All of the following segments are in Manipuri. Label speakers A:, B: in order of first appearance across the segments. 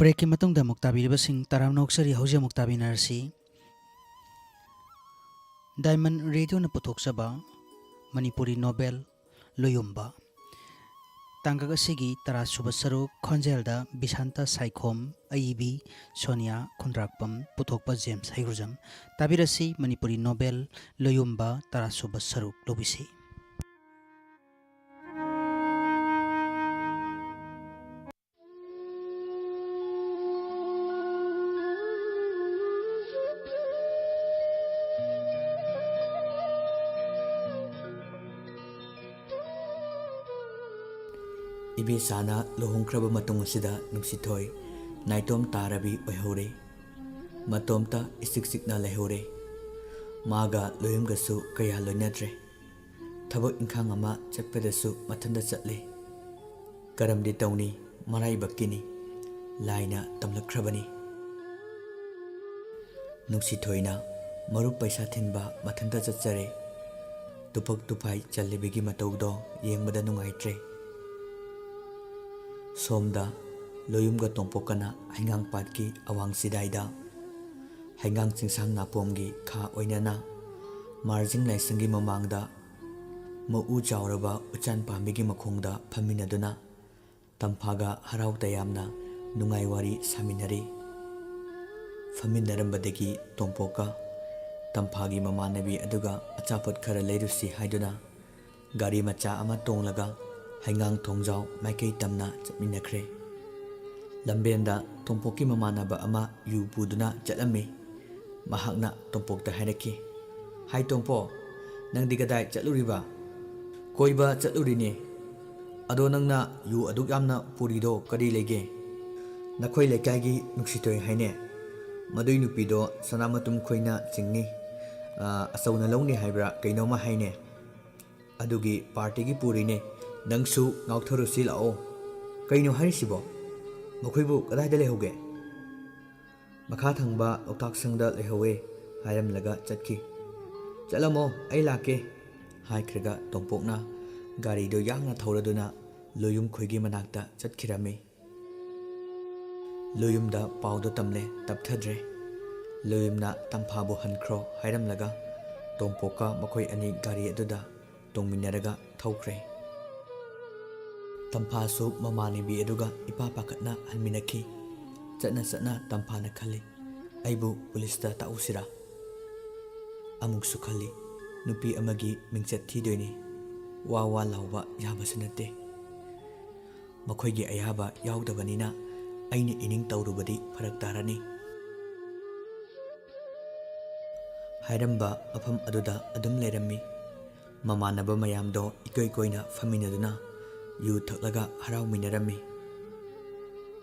A: ब्रेक की मतुंगदा मुक्ताबीरबसिंग तरामनोक्सरी हौजे मुक्ताबीनरसी डायमंड रेडियो न पुथोक्सबा मणिपुरी नोबेल लोयुम्बा तांगग असिगी तरासुब सरुक खोंजेलदा बिशांता साइखोम अईबी सोनिया खुंद्राकपम पुथोकपा जेम्स हैग्रुजम ताबिरसी मणिपुरी नोबेल लोयुम्बा तरासुब सरुक लोबिसी
B: Ibisana luhungkraba matung asida nungsithoi naitom tarabi oihore matomta isik-sikna lehore maga loyumgasu kaya loinadre thabak inkhang ama chappedasu mathanda chatle karamdi tawni marai bakkini laina tamlakhrabani nungsithoina marup paisa thinba mathanda chachare tupak tuphai chalibigi matawdo yengbada nungaitre Somda Loiyumga tongpokana hangang patki awang sidaida hangang singsang napomgi kha oinana marjing laisangi mamangda mau jawraba uchan pambigi makhongda phaminaduna tamphaga harau tayamna nungai wari saminari phaminarambadagi tongpoka tamphagi mamanabi aduga achapot khara leirusi haiduna gari macha ama tonglaga hangang thongjau maikai tamna chapminakre lambenda tongpoki mamanaba ama yu puduna chatlami mahakna tongpokta hairaki hai tongpo nangdi gadai chatluriba koiba chatlurini ado nangna yu aduk yamna purido kadi lege nakhoi lekaigi nuksitoi haine madui nupido sanamatum khoina chingni asauna longni haibra kainoma haine adugi party gi purine Nangsu ngauthorosi lao kaino harisibo mokhoibu kadaida lehoge makha thangba oktak sangda lehowe hayamlaga chatki chalamo ai lake haikhraga tongpokna gari do yangna thauraduna loyum khoigi manakta chatkirami loyumda pawdo tamle tapthadre loyumna tamphabu hankhro hairamlaga tongpoka makhoi ani gari aduda tongminaraga thaukhre Tamphasu mamanibi aduga ipa pakatna hanminaki chatna tamphana khali aibu pulista tausira amuksu khali nupi amagi mingchat thidoini wa lawba yabasunate makhoigi ayaba yaudabani aini ining tawrubadi farak tarani hairamba afam aduda adum lerami mamanaba mayamdo ikoina faminaduna yu thaklaga harau minarami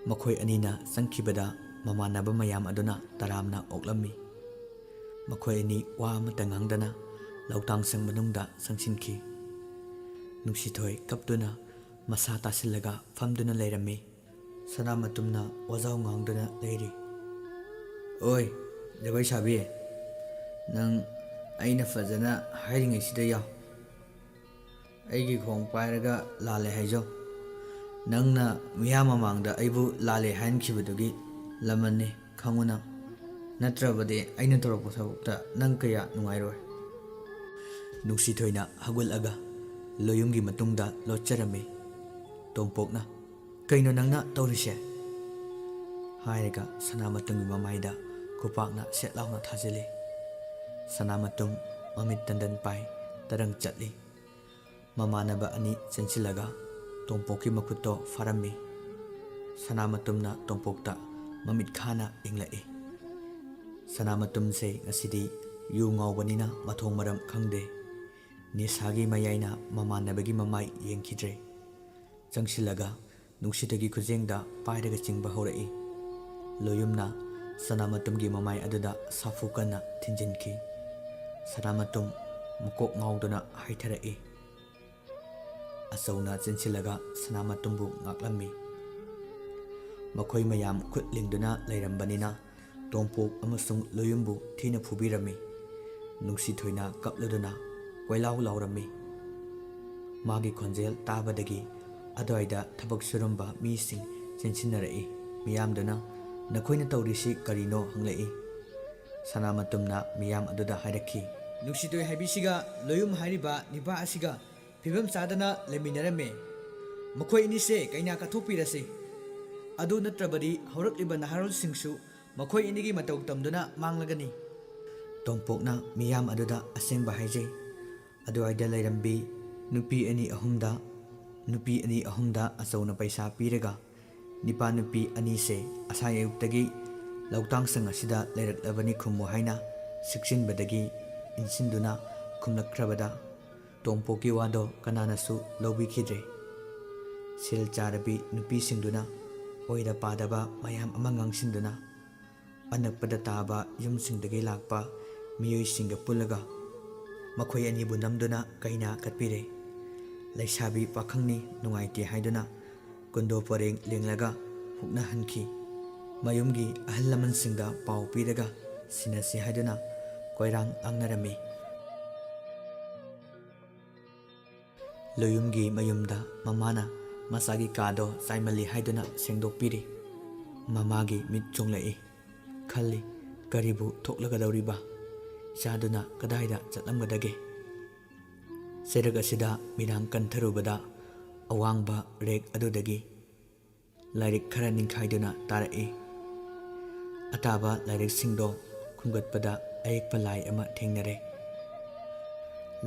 B: makhoi anina sangkhibada mamanaba mayam aduna taramna oklammi makhoi ani wa amata ngangdana lautang sang manungda sangsinki nuksithoi kaptuna masa tasillaga famduna leirami sanamatumna wazau ngangduna leiri oi jagoi sabi nang aina fajana hairingai sida yaw aigi khong pairaga lale haijo nangna miyama mangda aibu lale hain khibadugi lamanni khanguna natrabade aina torokpa thabukta nang kaya nungairoi nuksithoina hagul aga loyumgi matungda locharami tongpokna kaino nangna taurise hairaga sanamatungi mamaida kupakna setlawna thajili sanamatung mamit tandan pai tarang chatli Mamanaba ani chensilaga tongpoki makutto farami sanamatumna tongpokta mamit khana inglai sanamatumse ngasidi yu ngawbanina mathong maram khangde nisagi mayaina mamanabagi mamai yengkhidre changsilaga nungsitagi khujengda pairaga chingba horai loyumna sanamatumgi mamai aduda safukana thinjinki sanamatum mukok ngawduna haitharai Asauna chensilaga sanamatumbu ngaklami makhoi mayam khut lingduna leirambanina tongpok amasung loyumbu thina phubirami nungsithoina kapladuna koilau laurami magi khonjel tabadagi adwaida thabak suramba mising chensinnarai ꯃꯤꯌꯥꯝꯗꯨꯅ ꯅꯈꯣꯏꯅ ꯇꯧꯔꯤꯁꯤ ꯀꯔꯤꯅꯣ ꯍꯪꯂꯛꯏ꯫ ꯁꯅꯥꯃꯇꯨꯝꯅ ꯃꯤꯌꯥꯝ ꯑꯗꯨꯗ ꯍꯥꯏꯔꯛꯈꯤ,
C: ꯅꯨꯡꯁꯤꯇꯣꯏ ꯍꯥꯏꯕꯤꯁꯤꯒ ꯂꯣꯌꯨꯝ ꯍꯥꯏꯔꯤꯕ ꯅꯤꯄꯥ ꯑꯁꯤꯒ ꯐꯤꯕꯝ ꯆꯥꯗꯅ ꯂꯩꯃꯤꯟꯅꯔꯝꯃꯦ꯫ ꯃꯈꯣꯏ ꯑꯅꯤꯁꯦ ꯀꯩꯅꯥ ꯀꯠꯊꯣꯛꯄꯤꯔꯁꯤ꯫ ꯑꯗꯨ ꯅꯠꯇ꯭ꯔꯕꯗꯤ ꯍꯧꯔꯛꯂꯤꯕ ꯅꯍꯥꯔꯣꯜꯁꯤꯡꯁꯨ ꯃꯈꯣꯏ ꯑꯅꯤꯒꯤ ꯃꯇꯧ ꯇꯝꯗꯨꯅ ꯃꯥꯡꯂꯒꯅꯤ꯫
B: ꯇꯣꯝꯄꯣꯛꯅ ꯃꯤꯌꯥꯝ ꯑꯗꯨꯗ ꯑꯁꯦꯡꯕ ꯍꯥꯏꯖꯩ꯫ ꯑꯗꯨꯋꯥꯏꯗ ꯂꯩꯔꯝꯕꯤ ꯅꯨꯄꯤ ꯑꯅꯤ ꯑꯍꯨꯝꯗ ꯑꯆꯧꯅ ꯄꯩꯁꯥ ꯄꯤꯔꯒ ꯅꯤꯄꯥ ꯅꯨꯄꯤ ꯑꯅꯤꯁꯦ ꯑꯁꯥꯏ ꯑꯌꯨꯛꯇꯒꯤ ꯂꯧꯇꯥꯡꯁꯪ ꯑꯁꯤꯗ ꯂꯩꯔꯛꯂꯕꯅꯤ ꯈꯨꯝꯃꯨ ꯍꯥꯏꯅ ꯁꯤꯛꯆꯤꯟꯕꯗꯒꯤ ꯏꯟꯁꯤꯟꯗꯨꯅ ꯈꯨꯝꯂꯛꯈ꯭ꯔꯕꯗ ꯇꯣꯝꯄꯣꯛꯀꯤ ꯋꯥꯗꯣ ꯀꯅꯥꯅꯁꯨ ꯂꯧꯕꯤꯈꯤꯗ꯭ꯔꯦ꯫ ꯁꯦꯜ ꯆꯥꯔꯕꯤ ꯅꯨꯄꯤꯁꯤꯡꯗꯨꯅ ꯑꯣꯏꯗ ꯄꯥꯗꯕ ꯃꯌꯥꯝ ꯑꯃ ꯉꯥꯡꯁꯤꯟꯗꯨꯅ ꯑꯅꯛꯄꯗ ꯇꯥꯕ ꯌꯨꯝꯁꯤꯡꯗꯒꯤ ꯂꯥꯛꯄ ꯃꯤꯑꯣꯏꯁꯤꯡꯒ ꯄꯨꯜꯂꯒ ꯃꯈꯣꯏ ꯑꯅꯤꯕꯨ ꯅꯝꯗꯨꯅ ꯀꯩꯅꯥ ꯀꯠꯄꯤꯔꯦ꯫ ꯂꯩꯁꯥꯕꯤ ꯄꯥꯈꯪꯅꯤ ꯅꯨꯡꯉꯥꯏꯇꯦ ꯍꯥꯏꯗꯨꯅ ꯀꯨꯟꯗꯣ ꯄꯣꯔꯦꯡ ꯂꯦꯡꯂꯒ ꯍꯨꯛꯅꯍꯟꯈꯤ꯫ ꯃꯌꯨꯝꯒꯤ ꯑꯍꯜ ꯂꯃꯟꯁꯤꯡꯗ ꯄꯥꯎ ꯄꯤꯔꯒ ꯁꯤꯟꯅꯁꯤ ꯍꯥꯏꯗꯨꯅ ꯀꯣꯏꯔꯥꯡ ꯂꯥꯡꯅꯔꯝꯃꯤ꯫ ꯂꯣꯌꯨꯝꯒꯤ ꯃꯌꯨꯝꯗ ꯃꯃꯥꯅ ꯃꯆꯥꯒꯤ ꯀꯥꯗꯣ ꯆꯥꯏꯃꯜꯂꯤ ꯍꯥꯏꯗꯨꯅ ꯁꯦꯡꯗꯣꯛꯄꯤꯔꯤ꯫ ꯃꯃꯥꯒꯤ ꯃꯤꯠ ꯆꯣꯡꯂꯛꯏ꯫ ꯈꯜꯂꯤ, ꯀꯔꯤꯕꯨ ꯊꯣꯛꯂꯒꯗꯧꯔꯤꯕ? ꯏꯆꯥꯗꯨꯅ ꯀꯗꯥꯏꯗ ꯆꯠꯂꯝꯒꯗꯒꯦ? ꯆꯩꯔꯛ ꯑꯁꯤꯗ ꯃꯤꯔꯥꯡ ꯀꯟꯊꯔꯨꯕꯗ ꯑꯋꯥꯡꯕ ꯔꯦꯛ ꯑꯗꯨꯗꯒꯤ ꯂꯥꯏꯔꯤꯛ ꯈꯔ ꯅꯤꯡꯈꯥꯏꯗꯨꯅ ꯇꯥꯔꯛꯏ꯫ ꯑꯇꯥꯕ ꯂꯥꯏꯔꯤꯛꯁꯤꯡꯗꯣ ꯈꯨꯝꯒꯠꯄꯗ ꯑꯌꯦꯛꯄ ꯂꯥꯏ ꯑꯃ ꯊꯦꯡꯅꯔꯦ꯫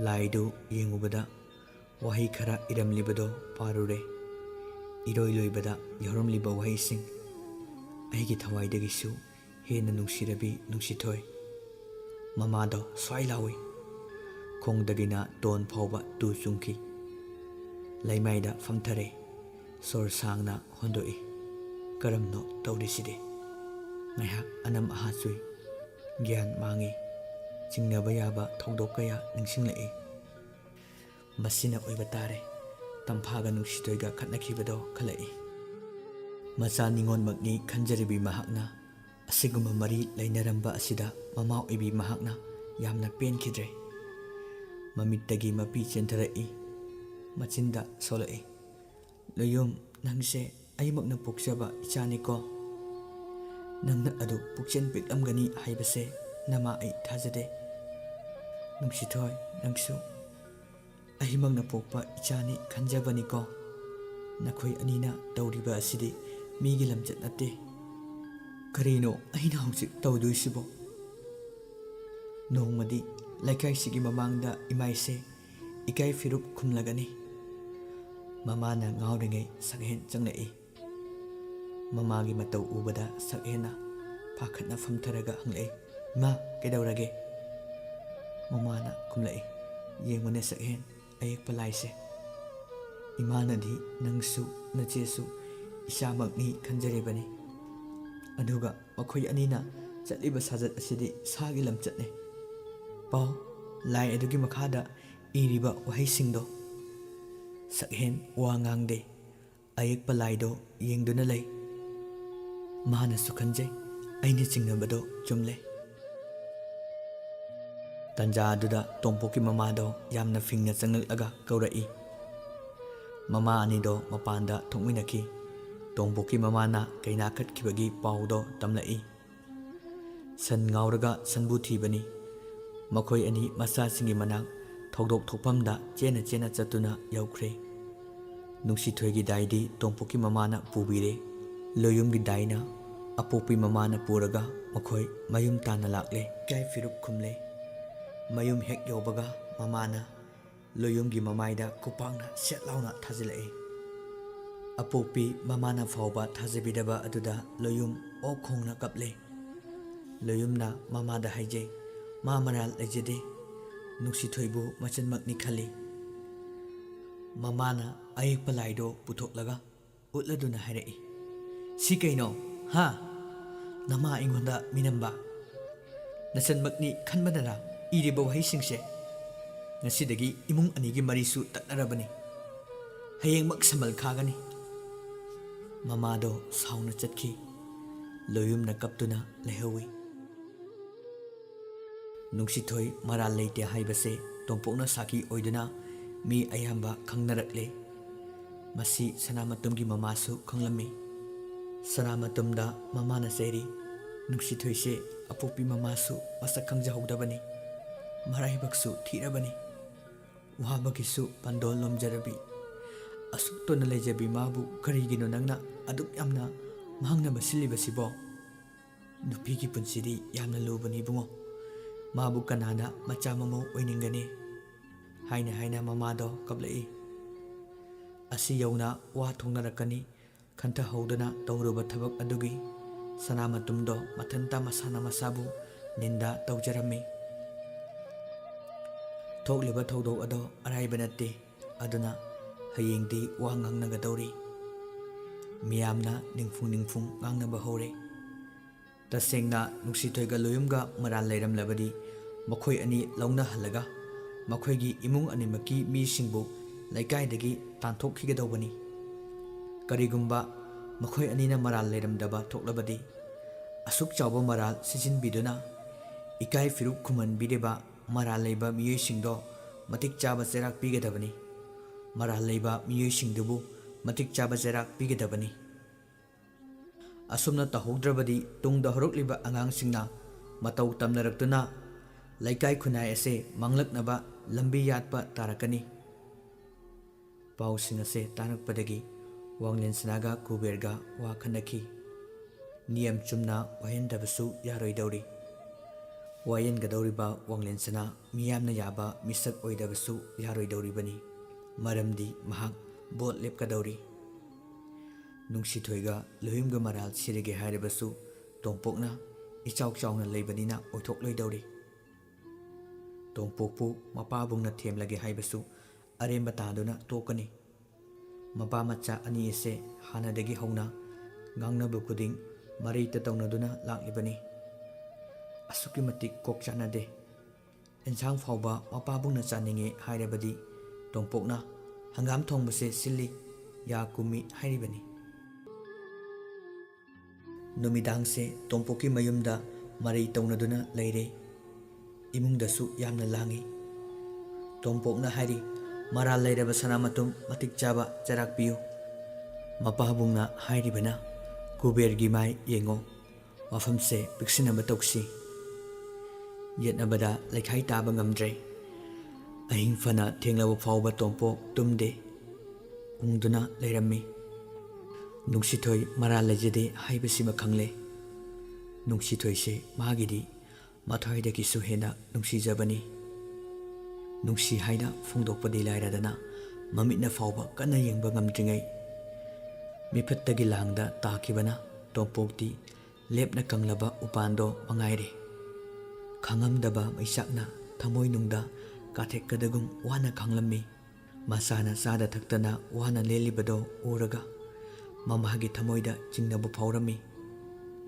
B: ꯂꯥꯏꯗꯨ ꯌꯦꯡꯉꯨꯕꯗ ꯋꯥꯍꯩ ꯈꯔ ꯏꯔꯝꯂꯤꯕꯗꯣ ꯄꯥꯔꯨꯔꯦ꯫ ꯏꯔꯣꯏ ꯂꯣꯏꯕꯗ ꯌꯥꯎꯔꯝꯂꯤꯕ ꯋꯥꯍꯩꯁꯤꯡ: ꯑꯩꯒꯤ ꯊꯋꯥꯏꯗꯒꯤꯁꯨ ꯍꯦꯟꯅ ꯅꯨꯡꯁꯤꯔꯕꯤ ꯅꯨꯡꯁꯤꯊꯣꯏ꯫ ꯃꯃꯥꯗꯣ ꯁ꯭ꯋꯥꯏ ꯂꯥꯎꯏ꯫ ꯈꯣꯡꯗꯒꯤꯅ ꯇꯣꯟ ꯐꯥꯎꯕ ꯇꯨ ꯆꯨꯡꯈꯤ꯫ ꯂꯩꯃꯥꯏꯗ ꯐꯝꯊꯔꯦ꯫ ꯁꯣꯔ ꯁꯥꯡꯅ ꯍꯣꯟꯗꯣꯛꯏ꯫ ꯀꯔꯝꯅꯣ ꯇꯧꯔꯤꯁꯤꯗꯤ? ꯉꯥꯏꯍꯥꯛ ꯑꯅꯝ ꯑꯍꯥ ꯆꯨꯏ꯫ ꯒ꯭ꯌꯥꯟ ꯃꯥꯡꯉꯤ꯫ ꯆꯤꯡꯅꯕ ꯌꯥꯕ ꯊꯧꯗꯣꯛ ꯀꯌꯥ ꯅꯤꯡꯁꯤꯡꯂꯛꯏ꯫ ꯃꯁꯤꯅ ꯑꯣꯏꯕ ꯇꯥꯔꯦ ꯇꯝꯐꯥꯒ ꯅꯨꯡꯁꯤꯊꯣꯏꯒ ꯈꯠꯅꯈꯤꯕꯗꯣ ꯈꯜꯂꯛꯏ꯫ ꯃꯆꯥ ꯅꯤꯉꯣꯟꯃꯛꯅꯤ ꯈꯟꯖꯔꯤꯕꯤ ꯃꯍꯥꯛꯅ ꯑꯁꯤꯒꯨꯝꯕ ꯃꯔꯤ ꯂꯩꯅꯔꯝꯕ ꯑꯁꯤꯗ ꯃꯃꯥ ꯑꯣꯏꯕꯤ ꯃꯍꯥꯛꯅ ꯌꯥꯝꯅ ꯄꯦꯟꯈꯤꯗ꯭ꯔꯦ꯫ ꯃꯃꯤꯠꯇꯒꯤ ꯃꯄꯤ ꯆꯦꯟꯊꯔꯛꯏ꯫ ꯃꯆꯤꯟꯗ ꯁꯣꯜꯂꯛꯏ꯫ ꯂꯣꯌꯨꯝ, ꯅꯪꯁꯦ ꯑꯩꯃꯛꯅ ꯄꯣꯛꯆꯕ ꯏꯆꯥꯅꯤꯀꯣ꯫ ꯅꯪꯅ ꯑꯗꯨ ꯄꯨꯛꯆꯦꯟ ꯄꯤꯛꯂꯝꯒꯅꯤ ꯍꯥꯏꯕꯁꯦ ꯅꯃꯥ ꯑꯩ ꯊꯥꯖꯗꯦ꯫ ꯅꯨꯡꯁꯤꯊꯣꯏ, ꯅꯪꯁꯨ ꯑꯩꯃꯛꯅ ꯄꯣꯛꯄ ꯏꯆꯥꯅꯤ ꯈꯟꯖꯕꯅꯤꯀꯣ꯫ ꯅꯈꯣꯏ ꯑꯅꯤꯅ ꯇꯧꯔꯤꯕ ꯑꯁꯤꯗꯤ ꯃꯤꯒꯤ ꯂꯝꯆꯠ ꯅꯠꯇꯦ꯫ ꯀꯔꯤꯅꯣ ꯑꯩꯅ ꯍꯧꯖꯤꯛ ꯇꯧꯗꯣꯏꯁꯤꯕꯣ? ꯅꯣꯡꯃꯗꯤ ꯂꯩꯀꯥꯏꯁꯤꯒꯤ ꯃꯃꯥꯡꯗ ꯏꯃꯥꯏꯁꯦ ꯏꯀꯥꯏ ꯐꯤꯔꯨꯞ ꯈꯨꯝꯂꯒꯅꯤ꯫ ꯃꯃꯥꯅ ꯉꯥꯎꯔꯤꯉꯩ ꯁꯛꯍꯦꯟ ꯆꯪꯂꯛꯏ꯫ ꯃꯃꯥꯒꯤ ꯃꯇꯧ ꯎꯕꯗ ꯁꯛꯍꯦꯟꯅ ꯄꯥꯈꯠꯅ ꯐꯝꯊꯔꯒ ꯍꯪꯂꯛꯏ, ꯏꯃꯥ, ꯀꯩꯗꯧꯔꯒꯦ? ꯃꯃꯥꯅ ꯈꯨꯝꯂꯛꯏ, ꯌꯦꯡꯉꯨꯅꯦ ꯁꯛꯍꯦꯟ, ꯑꯌꯦꯛꯄ ꯂꯥꯏꯁꯦ꯫ ꯏꯃꯥꯅꯗꯤ ꯅꯪꯁꯨ ꯅꯆꯦꯁꯨ ꯏꯆꯥꯃꯛꯅꯤ ꯈꯟꯖꯔꯤꯕꯅꯤ꯫ ꯑꯗꯨꯒ ꯃꯈꯣꯏ ꯑꯅꯤꯅ ꯆꯠꯂꯤꯕ ꯁꯥꯖꯠ ꯑꯁꯤꯗꯤ ꯁꯥꯒꯤ ꯂꯝꯆꯠꯅꯤ꯫ ꯄꯥꯎ, ꯂꯥꯏ ꯑꯗꯨꯒꯤ ꯃꯈꯥꯗ ꯏꯔꯤꯕ ꯋꯥꯍꯩꯁꯤꯡꯗꯣ꯫ ꯁꯛꯍꯦꯟ ꯋꯥ ꯉꯥꯡꯗꯦ꯫ ꯑꯌꯦꯛꯄ ꯂꯥꯏꯗꯣ ꯌꯦꯡꯗꯨꯅ ꯂꯩ꯫ ꯃꯥꯅꯁꯨ ꯈꯟꯖꯩ ꯑꯩꯅ ꯆꯤꯡꯅꯕꯗꯣ ꯆꯨꯝꯂꯦ꯫ ꯇꯟꯖꯥ ꯑꯗꯨꯗ ꯇꯣꯝꯄꯣꯛꯀꯤ ꯃꯃꯥꯗꯣ ꯌꯥꯝꯅ ꯐꯤꯡꯅ ꯆꯪꯂꯛꯂꯒ ꯀꯧꯔꯛꯏ꯫ ꯃꯃꯥ ꯑꯅꯤꯗꯣ ꯃꯄꯥꯟꯗ ꯊꯣꯛꯃꯤꯟꯅꯈꯤ꯫ ꯇꯣꯝꯄꯣꯛꯀꯤ ꯃꯃꯥꯅ ꯀꯩꯅꯥ ꯀꯠꯈꯤꯕꯒꯤ ꯄꯥꯎꯗꯣ ꯇꯝꯂꯛꯏ꯫ ꯁꯟ ꯉꯥꯎꯔꯒ ꯁꯟꯕꯨ ꯊꯤꯕꯅꯤ꯫ ꯃꯈꯣꯏ ꯑꯅꯤ ꯃꯆꯥꯁꯤꯡꯒꯤ ꯃꯅꯥꯛ ꯊꯧꯗꯣꯛ ꯊꯣꯛꯐꯝꯗ ꯆꯦꯟꯅ ꯆꯦꯟꯅ ꯆꯠꯇꯨꯅ ꯌꯧꯈ꯭ꯔꯦ꯫ ꯅꯨꯡꯁꯤꯊꯣꯏꯒꯤ ꯗꯥꯏꯗꯤ ꯇꯣꯝꯄꯣꯛꯀꯤ ꯃꯃꯥꯅ ꯄꯨꯕꯤꯔꯦ꯫ ꯂꯣꯌꯨꯝꯒꯤ ꯗꯥꯏꯅ ꯑꯄꯣꯛꯄꯤ ꯃꯃꯥꯅ ꯄꯨꯔꯒ ꯃꯈꯣꯏ ꯃꯌꯨꯝ ꯇꯥꯟꯅ ꯂꯥꯛꯂꯦ꯫ ꯏꯀꯥꯏ ꯐꯤꯔꯨꯞ ꯈꯨꯝꯂꯦ꯫ ꯃꯌꯨꯝ ꯍꯦꯛ ꯌꯧꯕꯒ ꯃꯃꯥꯅ ꯂꯣꯌꯨꯝꯒꯤ ꯃꯃꯥꯏꯗ ꯈꯨꯄꯥꯛꯅ ꯁꯦꯠ ꯂꯥꯎꯅ ꯊꯥꯖꯤꯜꯂꯛꯏ꯫ ꯑꯄꯣꯛꯄꯤ ꯃꯃꯥꯅ ꯐꯥꯎꯕ ꯊꯥꯖꯕꯤꯗꯕ ꯑꯗꯨꯗ ꯂꯣꯌꯨꯝ ꯑꯣꯛ ꯈꯣꯡꯅ ꯀꯞꯂꯦ꯫ ꯂꯣꯌꯨꯝꯅ ꯃꯃꯥꯗ ꯍꯥꯏꯖꯩ, ꯃꯥ ꯃꯔꯥꯜ ꯂꯩꯖꯗꯦ, ꯅꯨꯡꯁꯤꯊꯣꯏꯕꯨ ꯃꯆꯟꯃꯛꯅꯤ ꯈꯜꯂꯤ꯫ ꯃꯃꯥꯅ ꯑꯌꯦꯛꯄ ꯂꯥꯏꯗꯣ ꯄꯨꯊꯣꯛꯂꯒ ꯎꯠꯂꯗꯨꯅ ꯍꯥꯏꯔꯛꯏ, ꯁꯤ ꯀꯩꯅꯣ? ꯍꯥ? ꯅꯃꯥ ꯑꯩꯉꯣꯟꯗ ꯃꯤꯅꯝꯕ? ꯅꯆꯟꯃꯛꯅꯤ ꯈꯟꯕꯗꯅ ꯏꯔꯤꯕ ꯋꯥꯍꯩꯁꯤꯡꯁꯦ? ꯉꯁꯤꯗꯒꯤ ꯏꯃꯨꯡ ꯑꯅꯤꯒꯤ ꯃꯔꯤꯁꯨ ꯇꯠꯅꯔꯕꯅꯤ꯫ ꯍꯌꯦꯡꯃꯛ ꯁꯝꯕꯜ ꯈꯥꯒꯅꯤ꯫ ꯃꯃꯥꯗꯣ ꯁꯥꯎꯅ ꯆꯠꯈꯤ꯫ ꯂꯣꯌꯨꯝꯅ ꯀꯞꯇꯨꯅ ꯂꯩꯍꯧꯏ꯫ ꯅꯨꯡꯁꯤꯊꯣꯏ ꯃꯔꯥꯜ ꯂꯩꯇꯦ ꯍꯥꯏꯕꯁꯦ ꯇꯣꯝꯄꯣꯛꯅ ꯁꯥꯈꯤ ꯑꯣꯏꯗꯨꯅ ꯃꯤ ꯑꯌꯥꯝꯕ ꯈꯪꯅꯔꯛꯂꯦ꯫ ꯃꯁꯤ ꯁꯅꯥꯃꯇꯨꯝꯒꯤ ꯃꯃꯥꯁꯨ ꯈꯪꯂꯝꯃꯤ꯫ Sanamatumda mamana seri Nuksithoise apopi mamasu masak khangjahꯧdabani maraibaksu thirabani wahabagisu pandol lomjarabi asuk tona lejabi mabu karigino nangna aduk yamna mahangna basilibasibo nupigi punsidi yamna lubani bungo mabu kanana macha mamo oiningani haina mamado kablai asi yauna wa thongnarakani khanta haudana tawruba thabak adugi sanamatumdo mathanta masana masabu ninda tawjarami thokliba thawdo ado araiba natte aduna hayengdi wa ngangnagadauri miyamna ningfung ngangnaba hore tasengna nuksithoiga loyumga maral leiramlabadi makhoi ani launa halaga makhoigi imung animaki mi singbu laikai tanthokhigadawbani karigumba makhoi anina maral leiramdaba thoklabadi asuk chawba maral sijin biduna ikai firup khuman bideba maral leiba miyoi singdo matik chaba cherak pigadabani maral leiba miyoi singdubu matik chaba cherak pigadabani asumna tahogdrabadi tungda horokliba angang singna matau tamnaraktuna laikai khunai ase manglaknaba lambi yatpa tarakani pau sing ase tarakpadagi wanglen sanaga kuberga wa khanaki niyam chumna wayendabasu yaroidauri wayen gadawriba wanglen sana miyamna yaba misak oidabasu yaroidauribani maramdi mahak bot lepkadauri Nuksithoiga Loiyumga maral sirige hairebasu tongpokna ichauk chawna leibanina oithokloidauri tongpokpu mapabungna themlage haibasu aremba taduna tokani mapa macha ani ese hanadagi hauna ngangnabu kuding marita tawnaduna laklibani asuki matik kokchanade ensang fawba mapabungna chaninge hairabadi tongpokna hangam thongbase silli ya kumi hairibani numidangse tongpoki mayumda marai tawnaduna leire imungdasu yamna langi tongpokna hari maral leiraba sanamatum matik chaba charak piyu mapabungna hairibana kubergi mai yengo wafamse piksinaba tauksi yetnabada laikhai taba ngamdre ahing fana thenglaba fawba tongpok tumde ungduna leirammi Nuksithoi maral lejede haibasima khangle Nuksithoise magidi mathoidagi suhena nuksijabani nungsi haina phongdokpadi lairadana mamitna fawba kana yengba ngamdringai mipattagi langda takibana tongpokti lepna kanglaba upando mangaire khangamdaba maisakna thamoi nungda kathekkadagum wana khanglammi masana sada thaktana wana lelibado uraga mamagi thamoida chingnabu phawrami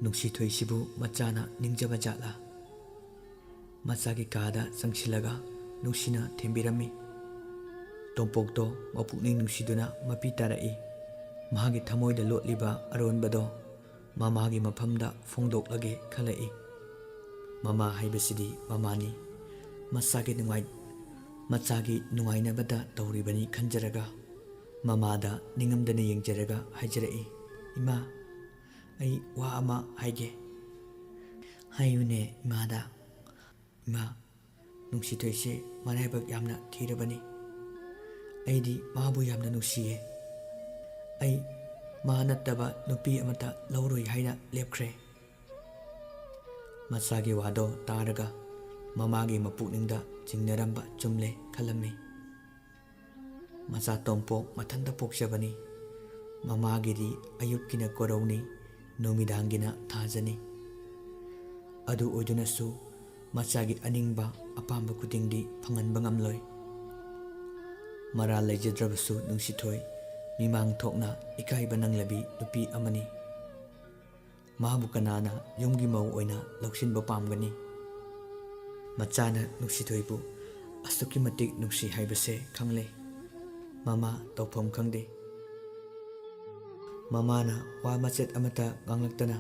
B: nuksithoisibu machana ningjaba jatla machagi kada sangsilaga nuksina thembirami tongpokto mapukning nungsiduna mapi tarai mahagi thamoida lotliba aronbado mamagi maphamda phongdoklage khalai mama haibasidi mamani machagi nungainabada tawribani khanjaraga mamada ningamdana yengjaraga haijarai ima ai wa ama haige hayune imada ima Nuksithoise maraibak yamna thirabani aidi mabu yamna nusiye ai ma nattaba nupi amata lauroi haina lepkhre machagi wado taraga mamagi mapukningda chingnaramba chumle khalammi macha tongpok mathanda pokjabani mamagidi ayukkina korowni numidangina thajani adu oidunasu machagi aningba apamba kudingdi phanganba ngamloi maral lejadrabasu nungsithoi mimang thokna ikaiba nanglabi nupi amani mabu kanana yumgi mau oina loksinba pamgani machana nuksithoibu asuki matik nuksi haibase khangle mama tawpham khangde mamana wa machet amata nganglaktana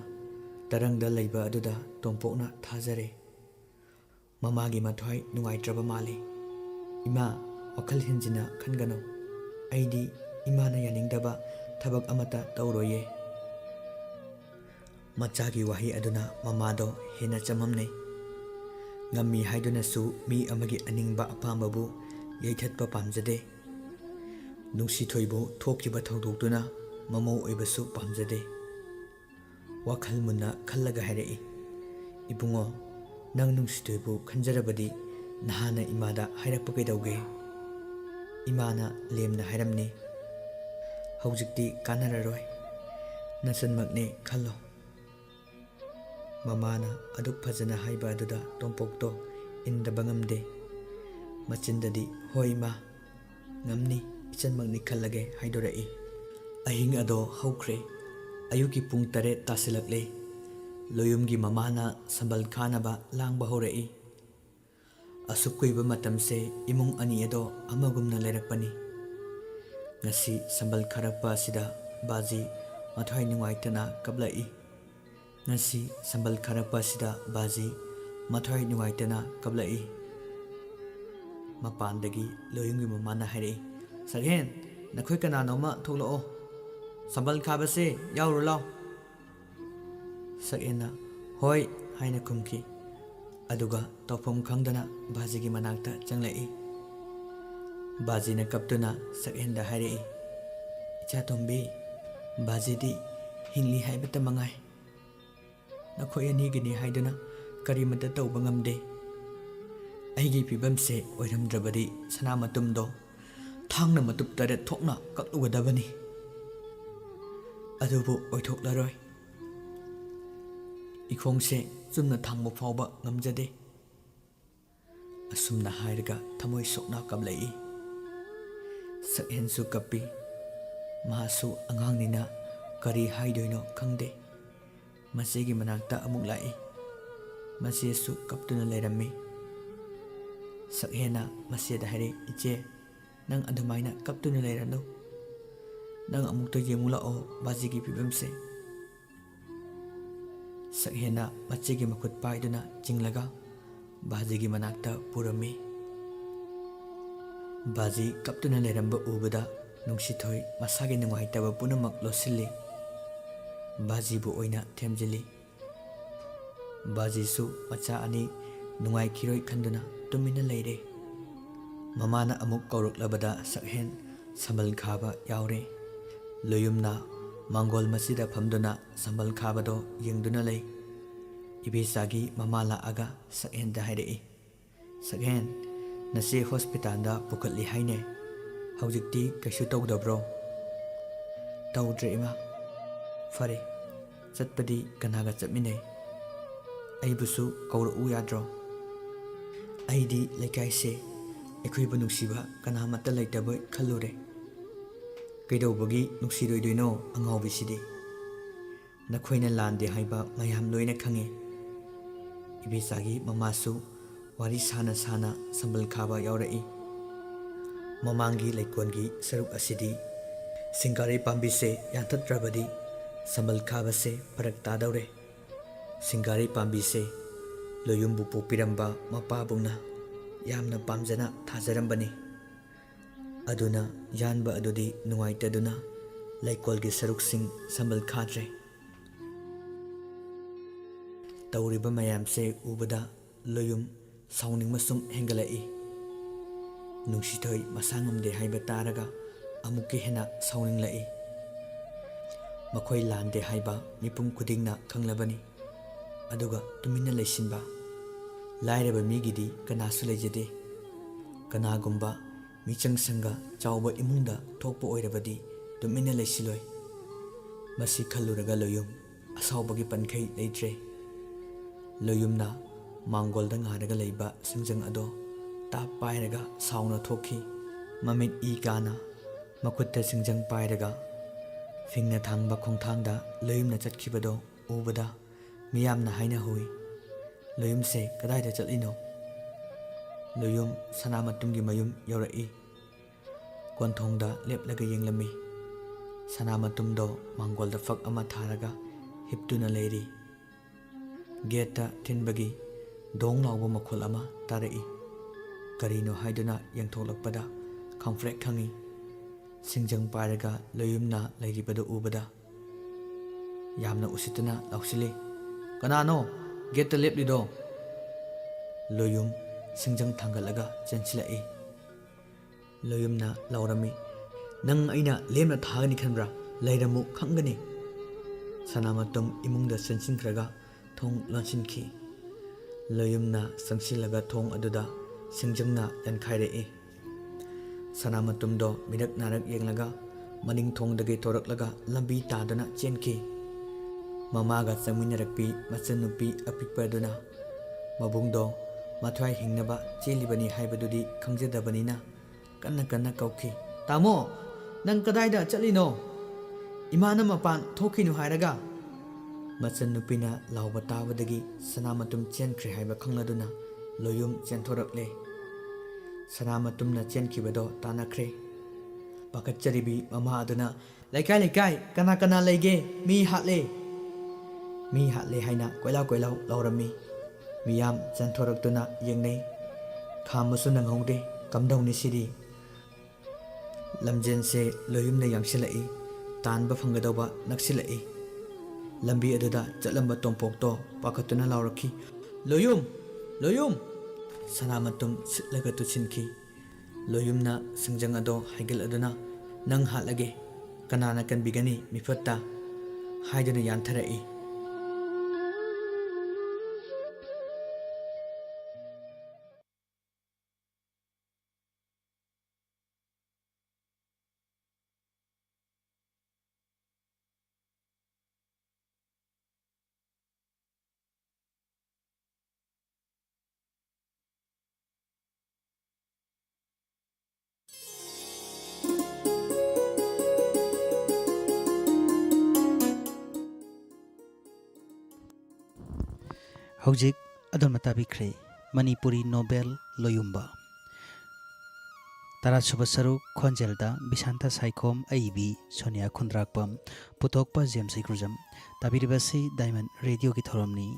B: tarangda leiba aduda tongpokna thajare mamagi mathoi nungaitraba mali ima wakhal hinjina khangano aidi imana yaningdaba thabak amata tawroye Machagi wahi aduna mamado hena chamamne. Ngammi haiduna su mi amagi aningba apambabu yaithatpa pamjade. Nungsi thoibu thokiba thawdokduna mamau oibasu pamjade. Wakhal munna khallaga hairei. Ibungo nang nungsi thoibu khanjarabadi nahana imada hairakpa kaidauge. Imana lemna hairamni. Haujikti kanararoi. Nasanmakne khallo. Mamana aduk phajana haiba aduda tompokto indaba ngamde. Machindadi hoi ma ngamni ichanmakni khallage haidorai. Ahing ado haukre. Ayuki pung 8 tasilakle. Loiyumgi mamana sambal khanaba langba horai. Asuk kuiba matamse imung ani ado amagumna leirakpani. Ngasi sambal kharakpa asida baji mathai nungaitana kablai. Ngasi sambal kharakpa asida baji mathai nungaitana kablai. Mapandagi Loiyumgi mamana hairei. Saghen nakhoi kananoma thoklao. Sambal khabase yauro lao. Saghena hoi haina kumki. Aduga tawpham khangdana bajigi manakta changlai. Bajina kaptuna Saghenda hairei. Icha tombi bajidi hingli haibata mangai. Nakhoi anigini haiduna karimata tawba ngamde. Aigi pibamse oiramdrabadi sanamatumdo thangna matup 8 thokna kaklugadabani. Adubu oithoklaroi. Ikhongse chumna thangbo phawba ngamjade. Asumna hairaga thamoi sokna kablai. Saghensu kapi. Mahasu angangnina kari haidoino khangde. Masigi manakta amuk lai. Masiesu kaptuna leirammi. Saghena masieda haire iche nang adumaina kaptuna leirano. Nang amukta yemulao bajigi pibamse. Saghena machigi makut paiduna chinglaga bajigi manakta purami. Baji kaptuna leiramba ubada nungsithoi masagi nungaitaba punamak losilli. Bajibu oina themjili. Bajisu macha ani nungai khiroi khanduna tumina leire. Mamana amuk kauruklabada Saghen sambal khaba yaure. Loiyumna mangol masida phamduna sambal khabado yengduna lei. Ibisagi mama laaga Saghenda hairei. Saghen nase hospitalda pukatli haine. Haujikti kaisu tawdabro? Tawdre ima. Fare chatpadi kanaga chapminai. Aibusu kaurau yadro. Aidi lekaise aikhoibu nungsiba kanamata laitaba khallure. Kaidawbagi nungsiroidoino angaubisidi. Nakhoina lande haiba mayam loina khange. Ibisagi mamasu wari sana sana sambal khaba yaurai. Mamangi laikongi saruk asidi singare pambise yantatrabadi sambal khabase parak tadaure. Singare pambise Loiyumbu pokpiramba mapabungna yamna pamjana thajarambani. Aduna yanba adudi nungaitaduna laikolgi saruksing sambal khadre. Tawriba mayamse ubada Loiyum sauningmasum hengalai. Nungsithoi masangamde haiba taraga amuki hena sauninglai. Makhoi lande haiba mipum khudingna khanglabani. Aduga tumina leisinba. Lairaba migidi kanasu leijade. Kanagumba michang sanga chawba imungda thokpa oirabadi tumina leisiloi. Masi khalluraga Loiyum asawbagi pankhai leitre. Loiyumna mangolda ngaraga leiba singjang ado tap pairaga sauna thokhi. Mamit I kana makutta singjang pairaga fingna thangba khongthangda Loiyumna chatkibado ubada miyamna haina hui. Loiyumse kadaida chatlino? Loiyum sanamatumgi mayum yaurai. Konthongda leplaga yenglami. Sanamatumdo mangolda fak ama tharaga hiptuna leiri. Geta thinbagi dong lauba makhol ama tarai. Karino haiduna yangtholakpada khangfrek khangi. Singjang pairaga Loiyumna leiribada ubada
C: ꯌꯥꯝꯅ ꯎꯁꯤꯠꯇꯅ ꯂꯥꯎꯁꯤꯜꯂꯤ꯫ ꯀꯅꯥꯅꯣ ꯒꯦꯠꯇ ꯂꯦꯞꯂꯤꯗꯣ?
B: ꯂꯣꯌꯨꯝ ꯁꯤꯡꯖꯪ ꯊꯥꯡꯒꯠꯂꯒ ꯆꯦꯟꯁꯤꯜꯂꯛꯏ꯫ ꯂꯣꯌꯨꯝꯅ ꯂꯥꯎꯔꯝꯃꯤ, ꯅꯪ ꯑꯩꯅ ꯂꯦꯝꯅ ꯊꯥꯒꯅꯤ ꯈꯟꯕ꯭ꯔꯥ? ꯂꯩꯔꯝꯃꯨ ꯈꯪꯒꯅꯤ꯫ ꯁꯅꯥꯃꯇꯨꯝ ꯏꯃꯨꯡꯗ ꯆꯦꯟꯁꯤꯟꯈ꯭ꯔꯒ ꯊꯣꯡ ꯂꯣꯟꯁꯤꯟꯈꯤ꯫ ꯂꯣꯌꯨꯝꯅ ꯆꯪꯁꯤꯜꯂꯒ ꯊꯣꯡ ꯑꯗꯨꯗ ꯁꯤꯡꯖꯪꯅ ꯌꯥꯟꯈꯥꯏꯔꯛꯏ꯫ ꯁꯅꯥꯃꯇꯨꯝꯗꯣ ꯃꯤꯔꯛ ꯅꯥꯔꯛ ꯌꯦꯡꯂꯒ ꯃꯅꯤꯡ ꯊꯣꯡꯗꯒꯤ ꯊꯣꯔꯛꯂꯒ ꯂꯝꯕꯤ ꯇꯥꯗꯨꯅ ꯆꯦꯟꯈꯤ꯫ ꯃꯃꯥꯒ ꯆꯪꯃꯤꯟꯅꯔꯛꯄꯤ ꯃꯆꯟꯅꯨꯄꯤ ꯑꯄꯤꯛꯄ ꯑꯗꯨꯅ ꯃꯕꯨꯡꯗꯣ ꯃꯊ꯭ꯋꯥꯏ ꯍꯤꯡꯅꯕ ꯆꯦꯜꯂꯤꯕꯅꯤ ꯍꯥꯏꯕꯗꯨꯗꯤ ꯈꯪꯖꯗꯕꯅꯤꯅ ꯀꯟꯅ ꯀꯟꯅ ꯀꯧꯈꯤ꯫ ꯇꯥꯃꯣ, ꯅꯪ ꯀꯗꯥꯏꯗ ꯆꯠꯂꯤꯅꯣ? ꯏꯃꯥꯅ ꯃꯄꯥꯟ ꯊꯣꯛꯈꯤꯅꯨ ꯍꯥꯏꯔꯒ꯫ ꯃꯆꯟꯅꯨꯄꯤꯅ ꯂꯥꯎꯕ ꯇꯥꯕꯗꯒꯤ ꯁꯅꯥꯃꯇꯨꯝ ꯆꯦꯟꯈ꯭ꯔꯦ ꯍꯥꯏꯕ ꯈꯪꯂꯗꯨꯅ ꯂꯣꯌꯨꯝ ꯆꯦꯟꯊꯣꯔꯛꯂꯦ꯫ ꯁꯅꯥꯃꯇꯨꯝꯅ ꯆꯦꯟꯈꯤꯕꯗꯣ ꯇꯥꯟꯅꯈ꯭ꯔꯦ꯫ ꯄꯥꯈꯠꯆꯔꯤꯕꯤ ꯃꯃꯥ ꯑꯗꯨꯅ, ꯂꯩꯀꯥꯏ ꯂꯩꯀꯥꯏ ꯀꯅꯥ ꯀꯅꯥ ꯂꯩꯒꯦ? ꯃꯤ ꯍꯥꯠꯂꯦ, ꯃꯤ ꯍꯥꯠꯂꯦ ꯍꯥꯏꯅ ꯀꯣꯏꯂꯥꯎ ꯀꯣꯏꯂꯥꯎ ꯂꯥꯎꯔꯝꯃꯤ꯫ ꯃꯤꯌꯥꯝ ꯆꯦꯟꯊꯣꯔꯛꯇꯨꯅ ꯌꯦꯡꯅꯩ꯫ ꯈꯥꯝꯕꯁꯨ ꯅꯪꯍꯧꯗꯦ꯫ ꯀꯝꯗꯧꯅꯤ ꯁꯤꯗꯤ? ꯂꯝꯖꯦꯟꯁꯦ ꯂꯣꯌꯨꯝꯅ ꯌꯥꯡꯁꯤꯜꯂꯛꯏ꯫ ꯇꯥꯟꯕ ꯐꯪꯒꯗꯧꯕ ꯅꯛꯁꯤꯜꯂꯛꯏ꯫ ꯂꯝꯕꯤ ꯑꯗꯨꯗ ꯆꯠꯂꯝꯕ ꯇꯣꯝꯄꯣꯛꯇꯣ ꯄꯥꯈꯠꯇꯨꯅ ꯂꯥꯎꯔꯛꯈꯤ, ꯂꯣꯌꯨꯝ, ꯂꯣꯌꯨꯝ! ꯁꯅꯥꯃꯇꯨꯝ ꯁꯤꯠꯂꯒ ꯇꯨꯁꯤꯟꯈꯤ꯫ ꯂꯣꯌꯨꯝꯅ ꯁꯤꯡꯖꯪ ꯑꯗꯣ ꯍꯩꯒꯠꯂꯗꯨꯅ, ꯅꯪ ꯍꯥꯠꯂꯒꯦ, ꯀꯅꯥꯅ ꯀꯟꯕꯤꯒꯅꯤ ꯃꯤꯐꯠꯇ? ꯍꯥꯏꯗꯨꯅ ꯌꯥꯟꯊꯔꯛꯏ꯫
A: ꯍꯧꯖꯤꯛ ꯑꯗꯣꯝꯅ ꯇꯥꯕꯤꯈ꯭ꯔꯦ ꯃꯅꯤꯄꯨꯔꯤ ꯅꯣꯕꯦꯜ ꯂꯣꯌꯨꯝꯕ ꯇꯔꯥꯁꯨꯕ ꯁꯔꯨꯛ ꯈꯣꯟꯖꯦꯜꯗ ꯕꯤꯁꯥꯟꯇ ꯁꯥꯏꯈꯣꯝ ꯑꯏꯕꯤ ꯁꯣꯅꯤꯌꯥ ꯈꯨꯟꯗ꯭ꯔꯥꯛꯄꯝ ꯄꯨꯊꯣꯛꯄ ꯖꯦꯝꯁ ꯁꯩꯀ꯭ꯔꯨꯖꯝ ꯇꯥꯕꯤꯔꯤꯕꯁꯤ ꯗꯥꯏꯃꯟ ꯔꯦꯗꯤꯑꯣꯒꯤ ꯊꯧꯔꯝꯅꯤ꯫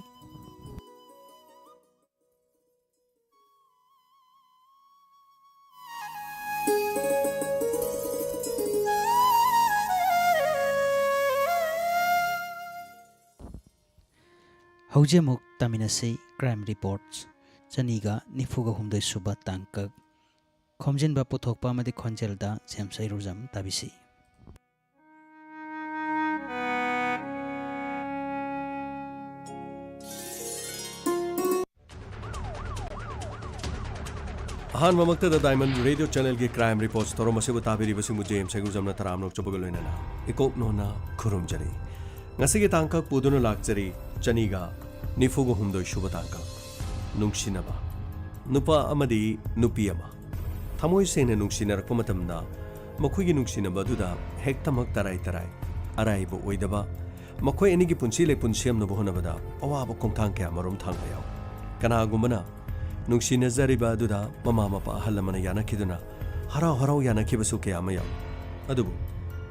A: ꯍꯧꯖꯤꯛ ꯑꯃꯨꯛ ꯇꯥꯃꯤꯟꯅꯁꯤ ꯀ꯭ꯔꯥꯏꯝ ꯔꯤꯄꯣꯔꯠꯁ ꯆꯅꯤꯒ ꯅꯤꯐꯨꯒ ꯍꯨꯝꯗꯣꯏ ꯁꯨꯕ ꯇꯥꯡꯀꯛ ꯈꯣꯝꯖꯤꯟꯕ ꯄꯨꯊꯣꯛꯄ ꯑꯃꯗꯤ ꯈꯣꯟꯖꯦꯜꯗ ꯖꯦꯝꯁ ꯁꯩꯀ꯭ꯔꯨꯖꯝ ꯇꯥꯕꯤꯁꯤ꯫
D: ꯑꯍꯥꯟꯕꯃꯛꯇꯗ ꯗꯥꯏꯃꯟ ꯔꯦꯗꯤꯑꯣ ꯆꯦꯅꯦꯜꯒꯤ ꯀ꯭ꯔꯥꯏꯝ ꯔꯤꯄꯣꯔꯠꯁ ꯊꯧꯔꯝ ꯑꯁꯤꯕꯨ ꯇꯥꯕꯤꯔꯤꯕꯁꯤꯡꯕꯨ ꯖꯦꯝꯁ ꯁꯩꯀ꯭ꯔꯨꯖꯝꯅ ꯇꯔꯥꯝꯅꯣꯛꯆꯕꯒ ꯂꯣꯏꯅꯅ ꯏꯀꯣꯛꯅꯣꯅ ꯈꯨꯔꯨꯝꯖꯔꯤ꯫ ꯉꯁꯤꯒꯤ ꯇꯥꯡꯀꯛ ꯄꯨꯗꯨꯅ ꯂꯥꯛꯆꯔꯤ ꯆꯅꯤꯒ ꯅꯤꯐꯨꯒ ꯍꯨꯝꯗꯣꯏ ꯁꯨꯕ ꯇꯥꯡꯀꯛ ꯅꯨꯡꯁꯤꯅꯕ꯫ ꯅꯨꯄꯥ ꯑꯃꯗꯤ ꯅꯨꯄꯤ ꯑꯃ ꯊꯃꯣꯏ ꯁꯦꯡꯅ ꯅꯨꯡꯁꯤꯅꯔꯛꯄ ꯃꯇꯝꯗ ꯃꯈꯣꯏꯒꯤ ꯅꯨꯡꯁꯤꯅꯕ ꯑꯗꯨꯗ ꯍꯦꯛꯇꯃꯛ ꯇꯔꯥꯏ ꯑꯔꯥꯏꯕ ꯑꯣꯏꯗꯕ ꯃꯈꯣꯏ ꯑꯅꯤꯒꯤ ꯄꯨꯟꯁꯤ ꯂꯩꯄꯨꯟ ꯁꯦꯝꯅꯕ ꯍꯣꯠꯅꯕꯗ ꯑꯋꯥꯕ ꯈꯣꯡꯊꯥꯡ ꯀꯌꯥ ꯃꯔꯨꯝ ꯊꯥꯡꯕ ꯌꯥꯎꯏ꯫ ꯀꯅꯥꯒꯨꯝꯕꯅ ꯅꯨꯡꯁꯤꯅꯖꯔꯤꯕ ꯑꯗꯨꯗ ꯃꯃꯥ ꯃꯄꯥ ꯑꯍꯜ ꯂꯃꯟꯅ ꯌꯥꯅꯈꯤꯗꯨꯅ ꯍꯔꯥꯎ ꯍꯔꯥꯎ ꯌꯥꯅꯈꯤꯕꯁꯨ ꯀꯌꯥ ꯑꯃ ꯌꯥꯎꯏ꯫ ꯑꯗꯨꯕꯨ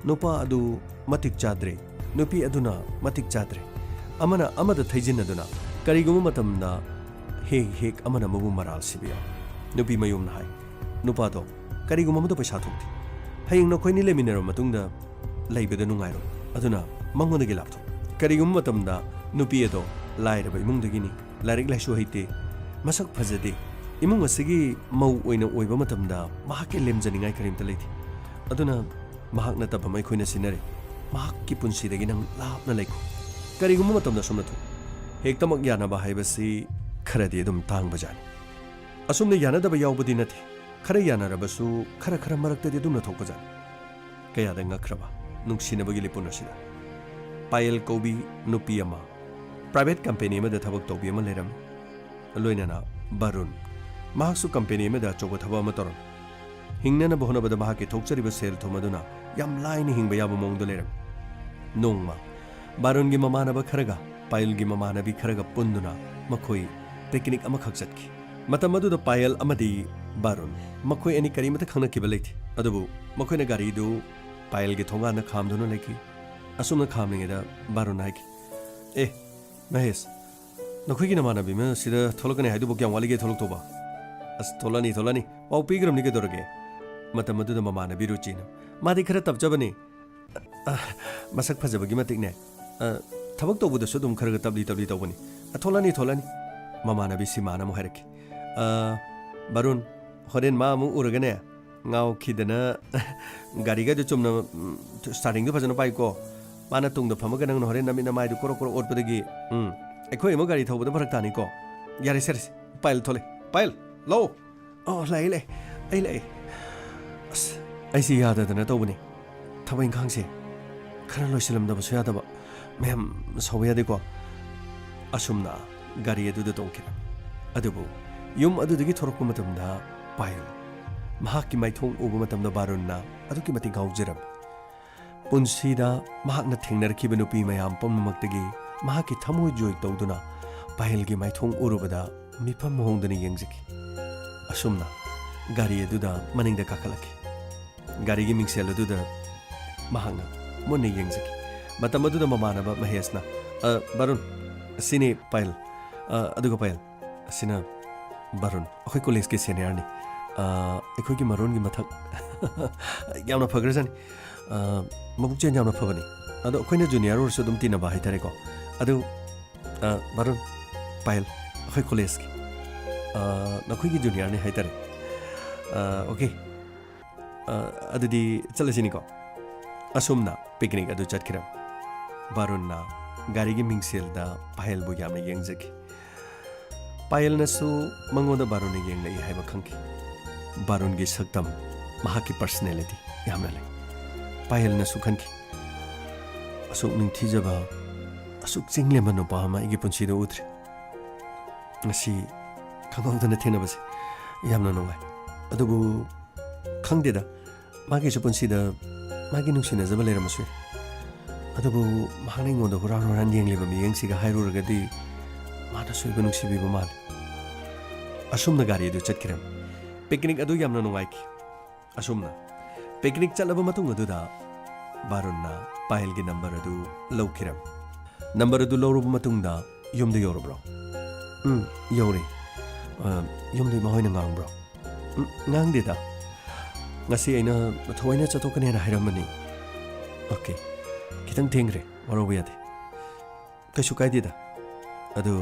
D: ꯅꯨꯄꯥ ꯑꯗꯨ ꯃꯇꯤꯛ ꯆꯥꯗ꯭ꯔꯦ, ꯅꯨꯄꯤ ꯑꯗꯨꯅ ꯃꯇꯤꯛ ꯆꯥꯗ꯭ꯔꯦ, ꯑꯃꯅ ꯑꯃꯗ ꯊꯩꯖꯤꯟꯅꯗꯨꯅ ꯀꯔꯤꯒꯨꯝꯕ ꯃꯇꯝꯗ ꯍꯦꯛ ꯑꯃꯅ ꯑꯃꯕꯨ ꯃꯔꯥꯜ ꯁꯤꯕ ꯌꯥꯎꯏ꯫ ꯅꯨꯄꯤ ꯃꯌꯨꯝꯅ ꯍꯥꯏ, ꯅꯨꯄꯥꯗꯣ ꯀꯔꯤꯒꯨꯝꯕ ꯑꯃꯗ ꯄꯩꯁꯥ ꯊꯣꯛꯇꯦ, ꯍꯌꯦꯡ ꯅꯈꯣꯏꯅꯤ ꯂꯩꯃꯤꯟꯅꯔꯕ ꯃꯇꯨꯡꯗ ꯂꯩꯕꯗ ꯅꯨꯡꯉꯥꯏꯔꯣꯏ, ꯑꯗꯨꯅ ꯃꯉꯣꯟꯗꯒꯤ ꯂꯥꯞꯊꯣꯛ꯫ ꯀꯔꯤꯒꯨꯝꯕ ꯃꯇꯝꯗ ꯅꯨꯄꯤ ꯑꯗꯣ ꯂꯥꯏꯔꯕ ꯏꯃꯨꯡꯗꯒꯤꯅꯤ, ꯂꯥꯏꯔꯤꯛ ꯂꯥꯏꯁꯨ ꯍꯩꯇꯦ, ꯃꯁꯛ ꯐꯖꯗꯦ, ꯏꯃꯨꯡ ꯑꯁꯤꯒꯤ ꯃꯧ ꯑꯣꯏꯅ ꯑꯣꯏꯕ ꯃꯇꯝꯗ ꯃꯍꯥꯛꯀꯤ ꯂꯦꯝꯖꯅꯤꯡꯉꯥꯏ ꯀꯔꯤꯝꯇ ꯂꯩꯇꯦ, ꯑꯗꯨꯅ ꯃꯍꯥꯛ ꯅꯠꯇꯕ ꯑꯩꯈꯣꯏꯅ ꯁꯤꯟꯅꯔꯦ, ꯃꯍꯥꯛꯀꯤ ꯄꯨꯟꯁꯤꯗꯒꯤ ꯅꯪ ꯂꯥꯞꯅ ꯂꯩꯈꯣ꯫ ꯀꯔꯤꯒꯨꯝꯕ ꯃꯇꯝꯗ ꯑꯁꯨꯝꯅ ꯊꯣꯛ ꯍꯦꯛꯇꯃꯛ ꯌꯥꯅꯕ ꯍꯥꯏꯕꯁꯤ ꯈꯔꯗꯤ ꯑꯗꯨꯝ ꯇꯥꯡꯕꯖꯥꯠꯅꯤ꯫ ꯑꯁꯨꯝꯅ ꯌꯥꯅꯗꯕ ꯌꯥꯎꯕꯗꯤ ꯅꯠꯇꯦ, ꯈꯔ ꯌꯥꯅꯔꯕꯁꯨ ꯈꯔ ꯃꯔꯛꯇꯗꯤ ꯑꯗꯨꯝꯅ ꯊꯣꯛꯄꯖꯥꯠꯅꯤ꯫ ꯀꯌꯥꯗ ꯉꯛꯈ꯭ꯔꯕ ꯅꯨꯡꯁꯤꯅꯕꯒꯤ ꯂꯤꯄꯨꯟ ꯑꯁꯤꯗ ꯄꯥꯌꯦꯜ ꯀꯧꯕꯤ ꯅꯨꯄꯤ ꯑꯃ ꯄ꯭ꯔꯥꯏꯚꯦꯠ ꯀꯝꯄꯦꯅꯤ ꯑꯃꯗ ꯊꯕꯛ ꯇꯧꯕꯤ ꯑꯃ ꯂꯩꯔꯝꯃꯤ꯫ ꯂꯣꯏꯅꯅ ꯕꯥꯔꯨꯟ, ꯃꯍꯥꯛꯁꯨ ꯀꯝꯄꯦꯅꯤ ꯑꯃꯗ ꯑꯆꯧꯕ ꯊꯕꯛ ꯑꯃ ꯇꯧꯔꯝꯃꯤ꯫ ꯍꯤꯡꯅꯅꯕ ꯍꯣꯠꯅꯕꯗ ꯃꯍꯥꯛꯀꯤ ꯊꯣꯛꯆꯔꯤꯕ ꯁꯦꯜ ꯊꯨꯝ ꯑꯗꯨꯅ ꯌꯥꯝ ꯂꯥꯏꯅ ꯍꯤꯡꯕ ꯌꯥꯕ ꯃꯑꯣꯡꯗ ꯂꯩꯔꯝꯃꯤ꯫ ꯅꯣꯡꯃ ꯕꯥꯔꯨꯟꯒꯤ ꯃꯃꯥꯟꯅꯕ ꯈꯔꯒ ꯄꯥꯌꯦꯜꯒꯤ ꯃꯃꯥꯟꯅꯕꯤ ꯈꯔꯒ ꯄꯨꯟꯗꯨꯅ ꯃꯈꯣꯏ ꯄꯤꯛꯅꯤꯛ ꯑꯃꯈꯛ ꯆꯠꯈꯤ꯫ ꯃꯇꯝ ꯑꯗꯨꯗ ꯄꯥꯌꯦꯜ ꯑꯃꯗꯤ ꯕꯥꯔꯨꯟ ꯃꯈꯣꯏ ꯑꯅꯤ ꯀꯔꯤꯃꯇ ꯈꯪꯅꯈꯤꯕ ꯂꯩꯇꯦ, ꯑꯗꯨꯕꯨ ꯃꯈꯣꯏꯅ ꯒꯥꯔꯤꯗꯨ ꯄꯥꯌꯦꯜꯒꯤ ꯊꯣꯡꯒꯥꯟꯗ ꯈꯥꯝꯗꯨꯅ ꯂꯩꯈꯤ꯫ ꯑꯁꯨꯝꯅ ꯈꯥꯝꯂꯤꯉꯩꯗ ꯕꯥꯔꯨꯟ ꯍꯥꯏꯈꯤ, ꯑꯦ ꯃꯍꯦꯁ, ꯅꯈꯣꯏꯒꯤ ꯅꯃꯥꯟꯅꯕꯤ ꯑꯃ ꯁꯤꯗ ꯊꯣꯛꯂꯛꯀꯅꯤ ꯍꯥꯏꯗꯨꯕꯨ ꯀꯌꯥꯝ ꯋꯥꯠꯂꯤꯒꯦ ꯊꯣꯛꯂꯛꯇꯧꯕ? ꯑꯁ ꯊꯣꯛꯂꯛꯑꯅꯤ, ꯄꯥꯎ ꯄꯤꯈ꯭ꯔꯕꯅꯤ ꯀꯩꯗꯧꯔꯒꯦ? ꯃꯇꯝ ꯑꯗꯨꯗ ꯃꯃꯥꯟꯅꯕꯤ ꯔꯨꯆꯤꯅ, ꯃꯥꯗꯤ ꯈꯔ ꯇꯞꯆꯕꯅꯤ, ꯃꯁꯛ ꯐꯖꯕꯒꯤ ꯃꯇꯤꯛꯅꯦ, ꯊꯕꯛ ꯇꯧꯕꯗꯁꯨ ꯑꯗꯨꯝ ꯈꯔ ꯇꯞꯂꯤ ꯇꯞꯂꯤ ꯇꯧꯕꯅꯤ ꯊꯣꯛꯂꯅꯤ ꯊꯣꯛꯂꯅꯤ ꯃꯃꯥꯟꯅꯕꯤ ꯁꯤꯃꯥꯅ ꯑꯃꯨꯛ ꯍꯥꯏꯔꯛꯈꯤ ꯕꯥꯔꯨꯟ ꯍꯣꯔꯦꯟ ꯃꯥ ꯑꯃꯨꯛ ꯎꯔꯒꯅꯦ ꯉꯥꯎꯈꯤꯗꯅ ꯒꯥꯔꯤꯒꯗꯨ ꯆꯨꯝꯅ ꯁ꯭ꯇꯥꯔꯇꯤꯡꯗꯨ ꯐꯖꯅ ꯄꯥꯏꯀꯣ ꯃꯥꯅ ꯇꯨꯡꯗ ꯐꯝꯃꯒ ꯅꯪꯅ ꯍꯣꯔꯦꯟ ꯅꯃꯤꯠ ꯅꯃꯥꯏꯗꯨ ꯀꯣꯔꯣꯛ ꯀꯣꯔꯣꯛ ꯑꯣꯠꯄꯗꯒꯤ ꯑꯩꯈꯣꯏ ꯑꯃꯨꯛ ꯒꯥꯔꯤ ꯊꯧꯕꯗ ꯐꯔꯛ ꯇꯥꯅꯤꯀꯣ ꯌꯥꯔꯦꯁꯦ ꯌꯥꯔꯦꯁꯦ ꯄꯥꯏꯜ ꯊꯣꯛꯂꯛꯑꯦ ꯄꯥꯏꯜ ꯂꯥꯛꯑꯣ ꯂꯥꯛꯑꯦ ꯂꯥꯛꯑꯦ ꯑꯩ ꯂꯥꯛꯑꯦ ꯑꯁ ꯑꯩꯁꯤ ꯌꯥꯗꯗꯅ ꯇꯧꯕꯅꯤ ꯊꯕꯛ ꯏꯪꯈꯥꯡꯁꯦ ꯈꯔ ꯂꯣꯏꯁꯤꯜꯂꯝꯗꯕꯁꯨ ꯌꯥꯗꯕ ꯃꯌꯥꯝ ꯁꯧꯕ ꯌꯥꯗꯦꯀꯣ ꯑꯁꯨꯝꯅ ꯒꯥꯔꯤ ꯑꯗꯨꯗ ꯇꯣꯡꯈꯤꯔꯝꯃꯤ ꯑꯗꯨꯕꯨ ꯌꯨꯝ ꯑꯗꯨꯗꯒꯤ ꯊꯣꯔꯛꯄ ꯃꯇꯝꯗ ꯄꯥꯏꯜ ꯃꯍꯥꯛꯀꯤ ꯃꯥꯏꯊꯣꯡ ꯎꯕ ꯃꯇꯝꯗ ꯕꯥꯔꯨꯟꯅ ꯑꯗꯨꯛꯀꯤ ꯃꯇꯤꯛ ꯉꯥꯎꯖꯔꯝꯃꯤ ꯄꯨꯟꯁꯤꯗ ꯃꯍꯥꯛꯅ ꯊꯦꯡꯅꯔꯛꯈꯤꯕ ꯅꯨꯄꯤ ꯃꯌꯥꯝ ꯄꯨꯝꯅꯃꯛꯇꯒꯤ ꯃꯍꯥꯛꯀꯤ ꯊꯃꯣꯏ ꯖꯣꯏ ꯇꯧꯗꯨꯅ ꯄꯥꯏꯜꯒꯤ ꯃꯥꯏꯊꯣꯡ ꯎꯔꯨꯕꯗ ꯃꯤꯐꯝ ꯍꯣꯡꯗꯅ ꯌꯦꯡꯖꯈꯤ ꯑꯁꯨꯝꯅ ꯒꯥꯔꯤ ꯑꯗꯨꯗ ꯃꯅꯤꯡꯗ ꯀꯥꯈꯠꯂꯛꯈꯤ ꯒꯥꯔꯤꯒꯤ ꯃꯤꯡꯁꯦꯜ ꯑꯗꯨꯗ ꯃꯍꯥꯛꯅ ꯃꯨꯟꯅ ꯌꯦꯡꯖꯈꯤ ꯃꯇꯝ ꯑꯗꯨꯗ ꯃꯃꯥꯟꯅꯕ ꯃꯍꯦꯁꯅ ꯕꯥꯔꯨꯟ ꯑꯁꯤꯅꯤ ꯄꯥꯏꯜ ꯑꯗꯨꯒ ꯄꯥꯏꯜ ꯑꯁꯤꯅ ꯕꯥꯔꯨꯟ ꯑꯩꯈꯣꯏ ꯀꯣꯂꯦꯖꯀꯤ ꯁꯦꯅꯤꯌꯔꯅꯤ ꯑꯩꯈꯣꯏꯒꯤ ꯃꯔꯣꯟꯒꯤ ꯃꯊꯛ ꯌꯥꯝꯅ ꯐꯈ꯭ꯔꯖꯥꯠꯅꯤ ꯃꯕꯨꯛꯆꯦꯜ ꯌꯥꯝꯅ ꯐꯕꯅꯤ ꯑꯗꯣ ꯑꯩꯈꯣꯏꯅ ꯖꯨꯅꯤꯌꯔ ꯑꯣꯏꯔꯁꯨ ꯑꯗꯨꯝ ꯇꯤꯟꯅꯕ ꯍꯥꯏꯇꯥꯔꯦꯀꯣ ꯑꯗꯨ ꯕꯥꯔꯨꯟ ꯄꯥꯏꯜ ꯑꯩꯈꯣই ꯀꯣꯂꯦꯖꯀꯤ ꯅꯈꯣꯏꯒꯤ ꯖꯨꯅꯤꯌꯔꯅꯤ ꯍꯥꯏꯇꯥꯔꯦ ꯑꯣꯀꯦ ꯑꯗꯨꯗꯤ ꯆꯠꯂꯁꯤꯅꯤꯀꯣ ꯑꯁꯨꯝꯅ ꯄꯤꯛꯅꯤꯛ ꯑꯗꯨ ꯆꯠꯈꯤꯔꯝꯃꯤ ꯕꯥꯔꯨꯟꯅ ꯒꯥꯔꯤꯒꯤ ꯃꯤꯡꯁꯦꯜꯗ ꯄꯥꯌꯜꯕꯨ ꯌꯥꯝꯅ ꯌꯦꯡꯖꯈꯤ ꯄꯥꯌꯜꯅꯁꯨ ꯃꯉꯣꯟꯗ ꯕꯥꯔꯨꯟꯅ ꯌꯦꯡꯂꯛꯏ ꯍꯥꯏꯕ ꯈꯪꯈꯤ ꯕꯥꯔꯨꯟꯒꯤ ꯁꯛꯇꯝ ꯃꯍꯥꯛꯀꯤ ꯄꯔꯁꯅꯦꯂꯤꯇꯤ ꯌꯥꯝꯅ ꯂꯩ ꯄꯥꯌꯜꯅꯁꯨ ꯈꯟꯈꯤ ꯑꯁꯨꯛ ꯅꯤꯡꯊꯤꯖꯕ ꯑꯁꯨꯛ ꯆꯤꯡꯂꯦꯝꯕ ꯅꯨꯄꯥ ꯑꯃ ꯑꯩꯒꯤ ꯄꯨꯟꯁꯤꯗ ꯎꯗ꯭ꯔꯤ ꯉꯁꯤ ꯈꯪꯍꯧꯗꯅ ꯊꯦꯡꯅꯕꯁꯦ ꯌꯥꯝꯅ ꯅꯨꯡꯉꯥꯏ ꯑꯗꯨꯕꯨ ꯈꯪꯗꯦꯗ ꯃꯥꯒꯤꯁꯨ ꯄꯨꯟꯁꯤꯗ ꯃꯥꯒꯤ ꯅꯨꯡꯁꯤꯅꯖꯕ ꯂꯩꯔꯝꯃꯁꯨ ꯌꯥꯏ ꯑꯗꯨꯕꯨ ꯃꯍꯥꯛꯅ ꯑꯩꯉꯣꯟꯗ ꯍꯨꯔꯥꯟ ꯍꯨꯔꯥꯟ ꯌꯦꯡꯂꯤꯕ ꯃꯤꯠꯌꯦꯡꯁꯤꯒ ꯍꯥꯏꯔꯨꯔꯒꯗꯤ ꯃꯥꯅ ꯁꯣꯏꯕ ꯅꯨꯡꯁꯤꯕꯤꯕ ꯃꯥꯜꯂꯤ ꯑꯁꯨꯝꯅ ꯒꯥꯔꯤ ꯑꯗꯨ ꯆꯠꯈꯤꯔꯝꯃꯤ ꯄꯤꯛꯅꯤꯛ ꯑꯗꯨ ꯌꯥꯝꯅ ꯅꯨꯡꯉꯥꯏꯈꯤ ꯑꯁꯨꯝꯅ ꯄꯤꯛꯅꯤꯛ ꯆꯠꯂꯕ ꯃꯇꯨꯡ ꯑꯗꯨꯗ ꯕꯥꯔꯨꯟꯅ ꯄꯥꯌꯜꯒꯤ ꯅꯝꯕꯔ ꯑꯗꯨ ꯂꯧꯈꯤꯔꯝꯃꯤ ꯅꯝꯕꯔ ꯑꯗꯨ ꯂꯧꯔꯕ ꯃꯇꯨꯡꯗ ꯌꯨꯝꯗ ꯌꯧꯔꯕ꯭ꯔꯣ ꯌꯧꯔꯦ ꯌꯨꯝꯗ ꯏꯃꯥ ꯍꯣꯏꯅ ꯉꯥꯡꯕ꯭ꯔꯣ ꯉꯥꯡꯗꯦꯗ ꯉꯁꯤ ꯑꯩꯅ ꯊꯑꯣꯏꯅ ꯆꯠꯊꯣꯛꯀꯅꯦꯅ ꯍꯥꯏꯔꯝꯕꯅꯤ ꯑꯣꯀꯦ ꯈꯤꯇꯪ ꯊꯦꯡꯈ꯭ꯔꯦ ꯋꯥꯔꯧꯕ ꯌꯥꯗꯦ ꯀꯩꯁꯨ ꯀꯥꯏꯗꯦꯗ ꯑꯗꯨ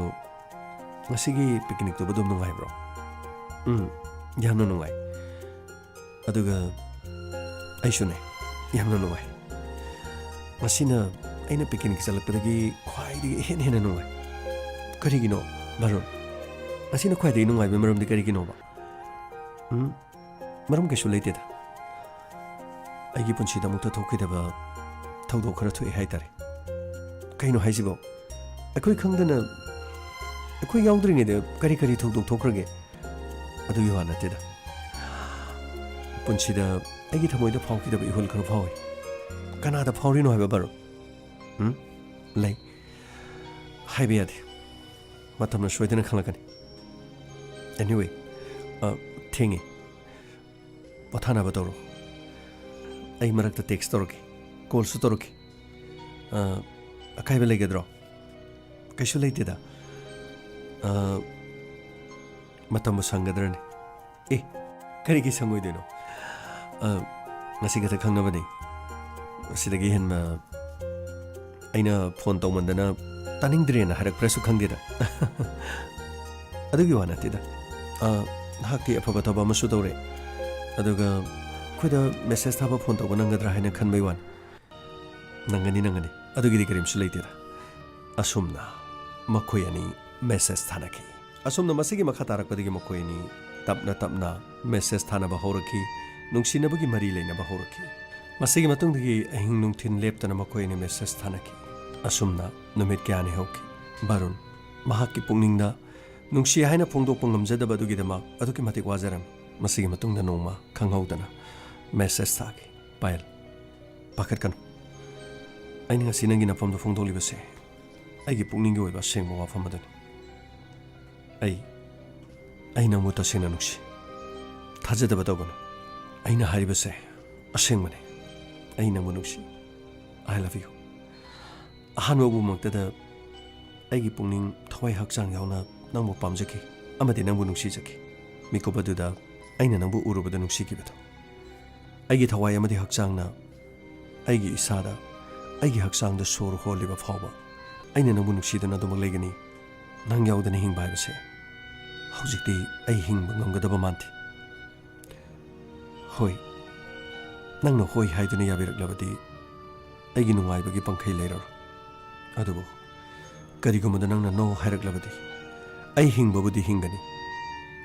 D: ꯉꯁꯤꯒꯤ ꯄꯤꯛꯅꯤꯛꯇꯨꯕꯨ ꯑꯗꯨꯝ ꯅꯨꯡꯉꯥꯏꯕ꯭ꯔꯣ ꯌꯥꯝꯅ ꯅꯨꯡꯉꯥꯏ ꯑꯗꯨꯒ ꯑꯩꯁꯨꯅꯦ ꯌꯥꯝꯅ ꯅꯨꯡꯉꯥꯏ ꯉꯁꯤꯅ ꯑꯩꯅ ꯄꯤꯛꯅꯤꯛ ꯆꯠꯂꯛꯄꯗꯒꯤ ꯈ꯭ꯋꯥꯏꯗꯒꯤ ꯍꯦꯟꯅ ꯅꯨꯡꯉꯥꯏ ꯀꯔꯤꯒꯤꯅꯣ ꯕꯥꯔꯨꯟ ꯉꯁꯤꯅ ꯈ꯭ꯋꯥꯏꯗꯒꯤ ꯅꯨꯡꯉꯥꯏꯕ ꯃꯔꯝꯗꯤ ꯀꯔꯤꯒꯤꯅꯣꯕ ꯃꯔꯝ ꯀꯩꯁꯨ ꯂꯩꯇꯦꯗ ꯑꯩꯒꯤ ꯄꯨꯟꯁꯤꯗ ꯑꯃꯨꯛꯇ ꯊꯣꯛꯈꯤꯗꯕ ꯊꯧꯗꯣꯛ ꯈꯔ ꯊꯣꯛꯑꯦ ꯍꯥꯏꯇꯥꯔꯦ ꯀꯩꯅꯣ ꯍꯥꯏꯁꯤꯕꯣ ꯑꯩꯈꯣꯏ ꯈꯪꯗꯅ ꯑꯩꯈꯣই ꯌꯥꯎꯗ꯭ꯔꯤꯉꯩꯗ ꯀꯔꯤ ꯀꯔꯤ ꯊꯧꯗꯣꯛ ꯊꯣꯛꯈ꯭ꯔꯒꯦ ꯑꯗꯨꯒꯤ ꯋꯥ ꯅꯠꯇꯦꯗ ꯄꯨꯟꯁꯤꯗ ꯑꯩꯒꯤ ꯊꯃꯣꯏꯗ ꯐꯥꯎꯈꯤꯗꯕ ꯏꯍꯨꯜ ꯈꯔ ꯐꯥꯎꯏ ꯀꯅꯥꯗ ꯐꯥꯎꯔꯤꯅꯣ ꯍꯥꯏꯕ ꯕꯥꯔꯨꯟ ꯂꯩ ꯍꯥꯏꯕ ꯌꯥꯗꯦ ꯃꯇꯝꯅ ꯁꯣꯏꯗꯅ ꯈꯪꯂꯛꯀꯅꯤ ꯑꯦꯅꯤꯋꯦ ꯊꯦꯡꯉꯦ ꯄꯣꯊꯥꯅꯕ ꯇꯧꯔꯣ ꯑꯩ ꯃꯔꯛꯇ ꯇꯦꯛꯁ ꯇꯧꯔꯛꯀꯦ ꯀꯣꯜꯁꯨ ꯇꯧꯔꯛꯀꯦ ꯑꯀꯥꯏꯕ ꯂꯩꯒꯗ꯭ꯔꯣ ꯀꯩꯁꯨ ꯂꯩꯇꯦꯗ ꯃꯇꯝꯕꯨ ꯁꯪꯒꯗ꯭ꯔꯅꯤ ꯀꯔꯤꯒꯤ ꯁꯪꯉꯣꯏꯗꯣꯏꯅꯣ ꯉꯁꯤ ꯈꯛꯇ ꯈꯪꯅꯕꯅꯤ ꯁꯤꯗꯒꯤ ꯍꯦꯟꯅ ꯑꯩꯅ ꯐꯣꯟ ꯇꯧꯃꯟꯗꯅ ꯇꯥꯅꯤꯡꯗ꯭ꯔꯦꯅ ꯍꯥꯏꯔꯛꯄ꯭ꯔꯁꯨ ꯈꯪꯗꯦꯗ ꯑꯗꯨꯒꯤ ꯋꯥ ꯅꯠꯇꯦꯗ ꯅꯍꯥꯛꯀꯤ ꯑꯐꯕ ꯊꯕꯛ ꯑꯃꯁꯨ ꯇꯧꯔꯦ ꯑꯗꯨꯒ ꯑꯩꯈꯣꯏꯗ ꯃꯦꯁꯦꯖ ꯊꯥꯕ ꯐꯣꯟ ꯇꯧꯕ ꯅꯪꯒꯗ꯭ꯔꯥ ꯍꯥꯏꯅ ꯈꯟꯕꯩ ꯋꯥꯅꯤ ꯅꯪꯒꯅꯤ ꯑꯗꯨꯒꯤꯗꯤ ꯀꯔꯤꯝꯁꯨ ꯂꯩꯇꯦꯗ ꯑꯁꯨꯝꯅ ꯃꯈꯣꯏ ꯑꯅꯤ ꯃꯦꯁꯦꯖ ꯊꯥꯅꯈꯤ ꯑꯁꯨꯝꯅ ꯃꯁꯤꯒꯤ ꯃꯈꯥ ꯇꯥꯔꯛꯄꯗꯒꯤ ꯃꯈꯣꯏ ꯑꯅꯤ ꯇꯞꯅ ꯇꯞꯅ ꯃꯦꯁꯦꯖ ꯊꯥꯅꯕ ꯍꯧꯔꯛꯈꯤ ꯅꯨꯡꯁꯤꯅꯕꯒꯤ ꯃꯔꯤ ꯂꯩꯅꯕ ꯍꯧꯔꯛꯈꯤ ꯃꯁꯤꯒꯤ ꯃꯇꯨꯡꯗꯒꯤ ꯑꯍꯤꯡ ꯅꯨꯡꯊꯤꯜ ꯂꯦꯞꯇꯅ ꯃꯈꯣꯏ ꯑꯅꯤ ꯃꯦꯁꯦꯖ ꯊꯥꯅꯈꯤ ꯑꯁꯨꯝꯅ ꯅꯨꯃꯤꯠ ꯀꯌꯥꯅꯤ ꯍꯧꯈꯤ ꯕꯥꯔꯨꯟ ꯃꯍꯥꯛꯀꯤ ꯄꯨꯛꯅꯤꯡꯗ ꯅꯨꯡꯁꯤ ꯍꯥꯏꯅ ꯐꯣꯡꯗꯣꯛꯄ ꯉꯝꯖꯗꯕ ꯑꯗꯨꯒꯤꯗꯃꯛ ꯑꯗꯨꯛꯀꯤ ꯃꯇꯤꯛ ꯋꯥꯖꯔꯝꯃꯤ ꯃꯁꯤꯒꯤ ꯃꯇꯨꯡꯗ ꯅꯣꯡꯃ ꯈꯪꯍꯧꯗꯅ ꯃꯦꯁꯦꯖ ꯊꯥꯈꯤ ꯄꯥꯌꯜ ꯄꯥꯈꯠꯀꯅꯨ ꯑꯩꯅ ꯉꯁꯤ ꯅꯪꯒꯤ ꯅꯐꯝꯗ ꯐꯣꯡꯗꯣꯛꯂꯤꯕꯁꯦ ꯑꯩꯒꯤ ꯄꯨꯛꯅꯤꯡꯒꯤ ꯑꯣꯏꯕ ꯑꯁꯦꯡꯕ ꯋꯥꯐꯝ ꯑꯗꯨꯅꯤ ꯑꯩ ꯅꯪꯕꯨ ꯇꯁꯦꯡꯅ ꯅꯨꯡꯁꯤ ꯊꯥꯖꯗꯕ ꯇꯧꯒꯅꯨ ꯑꯩꯅ ꯍꯥꯏꯔꯤꯕꯁꯦ ꯑꯁꯦꯡꯕꯅꯤ ꯑꯩ ꯅꯪꯕు ꯅꯨꯡꯁꯤ ꯑꯥꯏ ꯂꯚ ꯌꯨ ꯑꯍꯥꯟꯕ ꯎꯕꯃꯛꯇꯗ ꯑꯩꯒꯤ ꯄꯨꯛꯅꯤꯡ ꯊꯋꯥꯏ ꯍꯛꯆꯥꯡ ꯌꯥꯎꯅ ꯅꯪꯕꯨ ꯄꯥꯝꯖꯈꯤ ꯑꯃꯗꯤ ꯅꯪꯕꯨ ꯅꯨꯡꯁꯤꯖꯈꯤ ꯃꯤꯀꯨꯞ ꯑꯗꯨꯗ ꯑꯩꯅ ꯅꯪꯕꯨ ꯎꯔꯨꯕꯗ ꯅꯨꯡꯁꯤꯈꯤꯕꯗꯣ ꯑꯩꯒꯤ ꯊꯋꯥꯏ ꯑꯃꯗꯤ ꯍꯛꯆꯥꯡꯅ ꯑꯩꯒꯤ ꯏꯁꯥꯗ ꯑꯩꯒꯤ ꯍꯛꯆꯥꯡꯗ ꯁꯣꯔ ꯍꯣꯜꯂꯤꯕ ꯐꯥꯎꯕ ꯑꯩꯅ ꯅꯪꯕꯨ ꯅꯨꯡꯁꯤꯗꯨꯅ ꯑꯗꯨꯃꯛ ꯂꯩꯒꯅꯤ ꯅꯪ ꯌꯥꯎꯗꯅ ꯍꯤꯡꯕ ꯍꯥꯏꯕꯁꯦ ꯍꯧꯖꯤꯛꯇꯤ ꯑꯩ ꯍꯤꯡꯕ ꯉꯝꯒꯗꯕ ꯃꯥꯟꯗꯦ ꯍꯣꯏ ꯅꯪꯅ ꯍꯣꯏ ꯍꯥꯏꯗꯨꯅ ꯌꯥꯕꯤꯔꯛꯂꯕꯗꯤ ꯑꯩꯒꯤ ꯅꯨꯡꯉꯥꯏꯕꯒꯤ ꯄꯪꯈꯩ ꯂꯩꯔꯔꯣꯏ ꯑꯗꯨꯕꯨ ꯀꯔꯤꯒꯨꯝꯕꯗ ꯅꯪꯅ ꯅꯣ ꯍꯥꯏꯔꯛꯂꯕꯗꯤ ꯑꯩ ꯍꯤꯡꯕꯕꯨꯗꯤ ꯍꯤꯡꯒꯅꯤ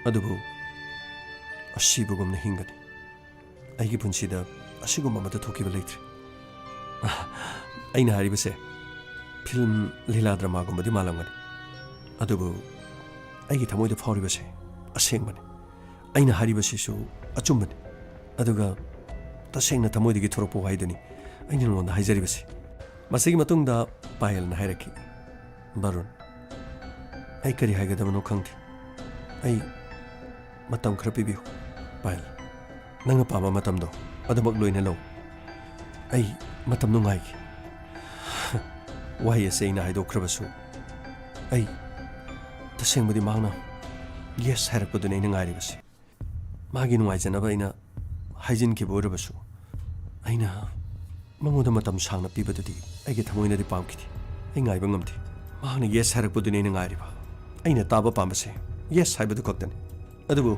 D: ꯑꯗꯨꯕꯨ ꯑꯁꯤꯕꯒꯨꯝꯅ ꯍꯤꯡꯒꯅꯤ ꯑꯩꯒꯤ ꯄꯨꯟꯁꯤꯗ ꯑꯁꯤꯒꯨꯝꯕ ꯑꯃꯠꯇ ꯊꯣꯛꯈꯤꯕ ꯂꯩꯇ꯭ꯔꯤ ꯑꯩꯅ ꯍꯥꯏꯔꯤꯕꯁꯦ ꯐꯤल्म ꯂꯤꯂꯥ ꯗ꯭ꯔꯃꯥꯒꯨꯝꯕꯗꯤ ꯃꯥꯜꯂꯝꯒꯅꯤ ꯑꯗꯨꯕꯨ ꯑꯩꯒꯤ ꯊꯃꯣꯏꯗ ꯐꯥꯎꯔꯤꯕꯁꯦ ꯑꯁꯦꯡꯕꯅꯤ ꯑꯩꯅ ꯍꯥꯏꯔꯤꯕꯁꯤꯁꯨ ꯑꯆꯨꯝꯕꯅꯤ ꯑꯗꯨꯒ ꯇꯁꯦꯡꯅ ꯊꯃꯣꯏꯗꯒꯤ ꯊꯣꯔꯛꯄ ꯋꯥꯍꯩꯗꯨꯅꯤ ꯑꯩꯅ ꯅꯉꯣꯟꯗ ꯍꯥꯏꯖꯔꯤꯕꯁꯤ ꯃꯁꯤꯒꯤ ꯃꯇꯨꯡꯗ ꯄꯥꯌꯜꯅ ꯍꯥꯏꯔꯛꯈꯤ ꯕꯥꯔꯨꯟ ꯑꯩ ꯀꯔꯤ ꯍꯥꯏꯒꯗꯕꯅꯣ ꯈꯪꯗꯦ ꯑꯩ ꯃꯇꯝ ꯈꯔ ꯄꯤꯕꯤꯌꯨ ꯄꯥꯌꯜ ꯅꯪꯅ ꯄꯥꯝꯕ ꯃꯇꯝꯗꯣ ꯑꯗꯨꯃꯛ ꯂꯣꯏꯅ ꯂꯧ ꯑꯩ ꯃꯇꯝ ꯅꯨꯡꯉꯥꯏꯈꯤ ꯋꯥꯍꯩ ꯑꯁꯤ ꯑꯩꯅ ꯍꯥꯏꯗꯣꯛꯈ꯭ꯔꯕꯁꯨ ꯑꯩ ꯇꯁꯦꯡꯕꯗꯤ ꯃꯍꯥꯛꯅ ꯌꯦꯁ ꯍꯥꯏꯔꯛꯄꯗꯨꯅꯤ ꯑꯩꯅ ꯉꯥꯏꯔꯤꯕꯁꯤ ꯃꯥꯒꯤ ꯅꯨꯡꯉꯥꯏꯖꯅꯕ ꯑꯩꯅ ꯍꯥꯏꯖꯤꯟꯈꯤꯕ ꯑꯣꯏꯔꯕꯁꯨ ꯑꯩꯅ ꯃꯉꯣꯟꯗ ꯃꯇꯝ ꯁꯥꯡꯅ ꯄꯤꯕꯗꯨꯗꯤ ꯑꯩꯒꯤ ꯊꯃꯣꯏꯅꯗꯤ ꯄꯥꯝꯈꯤꯗꯦ ꯑꯩ ꯉꯥꯏꯕ ꯉꯝꯗꯦ ꯃꯍꯥꯛꯅ ꯌꯦꯁ ꯍꯥꯏꯔꯛꯄꯗꯨꯅꯤ ꯑꯩꯅ ꯉꯥꯏꯔꯤꯕ ꯑꯩꯅ ꯇꯥꯕ ꯄꯥꯝꯕꯁꯦ ꯌꯦꯁ ꯍꯥꯏꯕꯗꯨ ꯈꯛꯇꯅꯤ ꯑꯗꯨꯕꯨ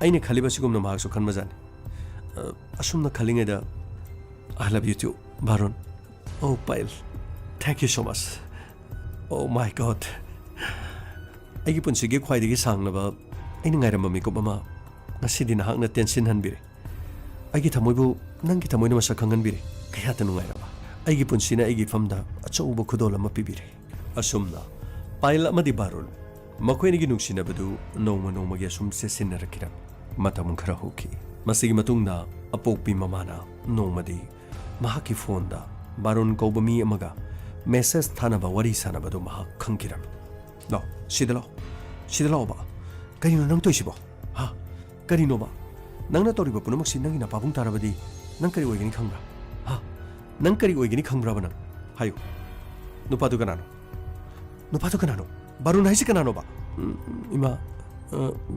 D: ꯑꯩꯅ ꯈꯜꯂꯤꯕꯁꯤꯒꯨꯝꯅ ꯃꯍꯥꯛꯁꯨ ꯈꯟꯕꯖꯥꯠꯅꯤ ꯑꯁꯨꯝꯅ ꯈꯜꯂꯤꯉꯩꯗ I love you too, Barun. Oh, Payal. Thank you so much. Oh my God. ꯑꯩꯒꯤ ꯄꯨꯟꯁꯤꯒꯤ ꯈ꯭ꯋꯥꯏꯗꯒꯤ ꯁꯥꯡꯂꯕ ꯑꯩꯅ ꯉꯥꯏꯔꯝꯕ ꯃꯤꯀꯨꯞ ꯑꯃ ꯉꯁꯤꯗꯤ ꯅꯍꯥꯛꯅ ꯇꯦꯟꯁꯤꯟꯍꯟꯕꯤꯔꯦ ꯑꯩꯒꯤ ꯊꯃꯣꯏꯕꯨ ꯅꯪꯒꯤ ꯊꯃꯣꯏꯅ ꯃꯁꯛ ꯈꯪꯍꯟꯕꯤꯔꯦ ꯀꯌꯥꯇ ꯅꯨꯡꯉꯥꯏꯔꯕ ꯑꯩꯒꯤ ꯄꯨꯟꯁꯤꯅ ꯑꯩꯒꯤ ꯏꯐꯝꯗ ꯑꯆꯧꯕ ꯈꯨꯗꯣꯜ ꯑꯃ ꯄꯤꯕꯤꯔꯦ ꯑꯁꯨꯝꯅ ꯄꯥꯌꯜ ꯑꯃꯗꯤ ꯕꯥꯔꯨꯟ ꯃꯈꯣꯏꯅꯤꯒꯤ ꯅꯨꯡꯁꯤꯅꯕꯗꯨ ꯅꯣꯡꯃ ꯅꯣꯡꯃꯒꯤ ꯑꯁꯨꯝ ꯆꯦꯠꯁꯤꯟꯅꯔꯛꯈꯤꯔꯝꯃꯤ ꯃꯇꯝ ꯈꯔ ꯍꯧꯈꯤ ꯃꯁꯤꯒꯤ ꯃꯇꯨꯡꯗ ꯑꯄꯣꯛꯄꯤ ꯃꯃꯥꯅ ꯅꯣꯡꯃꯗꯤ ꯃꯍꯥꯛꯀꯤ ꯐꯣꯟꯗ ꯕꯥꯔꯨꯟ ꯀꯧꯕ ꯃꯤ ꯑꯃꯒ ꯃꯦꯁꯦꯖ ꯊꯥꯅꯕ ꯋꯥꯔꯤ ꯁꯥꯅꯕꯗꯨ ꯃꯍꯥꯛ ꯈꯪꯈꯤꯔꯝꯃꯤ ꯁꯤꯗ ꯂꯥꯛꯑꯣꯕ ꯀꯔꯤꯅꯣ ꯅꯪ ꯇꯧꯏꯁꯤꯕꯣ ꯍꯥ ꯀꯔꯤꯅꯣꯕ ꯅꯪꯅ ꯇꯧꯔꯤꯕ ꯄꯨꯝꯅꯃꯛꯁꯤ ꯅꯪꯒꯤ ꯅꯄꯥꯕꯨꯡ ꯇꯥꯔꯕꯗꯤ ꯅꯪ ꯀꯔꯤ ꯑꯣꯏꯒꯅꯤ ꯈꯪꯕ꯭ꯔꯥ ꯍꯥ ꯅꯪ ꯀꯔꯤ ꯑꯣꯏꯒꯅꯤ ꯈꯪꯕ꯭ꯔꯥꯕ ꯅꯪ ꯍꯥꯏꯌꯨ ꯅꯨꯄꯥꯗꯨ ꯀꯅꯥꯅꯣ ꯕꯥꯔꯨꯟ ꯍꯥꯏꯁꯤ ꯀꯅꯥꯅꯣꯕ ꯏꯃꯥ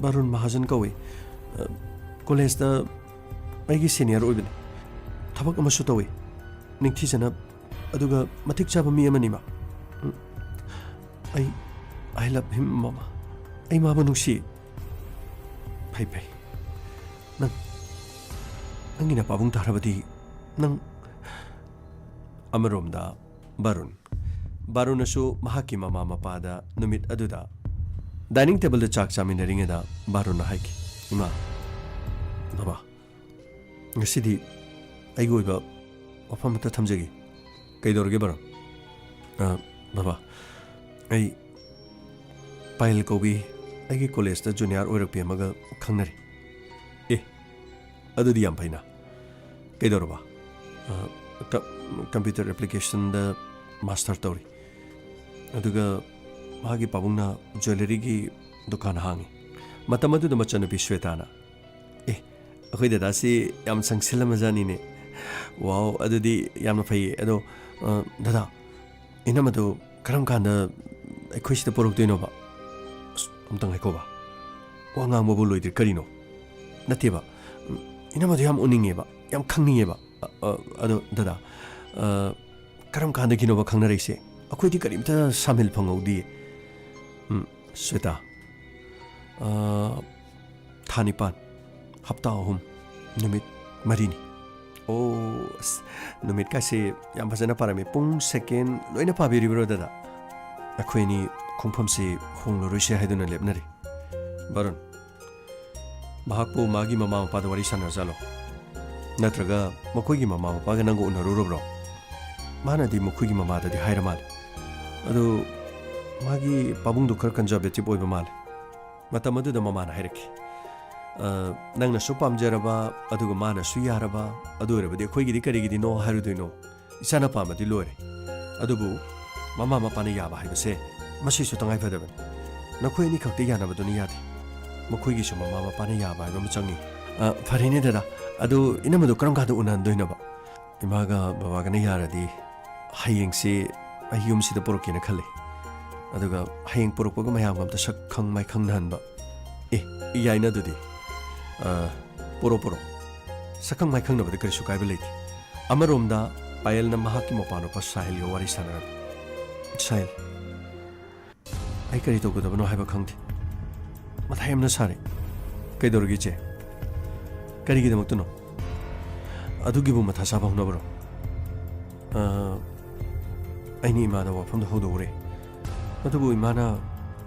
D: ꯕꯥꯔꯨꯟ ꯃꯍꯥꯖꯟ ꯀꯧꯏ ꯀꯣꯂꯦꯖꯇ ꯑꯩꯒꯤ ꯁꯤꯅꯤꯌꯔ ꯑꯣꯏꯕꯅꯤ ꯊꯕꯛ ꯑꯃꯁꯨ ꯇꯧꯏ ꯅꯤꯡꯊꯤꯖꯅ ꯑꯗꯨꯒ ꯃꯇꯤꯛ ꯆꯥꯕ ꯃꯤ ꯑꯃꯅꯤ ꯃꯥ I love him ꯃꯃꯥ ꯑꯩ ꯃꯥꯕꯨ ꯅꯨꯡꯁꯤ ꯐꯩ ꯅꯪꯒꯤ ꯅꯄꯥꯕꯨꯡ ꯇꯥꯔꯕꯗꯤ ꯅꯪ ꯑꯃꯔꯣꯝꯗ ꯕꯥꯔꯨꯟꯅꯁꯨ ꯃꯍꯥꯛꯀꯤ ꯃꯃꯥ ꯃꯄꯥꯗ ꯅꯨꯃꯤꯠ ꯑꯗꯨꯗ ꯗꯥꯏꯅꯤꯡ ꯇꯦꯕꯜꯗ ꯆꯥꯛ ꯆꯥꯃꯤꯟꯅꯔꯤꯉꯩꯗ ꯕꯥꯔꯨꯟꯅ ꯍꯥꯏꯈꯤ ꯏꯃꯥ ꯕꯕꯥ ꯉꯁꯤꯗꯤ ꯑꯩꯒꯤ ꯑꯣꯏꯕ ꯋꯥꯐꯝ ꯑꯃꯠꯇ ꯊꯝꯖꯒꯦ ꯀꯩꯗꯧꯔꯒꯦ ꯕꯥꯔꯨꯟ ꯕꯕꯥ ꯑꯩ ꯄꯥꯌꯜ ꯀꯧꯕꯤ ꯑꯩꯒꯤ ꯀꯣꯂꯦꯖꯇ ꯖꯨꯅꯤꯌꯔ ꯑꯣꯏꯔꯛꯄꯤ ꯑꯃꯒ ꯈꯪꯅꯔꯤ ꯑꯗꯨꯗꯤ ꯌꯥꯝ ꯐꯩꯅ ꯀꯩꯗꯧꯔꯕ ꯀꯝꯄ꯭ꯌꯨꯇꯔ ꯑꯦꯄ꯭ꯂꯤꯀꯦꯁꯟꯗ ꯃꯥꯁꯇꯔ ꯇꯧꯔꯤ ꯑꯗꯨꯒ ꯃꯥꯒꯤ ꯄꯥꯕꯨꯡꯅ ꯖ꯭ꯋꯦꯂꯔꯤꯒꯤ ꯗꯨꯀꯥꯟ ꯍꯥꯡꯉꯤ ꯃꯇꯝ ꯑꯗꯨꯗ ꯃꯆꯟꯅꯨꯄꯤ ꯁ꯭ꯋꯦꯇꯥꯅ ꯑꯩꯈꯣꯏ ꯗꯗꯥꯁꯤ ꯌꯥꯝ ꯆꯪꯁꯤꯜꯂꯝꯃꯖꯥꯠꯅꯤꯅꯦ ꯋꯥꯎ ꯑꯗꯨꯗꯤ ꯌꯥꯝꯅ ꯐꯩꯌꯦ ꯑꯗꯣ ꯗꯗꯥ ꯏꯅꯝꯃꯗꯨ ꯀꯔꯝ ꯀꯥꯟꯗ ꯑꯩꯈꯣꯏ ꯁꯤꯗ ꯄꯨꯔꯛꯇꯣꯏꯅꯣꯕ ꯑꯝꯇꯪ ꯉꯥꯏꯈꯣꯕ ꯋꯥ ꯉꯥꯡꯕꯕꯨ ꯂꯣꯏꯗ꯭ꯔꯤ ꯀꯔꯤꯅꯣ ꯅꯠꯇꯦꯕ ꯏꯅꯝꯃꯗꯨ ꯌꯥꯝ ꯎꯅꯤꯡꯉꯦꯕ ꯌꯥꯝ ꯈꯪꯅꯤꯡꯉꯦꯕ ꯑꯗꯣ ꯗꯗꯥ ꯀꯔꯝ ꯀꯥꯟꯗꯒꯤꯅꯣꯕ ꯈꯪꯅꯔꯛꯏꯁꯦ ꯑꯩꯈꯣꯏꯗꯤ ꯀꯔꯤꯝꯇ ꯁꯥꯃꯤꯜ ꯐꯪꯍꯧꯗꯤꯌꯦ ꯁ꯭ꯋꯦꯇꯥ ꯊꯥ 9 ꯍꯞꯇꯥ 3 ꯅꯨꯃꯤꯠ 4ꯅꯤ ꯑꯣ ꯑꯁ ꯅꯨꯃꯤꯠꯀꯥꯁꯦ ꯌꯥꯝ ꯐꯖꯅ ꯄꯥꯔꯝꯃꯤ ꯄꯨꯡ ꯁꯦꯀꯦꯟ ꯂꯣꯏꯅ ꯄꯥꯕꯤꯔꯤꯕ꯭ꯔꯣ ꯗꯗꯥ ꯑꯩꯈꯣꯏꯅꯤ ꯈꯣꯡꯐꯝꯁꯤ ꯍꯣꯡꯂꯔꯣꯏꯁꯦ ꯍꯥꯏꯗꯨꯅ ꯂꯦꯞꯅꯔꯤ ꯕꯥꯔꯨꯟ ꯃꯍꯥꯛꯄꯨ ꯃꯥꯒꯤ ꯃꯃꯥ ꯃꯄꯥꯗ ꯋꯥꯔꯤ ꯁꯥꯟꯅꯔꯖꯥꯠꯂꯣ ꯅꯠꯇ꯭ꯔꯒ ꯃꯈꯣꯏꯒꯤ ꯃꯃꯥ ꯃꯄꯥꯒ ꯅꯪꯒ ꯎꯅꯔꯨꯔꯕ꯭ꯔꯣ ꯃꯥꯅꯗꯤ ꯃꯈꯣꯏꯒꯤ ꯃꯃꯥꯗꯗꯤ ꯍꯥꯏꯔ ꯃꯥꯜꯂꯦ ꯑꯗꯨ ꯃꯥꯒꯤ ꯄꯥꯕꯨꯡꯗꯨ ꯈꯔ ꯀꯟꯖꯔꯕꯦꯇꯤꯕ ꯑꯣꯏꯕ ꯃꯥꯜꯂꯦ ꯃꯇꯝ ꯑꯗꯨꯗ ꯃꯃꯥꯅ ꯍꯥꯏꯔꯛꯈꯤ ꯅꯪꯅꯁꯨ ꯄꯥꯝꯖꯔꯕ ꯑꯗꯨꯒ ꯃꯥꯅꯁꯨ ꯌꯥꯔꯕ ꯑꯗꯨ ꯑꯣꯏꯔꯕꯗꯤ ꯑꯩꯈꯣꯏꯒꯤꯗꯤ ꯀꯔꯤꯒꯤꯗꯤ ꯅꯣ ꯍꯥꯏꯔꯨꯗꯣꯏꯅꯣ ꯏꯆꯥꯅ ꯄꯥꯝꯃꯗꯤ ꯂꯣꯏꯔꯦ ꯑꯗꯨꯕꯨ ꯃꯃꯥ ꯃꯄꯥꯅ ꯌꯥꯕ ꯍꯥꯏꯕꯁꯦ ꯃꯁꯤꯁꯨ ꯇꯉꯥꯏꯐꯗꯕꯅꯤ ꯅꯈꯣꯏ ꯑꯅꯤ ꯈꯛꯇ ꯌꯥꯅꯕꯗꯨꯅ ꯌꯥꯗꯦ ꯃꯈꯣꯏꯒꯤꯁꯨ ꯃꯃꯥ ꯃꯄꯥꯅ ꯌꯥꯕ ꯍꯥꯏꯕ ꯑꯃ ꯆꯪꯉꯤ ꯐꯔꯦꯅꯦ ꯗꯗꯥ ꯑꯗꯨ ꯏꯅꯝꯃꯗꯨ ꯀꯔꯝ ꯀꯥꯟꯗ ꯎꯅꯍꯟꯗꯣꯏꯅꯣꯕ ꯏꯃꯥꯒ ꯕꯕꯥꯒꯅ ꯌꯥꯔꯗꯤ ꯍꯌꯦꯡꯁꯤ ꯑꯩ ꯌꯨꯝꯁꯤꯗ ꯄꯨꯔꯛꯀꯦꯅ ꯈꯜꯂꯤ ꯑꯗꯨꯒ ꯍꯌꯦꯡ ꯄꯨꯔꯛꯄꯒ ꯃꯌꯥꯝꯒ ꯑꯝꯇ ꯁꯛ ꯈꯪ ꯃꯥꯏꯈꯪꯅꯍꯟꯕ ꯌꯥꯏꯅ ꯑꯗꯨꯗꯤ ꯄꯨꯔꯛꯑꯣ ꯁꯛꯈꯪ ꯃꯥꯏꯈꯪꯅꯕꯗ ꯀꯔꯤꯁꯨ ꯀꯥꯏꯕ ꯂꯩꯇꯦ ꯑꯃꯔꯣꯝꯗ Payal na mahaki mo paano pa Sahil yung wari sana. Sahil, ay karito ko daw no haiba khangti. Mathayam na sari. Kay dorgi che. Kari gida magtuno. Adugi bu matha sabang na bro. Ay ni imana wafam da hodo ure. Adubu imana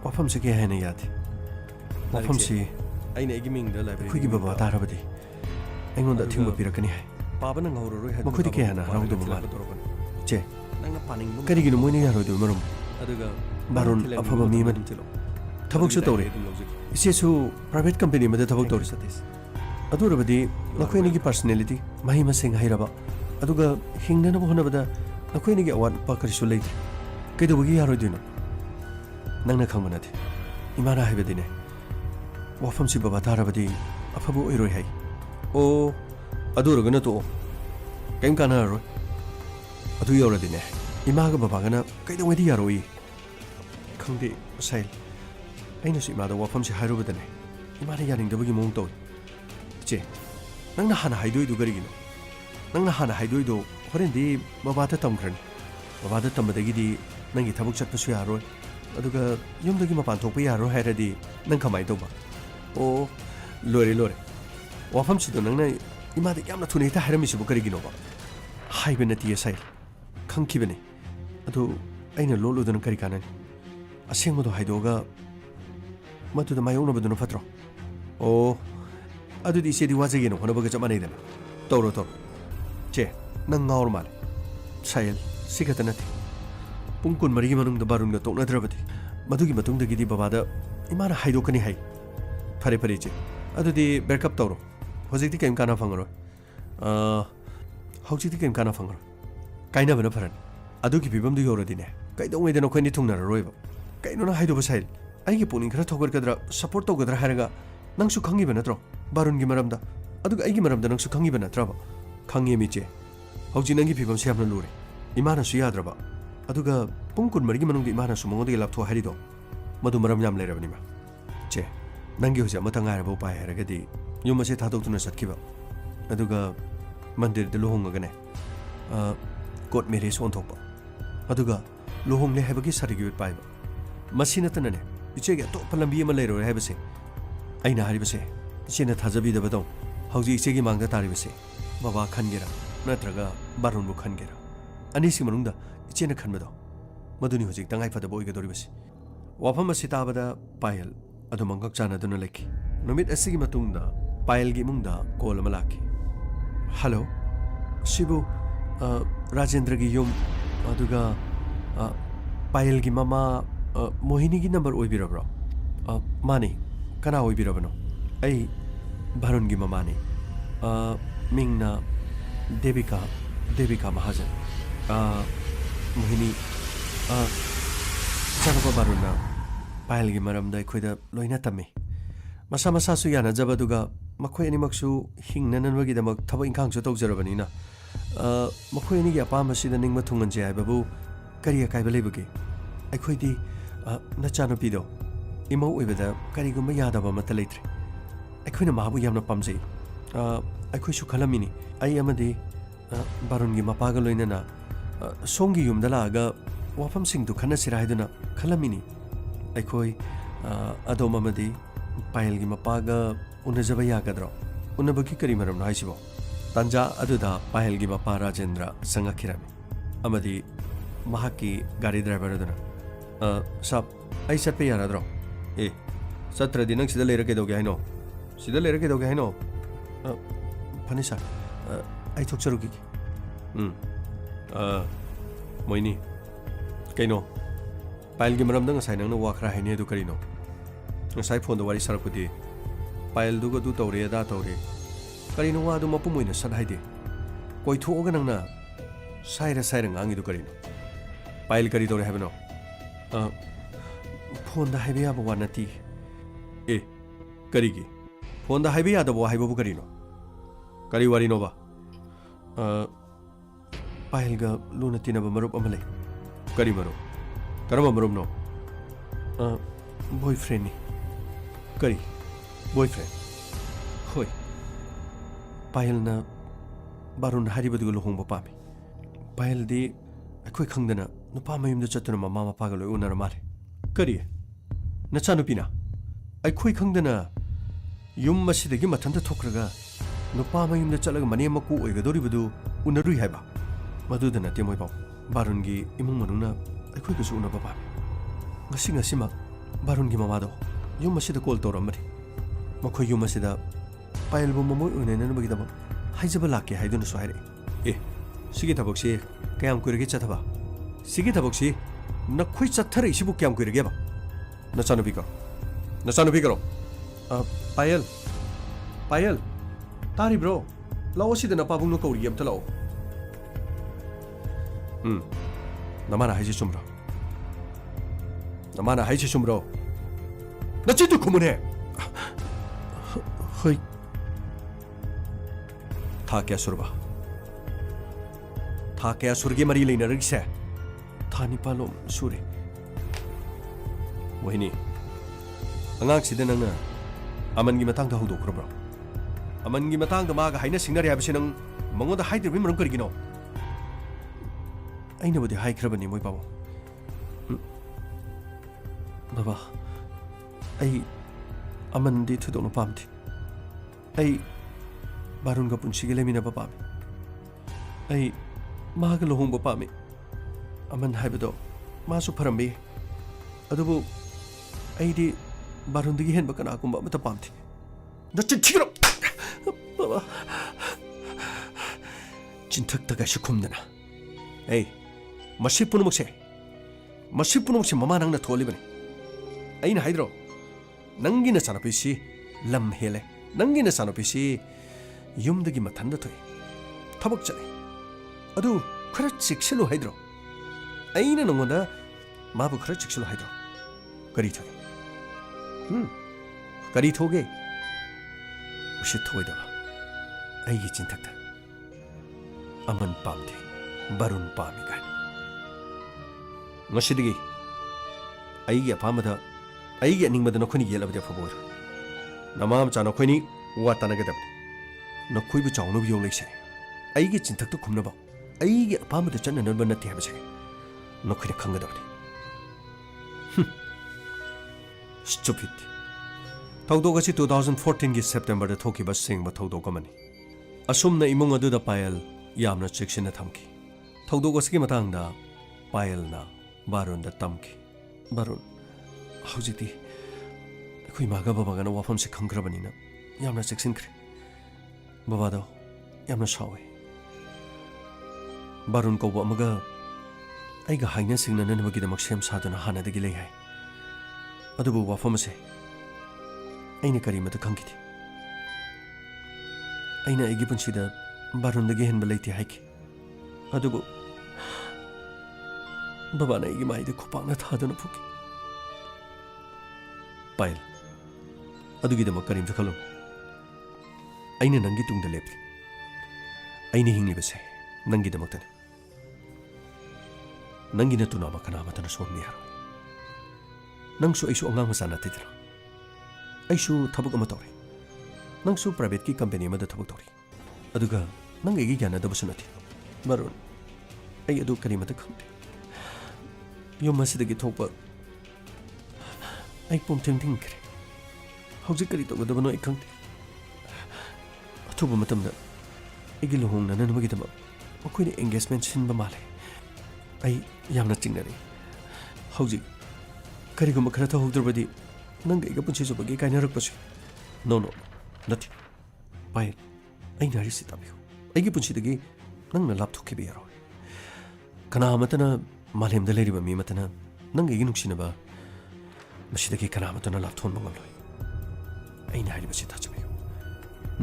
D: wafam se kya hai na yad. Wafam si ay na igiming da library. Kuigi baba tarabadi. Ay ngonda thingba pirakani hai. Papa nang hauro roi hai. Makhudi kya na harang do mama. Che. Kari gino moine yaro do marum. Aduga Barun afaba mi man. Thabak su tore. Ise su private company ma da thabak tore satis. Adurabadi nakhoi ni personality mahi maseng hairaba. Aduga hingna na bohna bada nakhoi ni awat pa karisu leit. Kaido bagi yaro dino. Nangna khangmana the. Imana haibadine. Wafam si baba tarabadi afabu oiroi hai. O aduraga na to. Kaim kana ro. Adu yora dine. Imaga baba gana kaido wedi yaroi. Khangde Sahil. Aina su imada wafam si hairubadane. Imana yaningdabagi mong toy. Che. Nangna hana haidoi du garigino. Nangna hana haidoi do horendi babata tamkran. Babata tambadagidi nangi thabuk chatpasu yaroi. Aduga yumdagi mapan thokpa yaroi hairadi nang khamai toba. O lore. Wafam si do nangna imada yamna thune ta hairami sibu garigino ba. Haibena tiya Sahil. Khangkibane. Adu aina lolu dan kari kanan. Asing mo do haidoga matu da mayong na badun fatro. O adu di sedi waje gino hono baga chamane dana. Toro. Che nang normal. Sahil sikata nati. Pungkun marigi manung da barun ga tok na drabati. Madugi matung da gidi babada imana haido kani hai. Pare che. Adu di backup toro. Hojik di kaim kana fangaro. Hojik di kaim kana fangaro. Kaina bana faran. Adu ki bibam du yoro dine. Kaidong wedano khoi ni thungna roiba. Kaino na haido ba Sahil. Aigi puning khara thogar kadra support to gadra haraga nangsu khangi ba natro. Barun gi maramda. Aduga aigi maramda nangsu khangi ba natraba. Khangi mi che. Hauji nangi phibam se amna lure. Imana su yadraba. Aduga pungkun marigi manung di imana su mongodi laptho harido. Madu maram yam lerabani ma. Che. Nangi hoja matanga ra bo pa haraga di yuma se thadok tuna satkiba. Aduga mandir de lohonga gane. Court marriage on thokpa. Aduga lohong le habagi certificate paiba. Masina tanane. Ichege to palambi ma lero habase. Aina haribase. Ichena thajabi da badong. Hauji ichegi mangda taribase. Baba khangera natraga barun bu khangera. Anisi manungda ichena khanbado. Maduni hojik tangai phada boi ga doribase. Wafam asita bada Payal adu mangak chana duna leki. Numit asigi matungda Payal gi mungda call malaki. Hello. Shibu Rajendra gi yum aduga Payal gi mama Mohini gi number oibirabro. Mani kana oibirabano. Ai Barun gi mama ni. Mingna Devika Mahajan. Mohini Chanapa Baruna Payal gi maramda khoida loina tammi. Masa su yana jabaduga makhoi ani maksu hingna nanwagi damak thaba ingkhang chu tawjarabani na. Makhoi ani gi apama sida ningma thungan jai babu kariya kaiba lebagi. Aikhoidi nachano pido. Imau oibada karigumba yadaba mata leitre. Aikhoina mahabu yamna pamjai. Aikoi su khalamini. Ai amadi Barun gi mapaga loina na songi yumda laaga wafam singdu khana sira haiduna khalamini. Aikoi adom amadi Payal gi mapaga unajaba yagadro. Unabaki kari maram na haisibo. Tanja aduda Payal gi mapa Rajendra sangakhirami. Amadi mahaki gari driver aduna. Sab ai satpe yaradro. Satra dinang sida lera ke doge haino. Sida lera ke doge haino. Panisa ai thokcharugi. Moini kaino Payal gi maram dang sai nang no wakhra haine du karino. Ngasai phone do wari sarakudi Payal du go du tawre da tawre karino wa du mapumoina sat haide koi thoga nang na saira ngangi du karino Payal kari tawre habeno phone da haibe ya ba nati karigi phone da haibe ya da ba haibo bu karino kari wari no ba Payal ga luna tina ba marup amale kari marup karama marup no boyfriend ni Kari, boyfriend. Hoi. Payal na Barun haribaduga lohongba pami. ꯄꯥꯌꯜꯗꯤ ꯑꯩꯈꯣꯏ ꯈꯪꯗꯅ ꯅꯨꯄꯥ ꯃꯌꯨꯝꯗ ꯆꯠꯇꯨꯅ ꯃꯃꯥ ꯃꯄꯥꯒ ꯂꯣꯏ ꯎꯅꯔ ꯃꯥꯜꯂꯦ ꯀꯔꯤ ꯅꯆꯥꯅꯨꯄꯤꯅ ꯑꯩꯈꯣꯏ ꯈꯪꯗꯅ ꯌꯨꯝ ꯑꯁꯤꯗꯒꯤ ꯃꯊꯟꯇ ꯊꯣꯛꯈ꯭ꯔꯒ ꯅꯨꯄꯥ ꯃꯌꯨꯝꯗ ꯆꯠꯂꯒ ꯃꯅꯦꯝ ꯃꯀꯨ ꯑꯣꯏꯒꯗꯧꯔꯤꯕꯗꯨ ꯎꯅꯔꯨꯏ ꯍꯥꯏꯕ ꯃꯗꯨꯗ ꯅꯠꯇꯦ ꯃꯣꯏ ꯄꯥꯎ ꯕꯥꯔꯨꯟꯒꯤ ꯏꯃꯨꯡ ꯃꯅꯨꯡꯅ ꯑꯩꯈꯣꯏꯒꯁꯨ ꯎꯅꯕ ꯄꯥꯝꯃꯤ ꯉꯁꯤꯃꯛ ꯕꯥꯔꯨꯟꯒꯤ ꯃꯃꯥꯗꯣ ꯌꯨꯝ ꯑꯁꯤꯗ ꯀꯣꯜ ꯇꯧꯔꯝꯕꯅꯤ ꯃꯈꯣꯏ ꯌꯨꯝ ꯑꯁꯤꯗ ꯄꯥꯌꯜꯕꯨ ꯃꯃꯣꯏ ꯑꯣꯏꯅꯅꯕꯒꯤꯗꯃꯛ ꯍꯥꯏꯖꯕ ꯂꯥꯛꯀꯦ ꯍꯥꯏꯗꯨꯅꯁꯨ ꯍꯥꯏꯔꯛꯏ ꯁꯤꯒꯤ ꯊꯕꯛꯁꯤ ꯀꯌꯥꯝ ꯀꯨꯏꯔꯒꯦ ꯆꯠꯊꯕ ꯁꯤꯒꯤ ꯊꯕꯛꯁꯤ ꯅꯈꯣꯏ ꯆꯠꯊꯔꯛꯏꯁꯤꯕꯨ ꯀꯌꯥꯝ ꯀꯨꯏꯔꯒꯦꯕ ꯅꯆꯥꯅꯨꯄꯤ ꯀꯧꯔꯣ ꯄꯥꯌꯜ ꯄꯥꯌꯜ ꯇꯥꯔꯤꯕ꯭ꯔꯣ ꯂꯥꯛꯑꯣ ꯁꯤꯗ ꯅꯄꯥꯕꯨꯡꯅ ꯀꯧꯔꯤ ꯑꯝꯇ ꯂꯥꯛꯑꯣ ꯅꯃꯥꯅ ꯍꯥꯏꯁꯤ ꯆꯨꯝꯕ꯭ꯔꯣ ꯅꯃꯥꯅ ꯍꯥꯏꯁꯤ ꯆꯨꯝꯕ꯭ꯔꯣ ꯅꯆꯤꯟꯗꯨ ꯈꯨꯝꯃꯨꯅꯦ ꯍꯣꯏ ꯊꯥ ꯀꯌꯥ ꯁꯨꯔꯕ ꯊꯥ ꯀꯌꯥ ꯁꯨꯔꯒꯦ ꯃꯔꯤ ꯂꯩꯅꯔꯒꯤꯁꯦ ꯊꯥ 9 ꯁꯨꯔꯦ ꯋꯥꯍꯤꯅꯤ ꯑꯉꯥꯡꯁꯤꯗ ꯅꯪꯅ ꯑꯃꯟꯒꯤ ꯃꯇꯥꯡꯗ ꯍꯧꯗꯣꯛꯈ꯭ꯔꯕ꯭ꯔꯣ ꯑꯃꯟꯒꯤ ꯃꯇꯥꯡꯗ ꯃꯥꯒ ꯍꯥꯏꯅ ꯁꯤꯡꯅꯔꯦ ꯍꯥꯏꯕꯁꯤ ꯅꯪ ꯃꯉꯣꯟꯗ ꯍꯥꯏꯗ꯭ꯔꯤꯕꯒꯤ ꯃꯔꯝ ꯀꯔꯤꯒꯤꯅꯣ ꯑꯩꯅꯕꯨꯗꯤ ꯍꯥꯏꯈ꯭ꯔꯕꯅꯤ ꯃꯣꯏ ꯄꯥꯕꯨꯡ ꯕꯕꯥ ꯑꯩ ꯑꯃꯟꯗꯤ ꯊꯣꯏꯗꯣꯛꯅ ꯄꯥꯝꯗꯦ ꯑꯩ ꯕꯥꯔꯨꯟꯒ ꯄꯨꯟꯁꯤꯒꯤ ꯂꯩꯃꯤꯟꯅꯕ ꯄꯥꯝꯃꯤ ꯑꯩ ꯃꯥꯒ ꯂꯨꯍꯣꯡꯕ ꯄꯥꯝꯃꯤ ꯑꯃꯟ ꯍꯥꯏꯕꯗꯣ ꯃꯥꯁꯨ ꯐꯔꯝꯕ ꯌꯥꯏ ꯑꯗꯨꯕꯨ ꯑꯩꯗꯤ ꯕꯥꯔꯨꯟꯗꯒꯤ ꯍꯦꯟꯕ ꯀꯅꯥꯒꯨꯝꯕ ꯑꯃꯠꯇ ꯄꯥꯝꯗꯦ ꯅꯆꯤꯟ ꯊꯤꯒꯅꯨ ꯕꯕꯥ ꯆꯤꯟꯊꯛꯇ ꯀꯩꯁꯨ ꯈꯨꯝꯗꯅ ꯃꯁꯤ ꯄꯨꯝꯅꯃꯛꯁꯦ ꯃꯃꯥ ꯅꯪꯅ ꯊꯣꯛꯍꯜꯂꯤꯕꯅꯤ ꯑꯩꯅ ꯍꯥꯏꯗ꯭ꯔꯣ ꯅꯪꯒꯤ ꯅꯆꯥꯅꯨꯄꯤꯁꯤ ꯂꯝ ꯍꯦꯜꯂꯦ ꯅꯪꯒꯤ ꯅꯆꯥꯅꯨꯄꯤꯁꯤ ꯌꯨꯝꯗꯒꯤ ꯃꯊꯟꯇ ꯊꯣꯛꯏ ꯊꯕꯛ ꯆꯠꯂꯤ ꯑꯗꯨ खरा चिक्सिलु हाइद्रो ऐना नंगोंदा माबु खरा चिक्सिलु हाइद्रो करी थोगे करी थोगे उसे थोइदबा ऐगी चिंतकता अमन पामदे बारुन पामी गान ngasidige ऐगी अपामदा ऐगी अनिंगमदा नखोनी येलबदे फबोर नमाम चा नखोनी वातानगदब नखोइबु चावनु बियो लेसे ऐगी चिंतकता खुमनबा ऐगी अपामदा चन्न ननबा नते हबसे नखोइना खंगदबनी stupid थौदोगसी 2014 की सेप्टेम्बर द थोकिबा सिंगबा थौदोगमनी असुमना इमुंग अदुदा पायल यामना चिक्सिना थमकी थौदोगसी मतंगदा पायलना बारुन द तमकी बारुन हौजिती अखोइ मागा बाबागना वाफम से खंग्रबनीना यामना चिक्सिनख्रे बाबादो यामना सावे बारुन को अमगा ऐगा हाइना सिंगना ननबगीदमक सेम सादना हानादगी लै हाय अदुबु वाफम से ऐना करीमत खंगिथि ऐना ऐगी पुंसीदा बारुनदगी हेनबा लैति हाइकी अदुबु बाबाना ऐगी माइदे खुपांगना थादना फुकी पायल अदुगीदमक करीमत खलो ऐना नंगी तुंगदा लेपि ऐना हिंगलिबसे नंगीदमक्तने नंगी नतुनामा कनामतना सोमनि हारो नंगसु ऐसु अंगांग मचा नथिदरा ऐसु थबक अमा तौरे नंगसु प्राइवेट की कंपनी अमदा थबक तौरे अदुगा नंग ऐगी यानदबसु नथि बारुन ऐ अदु करीमत खंदे यो मसिदगी थोपा ऐ पुमथिंग थिंगख्रे हौजिक करी तौगदबनो ऐ खंदे अथुबा मतमदा ऐगी लुहोंगना ननबगीदमा मखोइने एंगेजमेंट सिनबा माले ऐ यामना चिंगनरे हौजिक करीगुम खरा थौद्रबदी नंग ऐगा पुंसी जुबगी काइनरकपसु नो नो नथि पायल ऐ नारिसि ताबियो ऐगी पुंसीदगी नंगना लापथोखिबे यारो कनामतना मालेमदा लेरिबा मी मतना नंग ऐगी नुक्सिनबा मसिदगी कनामतना लापथोन मंगलोय ऐना हारिबसि थाचबियो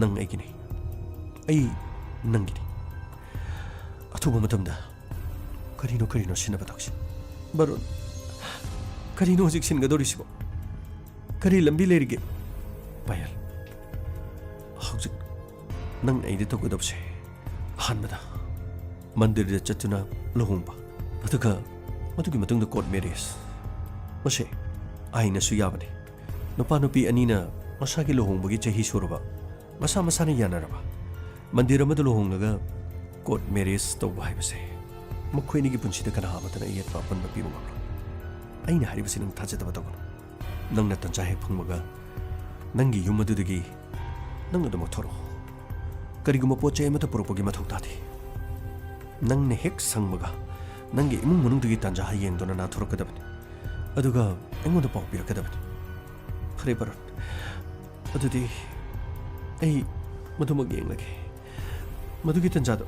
D: नंग ऐगिनि ऐ नंगिनि अथुबा मतमदा करिनो सिनबा तक्सि बारुन करिनो हजिक सिनगदोरिसिबो करी लंबी लेरिगे पायल हजिक नंग ऐदे तोगदबसे हानबदा मंदिर दे चतुना लुहोंबा अदुगा मदुगी मतुंग कोर्ट मैरिज मसे आइना सु याबने नुपा नुपी अनीना मसागी लुहोंबगी चही सुरबा मसा मसाने यानरबा मंदिर अमद लुहोंगगा कोर्ट मैरिज तौबा हाइबसे ꯃꯈꯣꯏꯅꯤꯒꯤ ꯄꯨꯟꯁꯤꯗ ꯀꯅꯥ ꯑꯃꯠꯇꯅ ꯑꯌꯦꯠꯄ ꯑꯄꯟꯕ ꯄꯤꯕ ꯉꯝꯂꯣꯏ ꯑꯩꯅ ꯍꯥꯏꯔꯤꯕꯁꯤ ꯅꯪ ꯊꯥꯖꯗꯕ ꯇꯧꯒꯅꯨ ꯅꯪꯅ ꯇꯟꯖꯥ ꯍꯦꯛ ꯐꯪꯕꯒ ꯅꯪꯒꯤ ꯌꯨꯝ ꯑꯗꯨꯗꯒꯤ ꯅꯪ ꯑꯗꯨꯃꯛ ꯊꯣꯔꯛꯑꯣ ꯀꯔꯤꯒꯨꯝꯕ ꯄꯣꯠ ꯆꯩ ꯑꯃꯠꯇ ꯄꯨꯔꯛꯄꯒꯤ ꯃꯊꯧ ꯇꯥꯗꯦ ꯅꯪꯅ ꯍꯦꯛ ꯁꯪꯕꯒ ꯅꯪꯒꯤ ꯏꯃꯨꯡ ꯃꯅꯨꯡꯗꯒꯤ ꯇꯟꯖꯥ ꯌꯦꯡꯗꯨꯅ ꯅꯥꯊꯣꯔꯛꯀꯗꯕꯅꯤ ꯑꯗꯨꯒ ꯑꯩꯉꯣꯟꯗ ꯄꯥꯎ ꯄꯤꯔꯛꯀꯗꯕꯅꯤ ꯐꯔꯦ ꯕꯥꯔꯨꯟ ꯑꯗꯨꯗꯤ ꯑꯩ ꯃꯗꯨꯃꯛ ꯌꯦꯡꯂꯒꯦ ꯃꯗꯨꯒꯤ ꯇꯟꯖꯥꯗꯣ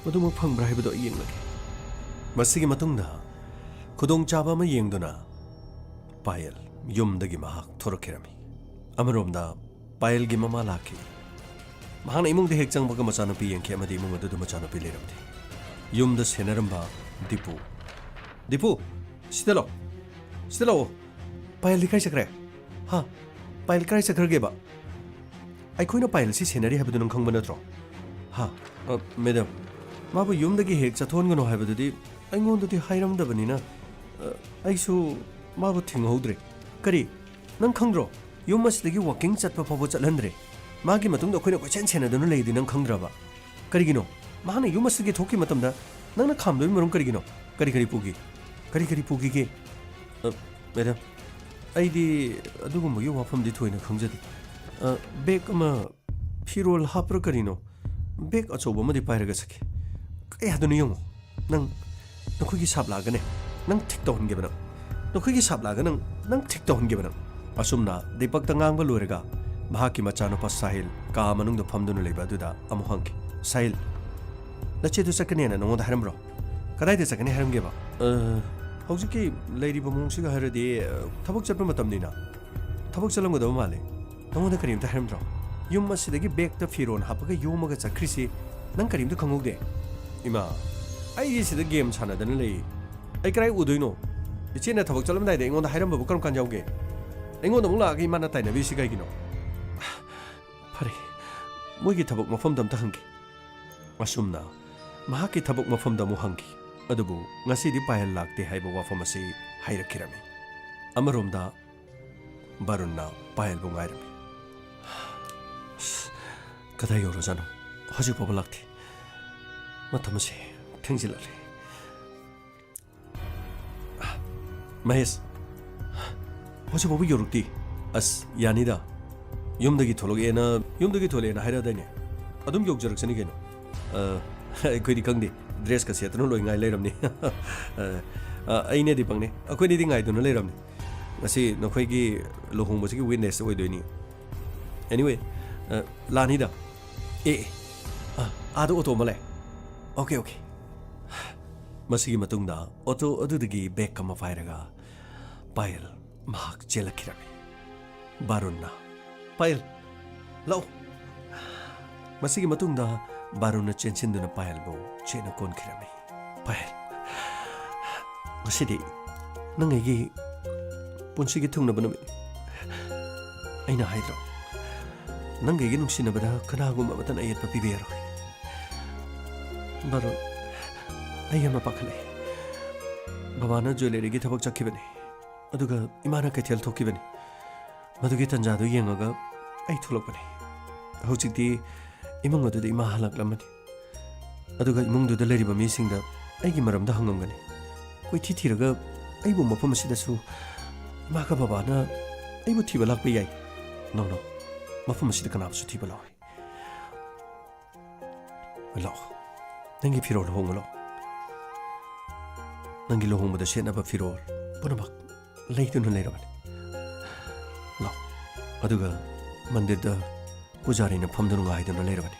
D: ꯃꯗꯨꯃꯛ ꯐꯪꯕ꯭ꯔꯥ ꯍꯥꯏꯕꯗꯣ ꯑꯩ ꯌꯦꯡꯂꯒꯦ ꯃꯁꯤꯒꯤ ꯃꯇꯨꯡꯗ ꯈꯨꯗꯣꯡꯆꯥꯕ ꯑꯃ ꯌꯦꯡꯗꯨꯅ ꯄꯥꯌꯜ ꯌꯨꯝꯗꯒꯤ ꯃꯍꯥꯛ ꯊꯣꯔꯛꯈꯤꯔꯝꯃꯤ ꯑꯃꯔꯣꯝꯗ ꯄꯥꯌꯜꯒꯤ ꯃꯃꯥ ꯂꯥꯛꯈꯤ ꯃꯍꯥꯛꯅ ꯏꯃꯨꯡꯗ ꯍꯦꯛ ꯆꯪꯕꯒ ꯃꯆꯥꯅꯨꯄꯤ ꯌꯦꯡꯈꯤ ꯑꯃꯗꯤ ꯏꯃꯨꯡ ꯑꯗꯨꯗ ꯃꯆꯥꯅꯨꯄꯤ ꯂꯩꯔꯝꯗꯦ ꯌꯨꯝꯗ ꯁꯦꯟꯅꯔꯝꯕ ꯗꯤꯄꯨ ꯁꯤꯗ ꯂꯥꯛꯑꯣ ꯄꯥꯌꯜꯗꯤ ꯀꯥꯏ ꯆꯠꯈ꯭ꯔꯦ ꯍꯥ ꯄꯥꯌꯜ ꯀꯥꯏ ꯆꯠꯈ꯭ꯔꯒꯦꯕ ꯑꯩꯈꯣꯏꯅ ꯄꯥꯌꯜꯁꯤ ꯁꯦꯟꯅꯔꯤ ꯍꯥꯏꯕꯗꯨ ꯅꯪ ꯈꯪꯕ ꯅꯠꯇ꯭ꯔꯣ ꯍꯥ ꯃꯦꯗꯝ ꯃꯥꯕꯨ ꯌꯨꯝꯗꯒꯤ ꯍꯦꯛ ꯆꯠꯊꯣꯛꯍꯟꯒꯅꯨ ꯍꯥꯏꯕꯗꯨꯗꯤ ꯑꯩꯉꯣꯟꯗꯗꯤ ꯍꯥꯏꯔꯝꯗꯕꯅꯤꯅ ꯑꯩꯁꯨ ꯃꯥꯕꯨ ꯊꯤꯡꯍꯧꯗ꯭ꯔꯦ ꯀꯔꯤ ꯅꯪ ꯈꯪꯗ꯭ꯔꯣ ꯌꯨꯝ ꯑꯁꯤꯗꯒꯤ ꯋꯥꯛꯀꯤꯡ ꯆꯠꯄ ꯐꯥꯎꯕ ꯆꯠꯍꯟꯗ꯭ꯔꯦ ꯃꯥꯒꯤ ꯃꯇꯨꯡꯗ ꯑꯩꯈꯣꯏꯅ ꯀꯣꯏꯁꯦꯟ ꯁꯦꯟꯅꯗꯨꯅ ꯂꯩꯗꯤ ꯅꯪ ꯈꯪꯗ꯭ꯔꯕ ꯀꯔꯤꯒꯤꯅꯣ ꯃꯥꯅ ꯌꯨꯝ ꯑꯁꯤꯗꯒꯤ ꯊꯣꯛꯈꯤꯕ ꯃꯇꯝꯗ ꯅꯪꯅ ꯈꯥꯝꯗꯣꯏ ꯃꯔꯝ ꯀꯔꯤꯒꯤꯅꯣ ꯀꯔꯤ ꯄꯨꯈꯤꯒꯦ ꯃꯦꯗꯝ ꯑꯩꯗꯤ ꯑꯗꯨꯒꯨꯝꯕꯒꯤ ꯋꯥꯐꯝꯗꯤ ꯊꯣꯏꯅ ꯈꯪꯖꯗꯦ ꯕꯦꯒ ꯑꯃ ꯐꯤꯔꯣꯜ ꯍꯥꯞꯄ꯭ꯔꯥ ꯀꯔꯤꯅꯣ ꯕꯦꯒ ꯑꯆꯧꯕ ꯑꯃꯗꯤ ꯄꯥꯏꯔꯒ ꯆꯠꯈꯤ ꯀꯌꯥꯗꯨꯅꯣ ꯌꯦꯡꯉꯣ ꯅꯈꯣꯏꯒꯤ ꯁꯥꯞ ꯂꯥꯛꯑꯒꯅꯦ ꯅꯪ ꯊꯤꯛ ꯇꯧꯍꯟꯒꯦꯕ ꯅꯈꯣꯏꯒꯤ ꯁꯥꯞ ꯂꯥꯛꯑꯒ ꯅꯪ ꯊꯤꯛ ꯇꯧꯍꯟꯒꯦꯕ ꯑꯁꯨꯝꯅ ꯗꯤꯄꯛꯇ ꯉꯥꯡꯕ ꯂꯣꯏꯔꯒ ꯃꯍꯥꯛꯀꯤ ꯃꯆꯥꯅꯨꯄꯥ ꯁꯥꯍꯤꯜ ꯀꯥ ꯃꯅꯨꯡꯗ ꯐꯝꯗꯨꯅ ꯂꯩꯕ ꯑꯗꯨꯗ ꯑꯃꯨꯛ ꯍꯪꯈꯤ ꯁꯥꯍꯤꯜ ꯅꯆꯦꯗꯨ ꯆꯠꯀꯅꯦꯅ ꯅꯉꯣꯟꯗ ꯍꯥꯏꯔꯝꯕ꯭ꯔꯣ ꯀꯗꯥꯏꯗ ꯆꯠꯀꯅꯤ ꯍꯥꯏꯔꯝꯒꯦꯕ ꯍꯧꯖꯤꯛꯀꯤ ꯂꯩꯔꯤꯕ ꯃꯑꯣꯡꯁꯤꯒ ꯍꯥꯏꯔꯗꯤ ꯊꯕꯛ ꯆꯠꯄ ꯃꯇꯝꯅꯤꯅ ꯊꯕꯛ ꯆꯠꯂꯝꯒꯗꯕ ꯃꯥꯜꯂꯦ ꯅꯉꯣꯟꯗ ꯀꯔꯤꯝꯇ ꯍꯥꯏꯔꯝꯗ꯭ꯔꯣ ꯌꯨꯝ ꯑꯁꯤꯗꯒꯤ ꯕꯦꯒꯇ ꯐꯤꯔꯣꯜ ꯍꯥꯞꯄꯒ ꯌꯣꯝꯃꯒ ꯆꯠꯈ꯭ꯔꯤꯁꯤ ꯅꯪ ꯀꯔꯤꯝꯇ ꯈꯪꯍꯧꯗꯦ ꯏꯃꯥ ꯑꯩ ꯁꯤꯗ ꯒꯦꯝ ꯁꯥꯟꯅꯗꯅ ꯂꯩ ꯑꯩ ꯀꯗꯥꯏ ꯎꯗꯣꯏꯅꯣ ꯏꯆꯦꯅ ꯊꯕꯛ ꯆꯠꯂꯝꯗꯥꯏꯗ ꯑꯩꯉꯣꯟꯗ ꯍꯥꯏꯔꯝꯕꯕꯨ ꯀꯔꯝ ꯀꯥꯟ ꯌꯥꯎꯒꯦ ꯑꯩꯉꯣꯟꯗ ꯑꯃꯨꯛ ꯂꯥꯛꯑꯒ ꯏꯃꯥꯅ ꯇꯥꯏꯅꯕꯤꯁꯤ ꯀꯩꯒꯤꯅꯣ ꯐꯔꯦ ꯃꯣꯏꯒꯤ ꯊꯕꯛ ꯃꯐꯝꯗ ꯑꯝꯇ ꯍꯪꯈꯤ ꯑꯁꯨꯝꯅ ꯃꯍꯥꯛꯀꯤ ꯊꯕꯛ ꯃꯐꯝꯗ ꯑꯃꯨꯛ ꯍꯪꯈꯤ ꯑꯗꯨꯕꯨ ꯉꯁꯤꯗꯤ ꯄꯥꯌꯜ ꯂꯥꯛꯇꯦ ꯍꯥꯏꯕ ꯋꯥꯐꯝ ꯑꯁꯤ ꯍꯥꯏꯔꯛꯈꯤꯔꯝꯃꯤ ꯑꯃꯔꯣꯝꯗ ꯕꯥꯔꯨꯟꯅ ꯄꯥꯌꯜꯕꯨ ꯉꯥꯏꯔꯝꯃꯤ ꯀꯗꯥꯏ ꯌꯧꯔꯖꯥꯠꯅꯣ ꯍꯧꯖꯤꯛ ꯐꯥꯎꯕ ꯂꯥꯛꯇꯦ ꯃꯇꯝ ꯑꯁꯤ ꯊꯦꯡꯖꯤꯜꯂꯛꯂꯦ ꯃꯍꯦꯁ ꯍꯧꯖꯤꯛ ꯐꯥꯎꯕ ꯌꯧꯔꯛꯇꯦ ꯑꯁ ꯌꯥꯅꯤꯗ ꯌꯨꯝꯗꯒꯤ ꯊꯣꯛꯂꯛꯑꯦꯅ ꯍꯥꯏꯔꯛꯑꯗꯥꯏꯅꯦ ꯑꯗꯨꯝ ꯌꯧꯖꯔꯛꯁꯅꯤ ꯀꯩꯅꯣ ꯑꯩꯈꯣꯏꯗꯤ ꯈꯪꯗꯦ ꯗ꯭ꯔꯦꯁꯀ ꯁꯦꯠꯇꯨꯅ ꯂꯣꯏ ꯉꯥꯏ ꯂꯩꯔꯝꯅꯤ ꯑꯩꯅꯦ ꯗꯤꯄꯛꯅꯦ ꯑꯩꯈꯣꯏꯅꯤꯗꯤ ꯉꯥꯏꯗꯨꯅ ꯂꯩꯔꯝꯅꯤ ꯉꯁꯤ ꯅꯈꯣꯏꯒꯤ ꯂꯨꯍꯣꯡꯕꯁꯤꯒꯤ ꯋꯤꯠꯅꯦꯁ ꯑꯣꯏꯗꯣꯏꯅꯤ ꯑꯦꯅꯤꯋꯦ ꯂꯥꯅꯤꯗ ꯑꯥꯗ ꯑꯣꯇꯣ ꯑꯃ ꯂꯥꯛꯑꯦ ꯑꯣꯀꯦ ꯃꯁꯤꯒꯤ ꯃꯇꯨꯡꯗ ꯑꯣꯇꯣ ꯑꯗꯨꯗꯒꯤ ꯕꯦꯒ ꯑꯃ ꯄꯥꯏꯔꯒ ꯄꯥꯌꯜ ꯃꯍꯥꯛ ꯆꯦꯜꯂꯛꯈꯤꯔꯝꯃꯤ ꯕꯥꯔꯨꯟꯅ ꯄꯥꯌꯜ ꯂꯥꯛꯑꯣ ꯃꯁꯤꯒꯤ ꯃꯇꯨꯡꯗ ꯕꯥꯔꯨꯟꯅ ꯆꯦꯟꯁꯤꯟꯗꯨꯅ ꯄꯥꯌꯜꯕꯨ ꯆꯦꯠꯅ ꯀꯣꯟꯈꯤꯔꯝꯃꯤ ꯄꯥꯌꯜ ꯉꯁꯤꯗꯤ ꯅꯪ ꯑꯩꯒꯤ ꯄꯨꯟꯁꯤꯒꯤ ꯊꯨꯡꯅꯕ ꯅꯨꯃꯤꯠꯅꯤ ꯑꯩꯅ ꯍꯥꯏꯗ꯭ꯔꯣ ꯅꯪꯒ ꯑꯩꯒꯤ ꯅꯨꯡꯁꯤꯅꯕꯗ ꯀꯅꯥꯒꯨꯝꯕ ꯑꯃꯇꯅ ꯑꯌꯦꯠꯄ ꯄꯤꯕ ꯌꯥꯔꯣꯏ ꯕꯥꯔꯨꯟ ꯑꯩ ꯌꯥꯝꯅ ꯄꯥꯈꯠꯂꯦ ꯕꯕꯥꯅ ꯖ꯭ꯋꯦꯂꯔꯤꯒꯤ ꯊꯕꯛ ꯆꯠꯈꯤꯕꯅꯤ ꯑꯗꯨꯒ ꯏꯃꯥꯅ ꯀꯩꯊꯦꯜ ꯊꯣꯛꯈꯤꯕꯅꯤ ꯃꯗꯨꯒꯤ ꯇꯟꯖꯥꯗꯨ ꯌꯦꯡꯉꯒ ꯑꯩ ꯊꯣꯛꯂꯛꯄꯅꯤ ꯍꯧꯖꯤꯛꯇꯤ ꯏꯃꯨꯡ ꯑꯗꯨꯗ ꯏꯃꯥ ꯍꯜꯂꯛꯂꯝꯃꯅꯤ ꯑꯗꯨꯒ ꯏꯃꯨꯡꯗꯨꯗ ꯂꯩꯔꯤꯕ ꯃꯤꯁꯤꯡꯗ ꯑꯩꯒꯤ ꯃꯔꯝꯗ ꯍꯪꯉꯝꯒꯅꯤ ꯀꯣꯏꯊꯤ ꯊꯤꯔꯒ ꯑꯩꯕꯨ ꯃꯐꯝ ꯑꯁꯤꯗꯁꯨ ꯏꯃꯥꯒ ꯕꯕꯥꯅ ꯑꯩꯕꯨ ꯊꯤꯕ ꯂꯥꯛꯄ ꯌꯥꯏ ꯅꯣ ꯃꯐꯝ ꯑꯁꯤꯗ ꯀꯅꯥꯕꯨꯁꯨ ꯊꯤꯕ ꯂꯥꯛꯑꯣꯏ ꯂꯥꯛꯑꯣ ꯅꯪꯒꯤ ꯐꯤꯔꯣꯜ ꯍꯣꯡꯉꯨ ꯂꯥꯛꯑꯣ ꯅꯪꯒꯤ ꯂꯨꯍꯣꯡꯕꯗ ꯁꯦꯠꯅꯕ ꯐꯤꯔꯣꯜ ꯄꯨꯝꯅꯃꯛ ꯂꯩꯗꯨꯅ ꯂꯩꯔꯕꯅꯤ ꯂꯥꯛꯑꯣ ꯑꯗꯨꯒ ꯃꯟꯗꯤꯔꯗ ꯄꯨꯖꯥꯔꯤꯅ ꯐꯝꯗꯨꯅ ꯉꯥꯏꯗꯨꯅ ꯂꯩꯔꯕꯅꯤ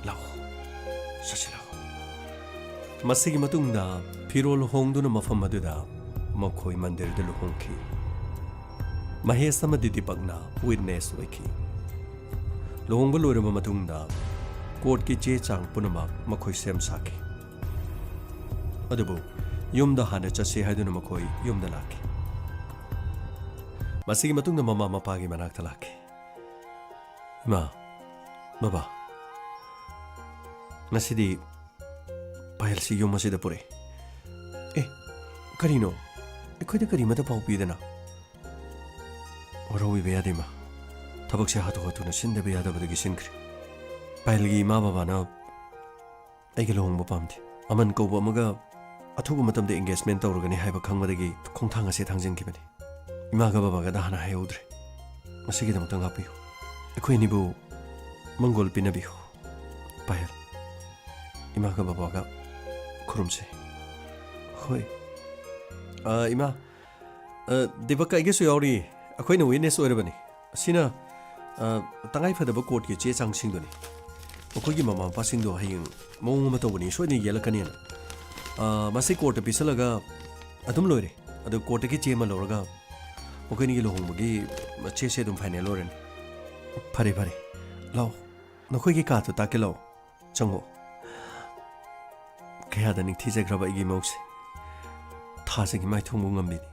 D: ꯂꯥꯛꯑꯣ ꯆꯠꯁꯤ ꯂꯥꯛꯑꯣ ꯃꯁꯤꯒꯤ ꯃꯇꯨꯡꯗ ꯐꯤꯔꯣꯜ ꯍꯣꯡꯗꯨꯅ ꯃꯐꯝ ꯑꯗꯨꯗ ꯃꯈꯣꯏ ꯃꯟꯗꯤꯔꯗ ꯂꯨꯍꯣꯡꯈꯤ ꯃꯍꯦꯁ ꯑꯃꯗꯤ ꯗꯤꯄꯛꯅ ꯋꯤꯠꯅꯦꯁ ꯑꯣꯏꯈꯤ ꯂꯨꯍꯣꯡꯕ ꯂꯣꯏꯔꯕ ꯃꯇꯨꯡꯗ ꯀꯣꯔꯠꯀꯤ ꯆꯦ ꯆꯥꯡ ꯄꯨꯝꯅꯃꯛ ꯃꯈꯣꯏ ꯁꯦꯝ ꯁꯥꯈꯤ ꯑꯗꯨꯕꯨ ꯌꯨꯝꯗ ꯍꯥꯟꯅ ꯆꯠꯁꯤ ꯍꯥꯏꯗꯨꯅ ꯃꯈꯣꯏ ꯌꯨꯝꯗ ꯂꯥꯛꯈꯤ ꯃꯁꯤꯒꯤ ꯃꯇꯨꯡꯗ ꯃꯃꯥ ꯃꯄꯥꯒꯤ ꯃꯅꯥꯛꯇ ꯂꯥꯛꯈꯤ ꯏꯃꯥ ꯕꯕꯥ ꯉꯁꯤꯗꯤ ꯄꯥꯌꯜꯁꯤ ꯌꯨꯝ ꯑꯁꯤꯗ ꯄꯨꯔꯛꯑꯦ ꯀꯔꯤꯅꯣ ꯑꯩꯈꯣꯏꯗ ꯀꯔꯤꯃꯇ ꯄꯥꯎ ꯄꯤꯗꯅ ꯋꯥꯔꯧꯕꯤꯕ ꯌꯥꯗꯦ ꯏꯃꯥ ꯊꯕꯛꯁꯦ ꯍꯥꯊꯨ ꯍꯥꯊꯨꯅ ꯁꯤꯟꯗꯕ ꯌꯥꯗꯕꯗꯒꯤ ꯁꯤꯟꯈ꯭ꯔꯦ ꯄꯥꯌꯜꯒꯤ ꯏꯃꯥ ꯕꯕꯥꯅ ꯑꯩꯒꯤ ꯂꯨꯍꯣꯡꯕ ꯄꯥꯝꯗꯦ aman ko amaga athubu matamde engagement tawragani haiba khangmadagi khongthang ase thangjengkibani imaga babaga da hana hayodre masigi damta ngapi ekhoi nibu mangol pinabi payal imaga babaga khurumse hoi ima debaka igesu yawri akhoi na witness oirabani sina tangai phadaba court ki che chang singdoni akhoi mama pasingdo haying mong matawani soini yelakani masi court pisalaga adum loire adu court ki che ma loraga akhoi ni lohong bagi che se dum final loren phare phare law nakhoi ki ka to ta ke law chango kaya da ning thijagraba igi mause thasagi mai thongbu ngambini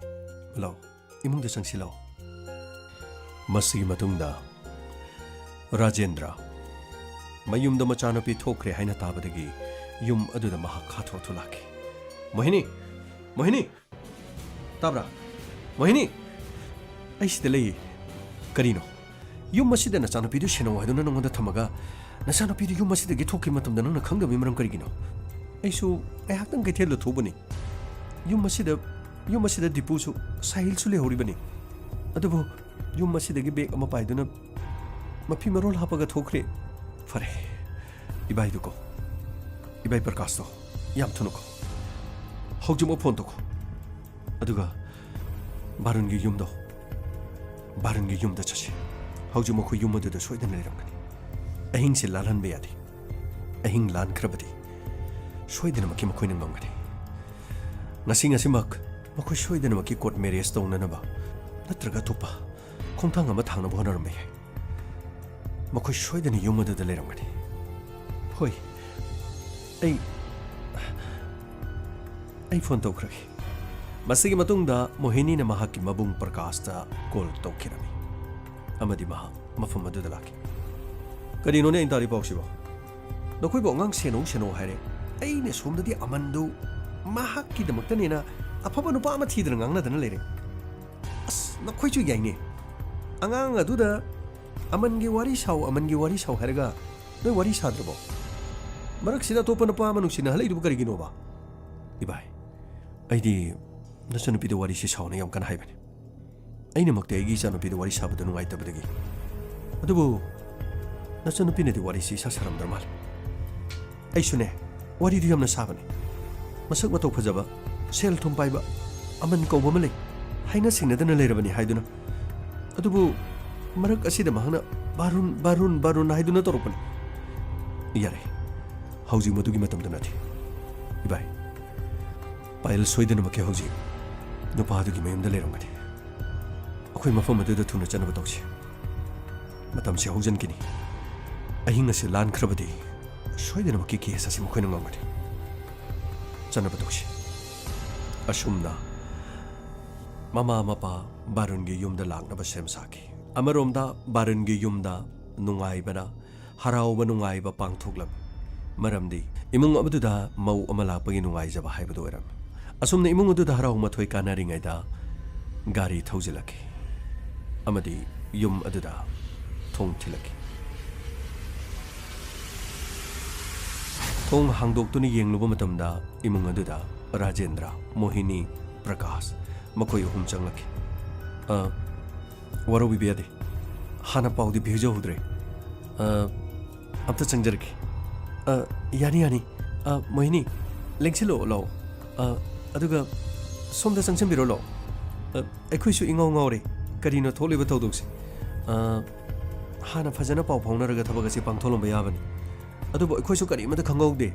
D: law imung de changsi law masigi matungda Rajendra mayum da machana pi thokre haina tabadagi yum aduda maha khatho thulaki Mohini tabra Mohini aiside lei karino yum masida na chana pi du sheno haduna nongonda thamaga na chana pi du yum masida gi thokki matumda nang na khangda bimaram karigino aisu ai hakang kai thelo thobani yum masida dipu su sahil su le horibani adubu yum masida gi bag ama paiduna mafi marol hapaga thokre fare ibai duko ibai prakash to yam thunuko hojum phone to ko aduga barun gi yum da chachi hojum ko yum da soidan leramgani ahing se lalan be yadi ahing lan krabadi soidan makki makoi nang ngani ngasi mak makoi soidan makki court marriage to na ba natraga topa khongthang ama thangna bonar me makoi soidan yum da leramgani hoi ai phone to khragi masigi matungda Mohini na mahaki mabung prakasta call to kirami amadi maha mafam adu dalaki karino ne intari pausiba nakoi bo ngang seno haire ai ne somdadi amandu mahaki damakta ne na afaba nupa ama thidra ngang na dana lere as nakoi chu yaine angang adu da amangi wari sau harga noi wari sadrbo marak sida topa napa manu sina halai du karigino ba ibai aidi nasanu pi de wari si sauna yam kan haibani aina makte igi sanu pi de wari sabadu nungai tabadagi adubu nasanu pi ne de wari si sasaram darmal ai sune wari du yamna sabani masak mato phajaba sel thum paiba aman ko bamale haina singna dana leirabani haiduna adubu marak asida mahana barun haiduna torupani yare hauji madugi matam danati ibai pail soidana make hauji no padugi mayum da leramgani akhoi mafam adu da thuna chanaba tawsi matam se haujan kini ahinga se lan khrabadi soidana make ki hesa se mokoi na ngangani chanaba tawsi asumna mama mapa barun gi yum da lakna ba sem saki amarom da barun gi yum da nungai bana harau ba nungai ba pangthoklam maramdi imung abdu da mau amala pagi nungai jaba haibadu eram asumna imung adu da harau mathoi kanari ngai da gari thaujilaki amadi yum adu da thong thilaki thong hangdok tuni yengluba matamda imung adu da Rajendra Mohini Prakash makoi hum changlaki waro bibiade hana paudi bhijo hudre amta changjarki yani Mohini lengsilo lo aduga somda sangcham biro lo ekhoi su ingau ngau re karino tholiba tawdokse hana phajana pau phaunaraga thabaga se pangtholom ba yabani adubo ekhoi su kari mada khangau de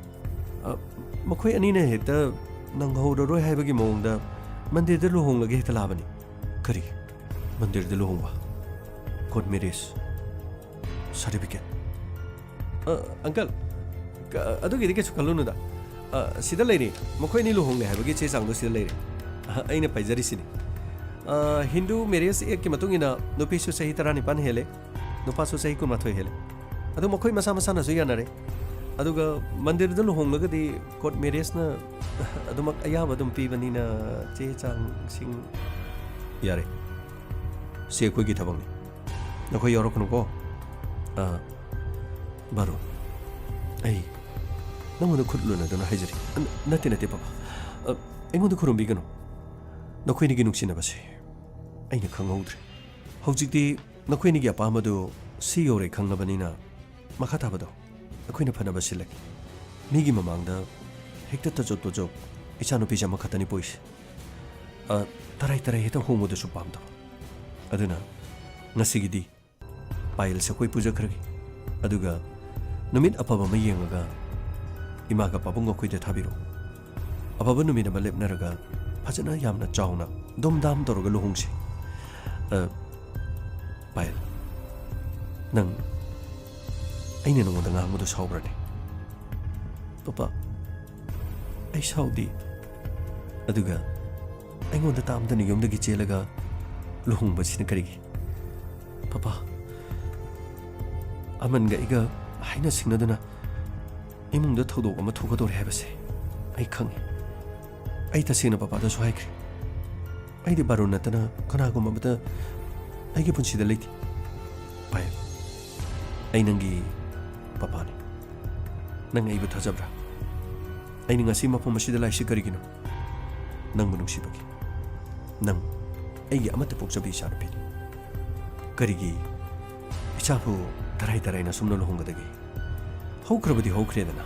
D: makhoi ani ne heta nanghau ro roi haibagi mongda mandir da lohong lage heta labani kari mandir da lohong ba court marriage certificate uncle adugi de ke su kalunu da sida leiri makhoi ni lohong le haibagi che changdo sida leiri aina paijari sini Hindu marriage ek ki matung ina nupi su sahi tarani pan hele nupa su sahi kun mathoi hele adu makhoi masa na su yanare aduga mandir da lohong laga di court marriage na adumak ayaba dum pi bani na che chang sing yare se koi gi thabang ni nakhoi yorok nu ko baro ai ꯅꯪꯉꯣꯟꯗ ꯈꯨꯠ ꯂꯨꯅꯗꯨꯅ ꯍꯥꯏꯖꯔꯤ ꯅꯠꯇꯦ ꯄꯄꯥ ꯑꯩꯉꯣꯟꯗ ꯈꯨꯔꯨꯝꯕꯤꯒꯅꯨ ꯅꯈꯣꯏꯅꯤꯒꯤ ꯅꯨꯡꯁꯤꯅꯕꯁꯦ ꯑꯩꯅ ꯈꯪꯍꯧꯗ꯭ꯔꯦ ꯍꯧꯖꯤꯛꯇꯤ ꯅꯈꯣꯏꯅꯤꯒꯤ ꯑꯄꯥꯝꯕꯗꯨ ꯁꯤ ꯌꯧꯔꯦ ꯈꯪꯂꯕꯅꯤꯅ ꯃꯈꯥ ꯇꯥꯕꯗꯣ ꯑꯩꯈꯣꯏꯅ ꯐꯅꯕ ꯁꯤꯜꯂꯒꯦ ꯃꯤꯒꯤ ꯃꯃꯥꯡꯗ ꯍꯦꯛꯇ ꯇꯖꯣꯞ ꯏꯆꯥꯅꯨꯄꯤꯁꯦ ꯑꯃꯈꯛꯇꯅꯤ ꯄꯣꯏꯁꯦ ꯇꯔꯥꯏ ꯍꯦꯛꯇ ꯍꯣꯡꯕꯗꯨꯁꯨ ꯄꯥꯝꯗꯕ ꯑꯗꯨꯅ ꯉꯁꯤꯒꯤꯗꯤ ꯄꯥꯌꯦꯜꯁꯦ ꯑꯩꯈꯣꯏ ꯄꯨꯖꯈ꯭ꯔꯒꯦ ꯑꯗꯨꯒ ꯅꯨꯃꯤꯠ ꯑꯐꯕ ꯑꯃ ꯌꯦꯡꯉꯒ ꯏꯃꯥꯒ ꯄꯥꯕꯨꯡ ꯑꯩꯈꯣꯏꯗ ꯊꯥꯕꯤꯔꯛꯑꯣ ꯑꯐꯕ ꯅꯨꯃꯤꯠ ꯑꯃ ꯂꯦꯞꯅꯔꯒ ꯐꯖꯅ ꯌꯥꯝꯅ ꯆꯥꯎꯅ ꯗꯨꯝꯗꯥꯝ ꯇꯧꯔꯒ ꯂꯨꯍꯣꯡꯁꯤ ꯄꯥꯌꯦꯜ ꯅꯪ ꯑꯩꯅ ꯅꯉꯣꯟꯗ ꯉꯥꯡꯕꯗꯣ ꯁꯥꯎꯕ꯭ꯔꯅꯦ ꯄꯄꯥ ꯑꯩ ꯁꯥꯎꯗꯦ ꯑꯗꯨꯒ ꯑꯩꯉꯣꯟꯗ ꯇꯥꯝꯗꯅ ꯌꯨꯝꯗꯒꯤ ꯆꯦꯜꯂꯒ ꯂꯨꯍꯣꯡꯕꯁꯤꯅ ꯀꯔꯤꯒꯤ ꯄꯄꯥ ꯑꯃꯟꯒ ꯑꯩꯒ ꯍꯥꯏꯅ ꯁꯤꯡꯅꯗꯨꯅ ꯏꯃꯨꯡꯗ ꯊꯧꯗꯣꯛ ꯑꯃ ꯊꯣꯛꯀꯗꯧꯔꯦ ꯍꯥꯏꯕꯁꯦ ꯑꯩ ꯈꯪꯉꯤ ꯑꯩ ꯇꯁꯦꯡꯅ ꯄꯄꯥꯗꯁꯨ ꯍꯥꯏꯈ꯭ꯔꯦ ꯑꯩꯗꯤ ꯕꯥꯔꯣꯟ ꯅꯠꯇꯅ ꯀꯅꯥꯒꯨꯝꯕ ꯑꯃꯇ ꯑꯩꯒꯤ ꯄꯨꯟꯁꯤꯗ ꯂꯩꯇꯦ ꯄꯥꯌꯦꯜ ꯑꯩ ꯅꯪꯒꯤ ꯄꯄꯥꯅꯤ ꯅꯪ ꯑꯩꯕꯨ ꯊꯥꯖꯕ꯭ꯔꯥ ꯑꯩꯅ ꯉꯁꯤ ꯃꯐꯝ ꯑꯁꯤꯗ ꯂꯥꯛꯏꯁꯤ ꯀꯔꯤꯒꯤꯅꯣ ꯅꯪꯕꯨ ꯅꯨꯡꯁꯤꯕꯒꯤ ꯅꯪ ꯑꯩꯒꯤ ꯑꯃꯠꯇ ꯄꯣꯛꯆꯕ ꯏꯆꯥꯅꯨꯄꯤꯅꯤ ꯀꯔꯤꯒꯤ ꯏꯆꯥꯕꯨ ꯇꯔꯥꯏꯅ ꯁꯨꯝꯅ ꯂꯨꯍꯣꯡꯒꯗꯒꯦ ꯍꯧꯈ꯭ꯔꯕꯗꯤ ꯍꯧꯈ꯭ꯔꯦꯗꯅ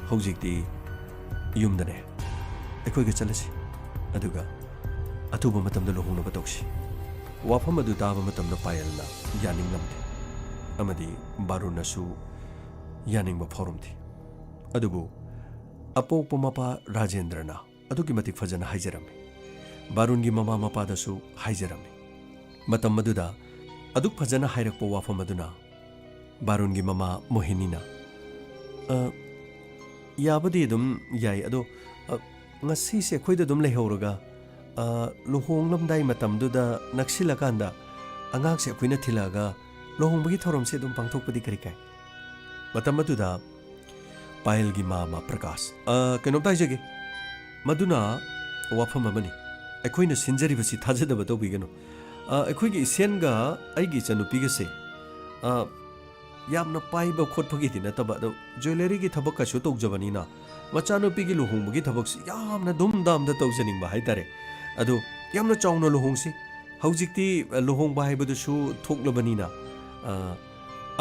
D: ꯍꯧꯖꯤꯛꯇꯤ ꯌꯨꯝꯗꯅꯦ ꯑꯩꯈꯣꯏꯒ ꯆꯠꯂꯁꯤ ꯑꯗꯨꯒ ꯑꯊꯨꯕ ꯃꯇꯝꯗ ꯂꯨꯍꯣꯡꯅꯕ ꯇꯧꯁꯤ ꯋꯥꯐꯝ ꯑꯗꯨ ꯇꯥꯕ ꯃꯇꯝꯗ ꯄꯥꯌꯦꯜꯅ ꯌꯥꯅꯤꯡꯂꯝꯗꯦ ꯑꯃꯗꯤ ꯕꯥꯔꯨꯅꯁꯨ ꯌꯥꯅꯤꯡꯕ ꯐꯥꯎꯔꯝꯗꯦ ꯑꯗꯨꯕꯨ ꯑꯄꯣꯛꯄ ꯃꯄꯥ ꯔꯥꯖꯦꯟꯗ꯭ꯔꯅ ꯑꯗꯨꯛꯀꯤ ꯃꯇꯤꯛ ꯐꯖꯅ ꯍꯥꯏꯖꯔꯝꯃꯤ ꯕꯥꯔꯨꯟꯒꯤ ꯃꯃꯥ ꯃꯄꯥꯗꯁꯨ ꯍꯥꯏꯖꯔꯝꯃꯤ ꯃꯇꯝ ꯑꯗꯨꯗ ꯑꯗꯨꯛ ꯐꯖꯅ ꯍꯥꯏꯔꯛꯄ ꯋꯥꯐꯝ ꯑꯗꯨꯅ ꯕꯥꯔꯨꯟꯒꯤ ꯃꯃꯥ ꯃꯣꯍꯤꯅꯤꯅ ꯌꯥꯕꯗꯤ ꯑꯗꯨꯝ ꯌꯥꯏ ꯑꯗꯣ ꯉꯁꯤꯁꯦ ꯑꯩꯈꯣꯏꯗ ꯑꯗꯨꯝ ꯂꯩꯍꯧꯔꯒ ꯂꯨꯍꯣꯡꯂꯝꯗꯥꯏ ꯃꯇꯝꯗꯨꯗ ꯅꯛꯁꯤꯜꯂꯀꯥꯟꯗ ꯑꯉꯥꯡꯁꯦ ꯑꯩꯈꯣꯏꯅ ꯊꯤꯜꯂꯛꯑꯒ ꯂꯨꯍꯣꯡꯕꯒꯤ ꯊꯧꯔꯝꯁꯦ ꯑꯗꯨꯝ ꯄꯥꯡꯊꯣꯛꯄꯗꯤ ꯀꯔꯤ ꯀꯥꯏ ꯃꯇꯝ ꯑꯗꯨꯗ ꯄꯥꯌꯜꯒꯤ ꯃꯥꯃ ꯄ꯭ꯔꯀꯥꯁ ꯀꯩꯅꯣꯝꯇ ꯍꯥꯏꯖꯒꯦ ꯃꯗꯨꯅ ꯋꯥꯐꯝ ꯑꯃꯅꯤ ꯑꯩꯈꯣꯏꯅ ꯁꯤꯟꯖꯔꯤꯕꯁꯤ ꯊꯥꯖꯗꯕ ꯇꯧꯕꯤꯒꯅꯨ ꯑꯩꯈꯣꯏꯒꯤ ꯏꯁꯦꯟꯒ ꯑꯩꯒꯤ ꯏꯆꯟꯅꯨꯄꯤꯒꯁꯦ ꯌꯥꯝꯅ ꯄꯥꯏꯕ ꯈꯣꯠꯄꯒꯤꯗꯤ ꯅꯠꯇꯕ ꯑꯗꯣ ꯖ꯭ꯋꯦꯂꯔꯤꯒꯤ ꯊꯕꯛ ꯀꯩꯁꯨ ꯇꯧꯖꯕꯅꯤꯅ ꯃꯆꯥꯅꯨꯄꯤꯒꯤ ꯂꯨꯍꯣꯡꯕꯒꯤ ꯊꯕꯛꯁꯤ ꯌꯥꯝꯅ ꯙꯨꯝꯙꯥꯝꯗ ꯇꯧꯖꯅꯤꯡꯕ ꯍꯥꯏꯇꯥꯔꯦ ꯑꯗꯣ ꯌꯥꯝꯅ ꯆꯥꯎꯅ ꯂꯨꯍꯣꯡꯁꯤ ꯍꯧꯖꯤꯛꯇꯤ ꯂꯨꯍꯣꯡꯕ ꯍꯥꯏꯕꯗꯨꯁꯨ ꯊꯣꯛꯂꯕꯅꯤꯅ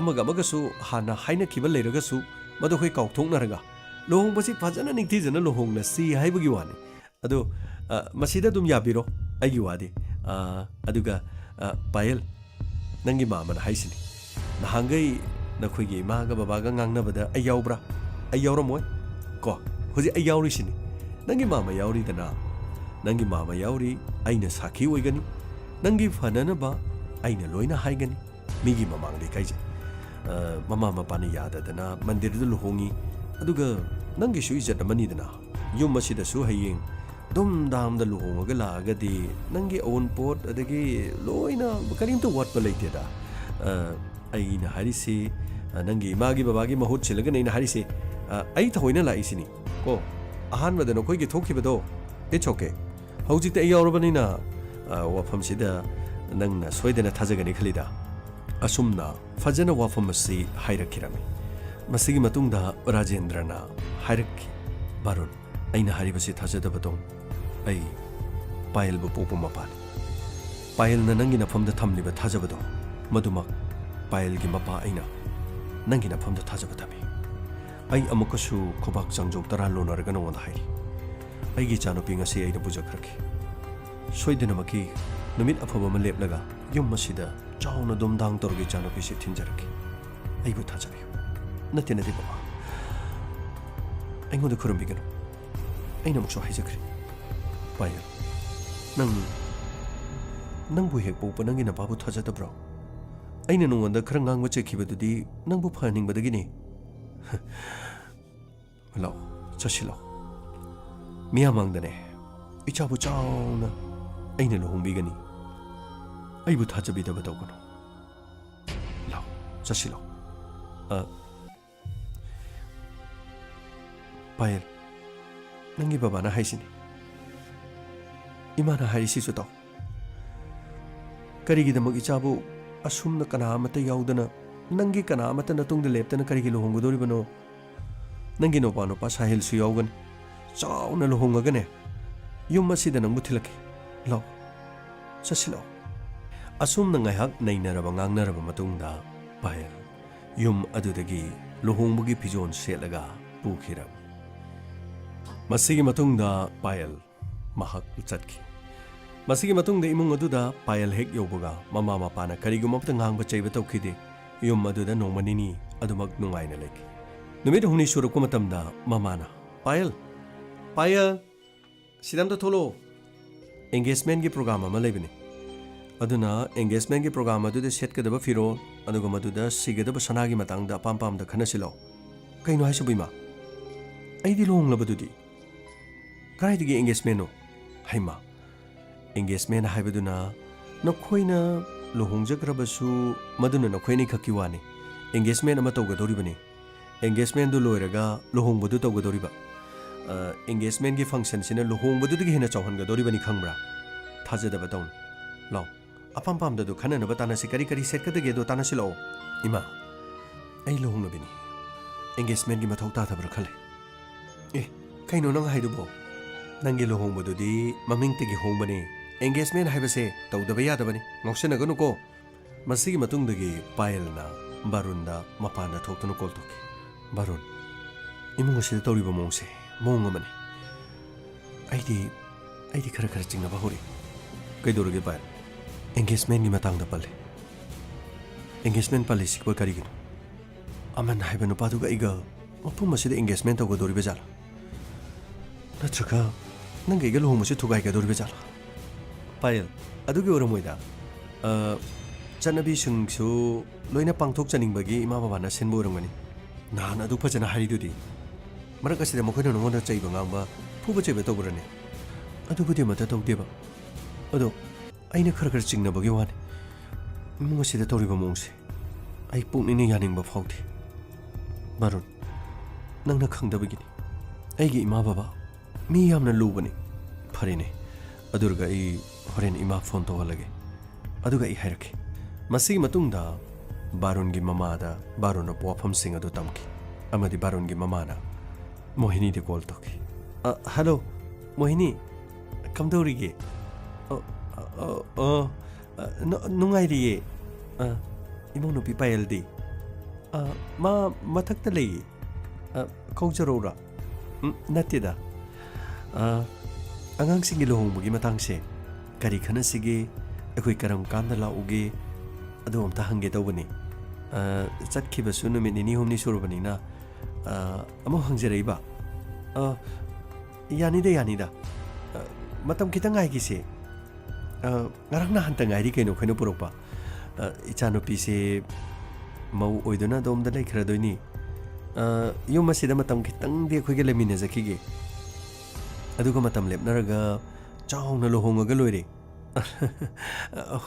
D: ꯑꯃꯒꯁꯨ ꯍꯥꯟꯅ ꯍꯥꯏꯅꯈꯤꯕ ꯂꯩꯔꯒꯁꯨ ꯃꯗꯨ ꯑꯩꯈꯣꯏ ꯀꯥꯎꯊꯣꯛꯅꯔꯒ ꯂꯨꯍꯣꯡꯕꯁꯤ ꯐꯖꯅ ꯅꯤꯡꯊꯤꯖꯅ ꯂꯨꯍꯣꯡꯅꯁꯤ ꯍꯥꯏꯕꯒꯤ ꯋꯥꯅꯤ ꯑꯗꯣ ꯃꯁꯤꯗ ꯑꯗꯨꯝ ꯌꯥꯕꯤꯔꯣ ꯑꯩꯒꯤ ꯋꯥꯗꯤ ꯑꯗꯨꯒ ꯄꯥꯌꯜ ꯅꯪꯒꯤ ꯃꯥꯃꯅ ꯍꯥꯏꯁꯤꯅꯤ ꯅꯍꯥꯟꯈꯩ ꯅꯈꯣꯏꯒꯤ ꯏꯃꯥꯒ ꯕꯕꯥꯒ ꯉꯥꯡꯅꯕꯗ ꯑꯩ ꯌꯥꯎꯕ꯭ꯔꯥ ꯑꯩ ꯌꯥꯎꯔꯝꯃꯣꯏ ꯀꯣ ꯍꯧꯖꯤꯛ ꯑꯩ ꯌꯥꯎꯔꯤꯁꯤನಿ ꯅꯪꯒꯤ ꯃꯥꯃ ꯌꯥꯎꯔꯤꯗꯅ ꯅꯪꯒꯤ ꯃꯥꯃ ꯌꯥꯎꯔꯤ ꯑꯩꯅ ꯁꯥꯈꯤ ꯑꯣꯏꯒꯅꯤ ꯅꯪꯒꯤ ꯐꯅꯅꯕ ꯑꯩꯅ ꯂꯣꯏꯅ ꯍꯥꯏꯒꯅꯤ ꯃꯤꯒꯤ ꯃꯃꯥꯡꯗ ꯏꯀꯥꯏꯖꯩ ꯃꯃꯥ ꯃꯄꯥꯅ ꯌꯥꯗꯗꯅ ꯃꯟꯗꯤꯔꯗ ꯂꯨꯍꯣꯡꯉꯤ ꯑꯗꯨꯒ ꯅꯪꯒꯤꯁꯨ ꯏꯖꯠ ꯑꯃꯅꯤꯗꯅ ꯌꯨꯝ ꯑꯁꯤꯗꯁꯨ ꯍꯌꯦꯡ ꯗꯨꯝꯗꯥꯝꯗ ꯂꯨꯍꯣꯡꯉꯒ ꯂꯥꯛꯑꯒꯗꯤ ꯅꯪꯒꯤ ꯑꯋꯨꯟꯄꯣꯠ ꯑꯗꯒꯤ ꯂꯣꯏꯅ ꯀꯔꯤꯝꯇ ꯋꯥꯠꯄ ꯂꯩꯇꯦꯗ ꯑꯩꯅ ꯍꯥꯏꯔꯤꯁꯤ ꯅꯪꯒꯤ ꯏꯃꯥꯒꯤ ꯕꯕꯥꯒꯤ ꯃꯍꯨꯠ ꯁꯤꯜꯂꯒꯅ ꯑꯩꯅ ꯍꯥꯏꯔꯤꯁꯤ ꯑꯩ ꯊꯑꯣꯏꯅ ꯂꯥꯛꯏꯁꯤꯅꯤ ꯀꯣ ꯑꯍꯥꯟꯕꯗ ꯅꯈꯣꯏꯒꯤ ꯊꯣꯛꯈꯤꯕꯗꯣ ꯏꯠꯁ ꯑꯣꯀꯦ ꯍꯧꯖꯤꯛꯇꯤ ꯑꯩ ꯌꯥꯎꯔꯕꯅꯤꯅ ꯋꯥꯐꯝꯁꯤꯗ ꯅꯪꯅ ꯁꯣꯏꯗꯅ ꯊꯥꯖꯒꯅꯤ ꯈꯜꯂꯤꯗ ꯑꯁꯨꯝꯅ ꯐꯖꯅ ꯋꯥꯐꯝ ꯑꯁꯤ ꯍꯥꯏꯔꯛꯈꯤꯔꯝꯃꯤ ꯃꯁꯤꯒꯤ ꯃꯇꯨꯡꯗ ꯔꯥꯖꯦꯟꯗ꯭ꯔꯅ ꯍꯥꯏꯔꯛꯈꯤ ꯕꯥꯔꯨꯟ ꯑꯩꯅ ꯍꯥꯏꯔꯤꯕꯁꯤ ꯊꯥꯖꯗꯕꯗꯣ ꯑꯩ ꯄꯥꯌꯜꯕꯨ ꯄꯣꯛꯄ ꯃꯄꯥꯅꯤ ꯄꯥꯌꯜꯅ ꯅꯪꯒꯤ ꯅꯐꯝꯗ ꯊꯝꯂꯤꯕ ꯊꯥꯖꯕꯗꯣ ꯃꯗꯨꯃꯛ ꯄꯥꯌꯜꯒꯤ ꯃꯄꯥ ꯑꯩꯅ ꯅꯪꯒꯤ ꯅꯐꯝꯗ ꯊꯥꯖꯕ ꯊꯝꯃꯤ ꯑꯩ ꯑꯃꯨꯛꯀꯁꯨ ꯈꯨꯕꯥꯛ ꯆꯥꯡꯖꯧ 10 ꯂꯣꯟꯅꯔꯒ ꯅꯉꯣꯟꯗ ꯍꯥꯏꯔꯤ ꯑꯩꯒꯤ ꯏꯆꯥꯅꯨꯄꯤ ꯉꯁꯤ ꯑꯩꯅ ꯄꯨꯖꯈ꯭ꯔꯒꯦ ꯁꯣꯏꯗꯅꯃꯛꯀꯤ ꯅꯨꯃꯤꯠ ꯑꯐꯕ ꯑꯃ ꯂꯦꯞꯂꯒ ꯌꯨꯝ ꯑꯁꯤꯗ ꯆꯥꯎꯅ ꯗꯨꯝꯗꯥꯡ ꯇꯧꯔꯒ ꯏꯆꯥꯅꯨꯄꯤꯁꯤ ꯊꯤꯟꯖꯔꯛꯀꯦ ꯑꯩꯕꯨ ꯊꯥꯖꯕꯤꯌꯨ ꯅꯠꯇꯦ ꯕꯕꯥ ꯑꯩꯉꯣꯟꯗ ꯈꯨꯔꯨꯝꯕꯤꯒꯅꯨ ꯑꯩꯅ ꯑꯃꯨꯛꯁꯨ ꯍꯥꯏꯖꯈ꯭ꯔꯦ ꯄꯥꯌꯜ ꯅꯪꯕꯨ ꯍꯦꯛ ꯄꯣꯛꯄ ꯅꯪꯒꯤ ꯅꯄꯥꯕꯨ ꯊꯥꯖꯗꯕ꯭ꯔꯣ ꯑꯩꯅ ꯅꯉꯣꯟꯗ ꯈꯔ ꯉꯥꯡꯕ ꯆꯠꯈꯤꯕꯗꯨꯗꯤ ꯅꯪꯕꯨ ꯐꯍꯟꯅꯤꯡꯕꯗꯒꯤꯅꯤ ꯂꯥꯛꯑꯣ ꯆꯠꯁꯤꯜꯂꯣ ꯃꯤꯌꯥꯝꯃꯥꯡꯗꯅꯦ ꯏꯆꯥꯕꯨ ꯆꯥꯎꯅ ꯑꯩꯅ ꯂꯨꯍꯣꯡꯕꯤꯒꯅꯤ ꯑꯩꯕꯨ ꯊꯥꯖꯕꯤꯗꯕ ꯇꯧꯒꯅꯨ ꯂꯥꯛꯑꯣ ꯆꯠꯁꯤꯜꯂꯣ ꯄꯥꯌꯜ ꯅꯪꯒꯤ ꯕꯕꯥꯅ ꯍꯥꯏꯁꯤꯅꯤ ꯏꯃꯥꯅ ꯍꯥꯏꯔꯤꯁꯤꯁꯨ ꯇꯥꯎ ꯀꯔꯤꯒꯤꯗꯃꯛ ꯏꯆꯥꯕꯨ ꯑꯁꯨꯝꯅ ꯀꯅꯥ ꯑꯃꯠꯇ ꯌꯥꯎꯗꯅ ꯅꯪꯒꯤ ꯀꯅꯥ ꯑꯃꯠꯇ ꯅꯇꯨꯡꯗ ꯂꯦꯞꯇꯅ ꯀꯔꯤꯒꯤ ꯂꯨꯍꯣꯡꯒꯗꯧꯔꯤꯕꯅꯣ ꯅꯪꯒꯤ ꯅꯣꯄꯥ ꯅꯣꯄꯥ ꯁꯥꯍꯤꯜꯁꯨ ꯌꯥꯎꯒꯅꯤ ꯆꯥꯎꯅ ꯂꯨꯍꯣꯡꯉꯒꯅꯦ ꯌꯨꯝ ꯑꯁꯤꯗ ꯅꯪꯕꯨ ꯊꯤꯜꯂꯛꯀꯦ ꯂꯥꯎ ꯆꯠꯁꯤꯜꯂꯛꯑꯣ ꯑꯁꯨꯝꯅ ꯉꯥꯏꯍꯥꯛ ꯅꯩꯅꯔꯕ ꯉꯥꯡꯅꯔꯕ ꯃꯇꯨꯡꯗ ꯄꯥꯌꯜ ꯌꯨꯝ ꯑꯗꯨꯗꯒꯤ ꯂꯨꯍꯣꯡꯕꯒꯤ ꯐꯤꯖꯣꯜ ꯁꯦꯠꯂꯒ ꯄꯨꯈꯤꯔꯝꯃꯤ ꯃꯁꯤꯒꯤ ꯃꯇꯨꯡꯗ ꯄꯥꯌꯜ ꯃꯍꯥꯛ ꯆꯠꯈꯤ ꯃꯁꯤꯒꯤ ꯃꯇꯨꯡꯗ ꯏꯃꯨꯡ ꯑꯗꯨꯗ ꯄꯥꯌꯜ ꯍꯦꯛ ꯌꯧꯕꯒ ꯃꯃꯥ ꯃꯄꯥꯅ ꯀꯔꯤꯒꯨꯝꯕ ꯑꯃꯇ ꯉꯥꯡꯕ ꯆꯩꯕ ꯇꯧꯈꯤꯗꯦ ꯌꯨꯝ ꯑꯗꯨꯗ ꯅꯣꯡꯃ ꯅꯤꯅꯤ ꯑꯗꯨꯃꯛ ꯅꯨꯡꯉꯥꯏꯅ ꯂꯩꯈꯤ ꯅꯨꯃꯤꯠ ꯍꯨꯝꯅꯤ ꯁꯨꯔꯛꯄ ꯃꯇꯝꯗ ꯃꯃꯥꯅ ꯄꯥꯌꯜ ꯁꯤꯗ ꯑꯝꯇ ꯊꯣꯛꯂꯛꯑꯣ ꯑꯦꯡꯒꯦꯖꯃꯦꯟꯒꯤ ꯄ꯭ꯔꯣꯒ꯭ꯔꯥꯝ ꯑꯃ ꯂꯩꯕꯅꯤ ꯑꯗꯨꯅ ꯑꯦꯡꯒꯦꯖꯃꯦꯟꯒꯤ ꯄ꯭ꯔꯣꯒ꯭ꯔꯥꯝ ꯑꯗꯨꯗ ꯁꯦꯠꯀꯗꯕ ꯐꯤꯔꯣꯜ ꯑꯗꯨꯒ ꯃꯗꯨꯗ ꯁꯤꯒꯗꯕ ꯁꯅꯥꯒꯤ ꯃꯇꯥꯡꯗ ꯑꯄꯥꯝ ꯄꯥꯝꯗ ꯈꯟꯅꯁꯤꯜꯂꯛꯑꯣ ꯀꯩꯅꯣ ꯍꯥꯏꯁꯤꯕꯨ ꯏꯃꯥ ꯑꯩꯗꯤ ꯂꯨꯍꯣꯡꯂꯕꯗꯨꯗꯤ ꯀꯗꯥꯏꯗꯒꯤ ꯑꯦꯡꯒꯦꯖꯃꯦꯟꯅꯣ ꯍꯩꯃꯥ ꯑꯦꯡꯒꯦꯖꯃꯦꯟ ꯍꯥꯏꯕꯗꯨꯅ ꯅꯈꯣꯏꯅ ꯂꯨꯍꯣꯡꯖꯈ꯭ꯔꯕꯁꯨ ꯃꯗꯨꯅ ꯅꯈꯣꯏ ꯑꯅꯤꯈꯛꯀꯤ ꯋꯥꯅꯤ ꯑꯦꯡꯒꯦꯖꯃꯦꯟ ꯑꯃ ꯇꯧꯒꯗꯧꯔꯤꯕꯅꯤ ꯑꯦꯡꯒꯦꯖꯃꯦꯟꯗꯨ ꯂꯣꯏꯔꯒ ꯂꯨꯍꯣꯡꯕꯗꯨ ꯇꯧꯒꯗꯧꯔꯤꯕ ꯑꯦꯡꯒꯦꯖꯃꯦꯟꯒꯤ ꯐꯪꯁꯟꯁꯤꯅ ꯂꯨꯍꯣꯡꯕꯗꯨꯗꯒꯤ ꯍꯦꯟꯅ ꯆꯥꯎꯍꯟꯒꯗꯧꯔꯤꯕꯅꯤ ꯈꯪꯕ꯭रा ꯊꯥꯖꯗꯕ ꯇꯧꯅꯨ ꯂꯥꯎ ꯑꯄꯥꯝ ꯄꯥꯝꯗꯗꯨ ꯈꯟꯅꯅꯕ ꯇꯥꯟꯅꯁꯤ ꯀꯔꯤ ꯀꯔꯤ ꯁꯦꯠꯀꯗꯒꯦꯗꯣ ꯇꯥꯟꯅꯁꯤꯜꯂꯛꯑꯣ ꯏꯃꯥ ꯑꯩ ꯂꯨꯍꯣꯡꯂꯕꯤꯅꯤ ꯑꯦꯡꯒꯦꯖꯃꯦꯟꯒꯤ ꯃꯊꯧ ꯇꯥꯗꯕ꯭ꯔꯥ ꯈꯜꯂꯦ ꯑꯦ ꯀꯩꯅꯣ ꯅꯪ ꯍꯥꯏꯗꯨꯕꯣ ꯅꯪꯒꯤ ꯂꯨꯍꯣꯡꯕꯗꯨꯗꯤ ꯃꯃꯤꯡꯇꯒꯤ ꯍꯣꯡꯕꯅꯤ ꯑꯦꯡꯒꯦꯖꯃꯦꯟ ꯍꯥꯏꯕꯁꯦ ꯇꯧꯗꯕ ꯌꯥꯗꯕꯅꯤ ꯉꯥꯎꯁꯟꯅꯒꯅꯨꯀꯣ ꯃꯁꯤꯒꯤ ꯃꯇꯨꯡꯗꯒꯤ ꯄꯥꯌꯜꯅ ꯕꯥꯔꯨꯟꯗ ꯃꯄꯥꯟꯗ ꯊꯣꯛꯇꯨꯅ ꯀꯣꯜ ꯇꯧꯈꯤ ꯕꯥꯔꯨꯟ ꯏꯃꯨꯡ ꯑꯁꯤꯗ ꯇꯧꯔꯤꯕ ꯃꯑꯣꯡꯁꯦ ꯃꯑꯣꯡ ꯑꯃꯅꯤ ꯑꯩꯗꯤ ꯈꯔ ꯆꯤꯡꯅꯕ ꯍꯧꯔꯛꯏ ꯀꯩꯗꯧꯔꯒꯦ ꯄꯥꯌꯜ ꯑꯦꯡꯒꯦꯖꯃꯦꯟꯒꯤ ꯃꯇꯥꯡꯗ ꯄꯜꯂꯦ ꯑꯦꯡꯒꯦꯖꯃꯦꯟ ꯄꯜꯂꯤꯁꯤꯕꯨ ꯀꯔꯤꯒꯤꯅꯣ ꯑꯃꯟ ꯍꯥꯏꯕ ꯅꯨꯄꯥꯗꯨꯒ ꯑꯩꯒ ꯃꯐꯝ ꯑꯁꯤꯗ ꯑꯦꯡꯒꯦꯖꯃꯦꯟ ꯇꯧꯒꯗꯧꯔꯤꯕ ꯖꯥꯠꯂꯥ ꯅꯠꯇ꯭ꯔꯒ ꯅꯪꯒ ꯑꯩꯒ ꯂꯨꯍꯣꯡꯕꯁꯤ ꯊꯨꯒꯥꯏꯒꯗꯧꯔꯤꯕ ꯖꯥꯠꯂꯥ ꯄꯥꯌꯜ ꯑꯗꯨꯒꯤ ꯑꯣꯏꯔꯝꯃꯣꯏꯗ ꯆꯠꯅꯕꯤꯁꯤꯡꯁꯨ ꯂꯣꯏꯅ ꯄꯥꯡꯊꯣꯛꯆꯅꯤꯡꯕꯒꯤ ꯏꯃꯥ ꯕꯕꯥꯅ ꯁꯤꯟꯕ ꯑꯣꯏꯔꯝꯒꯅꯤ ꯅꯍꯥꯟ ꯑꯗꯨ ꯐꯖꯅ ꯍꯥꯏꯔꯤꯗꯨꯗꯤ ꯃꯔꯛ ꯑꯁꯤꯗ ꯃꯈꯣꯏꯅ ꯅꯉꯣꯟꯗ ꯆꯩꯕ ꯉꯥꯡꯕ ꯐꯨꯕ ꯆꯩꯕ ꯇꯧꯕ꯭ꯔꯅꯦ ꯑꯗꯨꯕꯨꯗꯤ ꯑꯃꯠꯇ ꯇꯧꯗꯦꯕ ꯑꯗꯣ ꯑꯩꯅ ꯈꯔ ꯆꯤꯡꯅꯕꯒꯤ ꯋꯥꯅꯤ ꯏꯃꯨꯡ ꯑꯁꯤꯗ ꯇꯧꯔꯤꯕ ꯃꯑꯣꯡꯁꯦ ꯑꯩ ꯄꯨꯛꯅꯤꯡꯅ ꯌꯥꯅꯤꯡꯕ ꯐꯥꯎꯗꯦ ꯕꯥꯔꯨꯟ ꯅꯪꯅ ꯈꯪꯗꯕꯒꯤꯅꯤ ꯑꯩꯒꯤ ꯏꯃꯥ ꯕꯕꯥ ꯃꯤ ꯌꯥꯝꯅ ꯂꯨꯕꯅꯤ ꯐꯔꯦꯅꯦ ꯑꯗꯨꯔꯒ ꯑꯩ ꯍꯣꯔꯦꯟ ꯏꯃꯥ ꯐꯣꯟ ꯇꯧꯍꯜꯂꯒꯦ ꯑꯗꯨꯒ ꯑꯩ ꯍꯥꯏꯔꯛꯀꯦ ꯃꯁꯤꯒꯤ ꯃꯇꯨꯡꯗ ꯕꯥꯔꯨꯟꯒꯤ ꯃꯃꯥꯗ ꯕꯥꯔꯨꯟꯅ ꯋꯥꯐꯝꯁꯤꯡ ꯑꯗꯨ ꯇꯝꯈꯤ ꯑꯃꯗꯤ ꯕꯥꯔꯨꯟꯒꯤ ꯃꯃꯥꯅ ꯃꯣꯍꯤꯅꯤꯗ ꯀꯣꯜ ꯇꯧꯈꯤ ꯍꯜꯂꯣ ꯃꯣꯍꯤꯅꯤ ꯀꯝꯗꯧꯔꯤꯒꯦ ꯅꯨꯡꯉꯥꯏꯔꯤꯌꯦ ꯏꯃꯧ ꯅꯨꯄꯤ ꯄꯥꯌꯜꯗꯤ ꯃꯥ ꯃꯊꯛꯇ ꯂꯩꯌꯦ ꯀꯧꯖꯔꯧꯔꯥ ꯅꯠꯇꯦꯗ ꯑꯉꯥꯡꯁꯤꯡꯒꯤ ꯂꯨꯍꯣꯡꯕꯒꯤ ꯃꯇꯥꯡꯁꯦ ꯀꯔꯤ ꯈꯟꯅꯁꯤꯒꯦ ꯑꯩꯈꯣꯏ ꯀꯔꯝ ꯀꯥꯟꯗ ꯂꯥꯛꯎꯒꯦ ꯑꯗꯨ ꯑꯝꯇ ꯍꯪꯒꯦ ꯇꯧꯕꯅꯤ ꯆꯠꯈꯤꯕꯁꯨ ꯅꯨꯃꯤꯠ ꯅꯤꯅꯤ ꯍꯨꯝꯅꯤ ꯁꯨꯔꯕꯅꯤꯅ ꯑꯃꯨꯛ ꯍꯪꯖꯔꯛꯏꯕ ꯌꯥꯅꯤꯗ ꯃꯇꯝ ꯈꯤꯇꯪ ꯉꯥꯏꯈꯤꯁꯦ ꯉꯔꯥꯡ ꯅꯍꯥꯟꯇ ꯉꯥꯏꯔꯤ ꯀꯩꯅꯣ ꯑꯩꯈꯣꯏꯅ ꯄꯨꯔꯛꯄ ꯏꯆꯥꯅꯨꯄꯤꯁꯦ ꯃꯧ ꯑꯣꯏꯗꯨꯅ ꯑꯗꯣꯝꯗ ꯂꯩꯈ꯭ꯔꯗꯣꯏꯅꯤ ꯌꯨꯝ ꯑꯁꯤꯗ ꯃꯇꯝ ꯈꯤꯇꯪꯗꯤ ꯑꯩꯈꯣꯏꯒ ꯂꯩꯃꯤꯟꯅꯖꯈꯤꯒꯦ ꯑꯗꯨꯒ ꯃꯇꯝ ꯂꯦꯞꯅꯔꯒ ꯆꯥꯎꯅ ꯂꯨꯍꯣꯡꯉꯒ ꯂꯣꯏꯔꯦ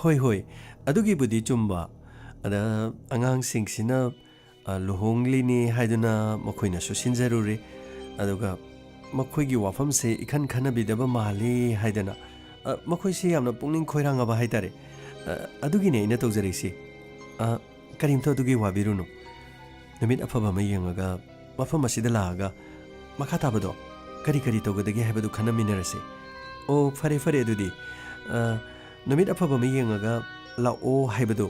D: ꯍꯣꯏ ꯑꯗꯨꯒꯤꯕꯨꯗꯤ ꯆꯨꯝꯕ ꯑꯗ ꯑꯉꯥꯡꯁꯤꯡꯁꯤꯅ ꯂꯨꯍꯣꯡꯂꯤꯅꯤ ꯍꯥꯏꯗꯨꯅ ꯃꯈꯣꯏꯅꯁꯨ ꯁꯤꯟꯖꯔꯨꯔꯦ ꯑꯗꯨꯒ ꯃꯈꯣꯏꯒꯤ ꯋꯥꯐꯝꯁꯦ ꯏꯈꯟ ꯈꯟꯅꯕꯤꯗꯕ ꯃꯥꯜꯂꯤ ꯍꯥꯏꯗꯅ ꯃꯈꯣꯏꯁꯦ ꯌꯥꯝꯅ ꯄꯨꯛꯅꯤꯡ ꯈꯣꯏꯔꯥꯡꯉꯕ ꯍꯥꯏꯇꯥꯔꯦ ꯑꯗꯨꯒꯤꯅꯦ ꯑꯩꯅ ꯇꯧꯖꯔꯛꯏꯁꯤ ꯀꯔꯤꯝꯇ ꯑꯗꯨꯒꯤ ꯋꯥꯕꯤꯔꯨꯅꯨ ꯅꯨꯃꯤꯠ ꯑꯐꯕ ꯑꯃ ꯌꯦꯡꯉꯒ ꯃꯐꯝ ꯑꯁꯤꯗ ꯂꯥꯛꯑꯒ ꯃꯈꯥ ꯇꯥꯕꯗꯣ ꯀꯔꯤ ꯇꯧꯒꯗꯒꯦ ꯍꯥꯏꯕꯗꯨ ꯈꯟꯅꯃꯤꯟꯅꯔꯁꯤ ꯑꯣ ꯐꯔꯦ ꯑꯗꯨꯗꯤ ꯅꯨꯃꯤꯠ ꯑꯐꯕ ꯑꯃ ꯌꯦꯡꯉꯒ ꯂꯥꯛꯑꯣ ꯍꯥꯏꯕꯗꯣ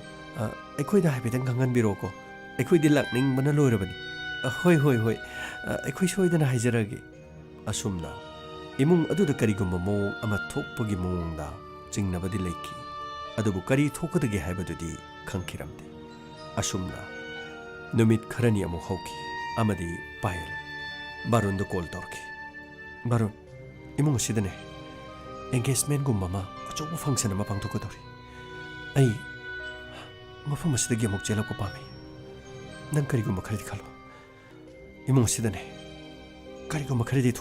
D: ꯑꯩꯈꯣꯏꯗ ꯍꯥꯏꯐꯦꯠꯇꯪ ꯈꯪꯍꯟꯕꯤꯔꯛꯑꯣꯀꯣ ꯑꯩꯈꯣꯏꯗꯤ ꯂꯥꯛꯅꯤꯡꯕꯅ ꯂꯣꯏꯔꯕꯅꯤ ꯍꯣꯏ ꯑꯩꯈꯣꯏ ꯁꯣꯏꯗꯅ ꯍꯥꯏꯖꯔꯛꯑꯒꯦ ꯑꯁꯨꯝꯅ ꯏꯃꯨꯡ ꯑꯗꯨꯗ ꯀꯔꯤꯒꯨꯝꯕ ꯃꯑꯣꯡ ꯑꯃ ꯊꯣꯛꯄꯒꯤ ꯃꯑꯣꯡꯗ ꯆꯤꯡꯅꯕꯗꯤ ꯂꯩꯈꯤ ꯑꯗꯨꯕꯨ ꯀꯔꯤ ꯊꯣꯛꯀꯗꯒꯦ ꯍꯥꯏꯕꯗꯨꯗꯤ ꯈꯪꯈꯤꯔꯝꯗꯦ ꯑꯁꯨꯝꯅ ꯅꯨꯃꯤꯠ ꯈꯔꯅꯤ ꯑꯃꯨꯛ ꯍꯧꯈꯤ ꯑꯃꯗꯤ ꯄꯥꯌꯜ ꯕꯥꯔꯨꯟꯗ ꯀꯣꯜ ꯇꯧꯔꯛꯈꯤ ꯕꯥꯔꯨꯟ ꯏꯃꯨꯡ ꯑꯁꯤꯗꯅꯦ ꯑꯦꯡꯒꯦꯖꯃꯦꯟꯒꯨꯝꯕ ꯑꯃ ꯑꯆꯧꯕ ꯐꯪꯁꯟ ꯑꯃ ꯄꯥꯡꯊꯣꯛꯀꯗꯧꯔꯤ ꯑꯩ ꯃꯐꯝ ꯑꯁꯤꯗꯒꯤ ꯑꯃꯨꯛ ꯆꯦꯜꯂꯛꯄ ꯄꯥꯝꯃꯤ ꯅꯪ ꯀꯔꯤꯒꯨꯝꯕ ꯈꯔꯗꯤ ꯈꯜꯂꯣ ꯏꯃꯨꯡ ꯑꯁꯤꯗꯅꯦ ꯀꯔꯤꯒꯨꯝꯕ ꯈꯔꯗꯤ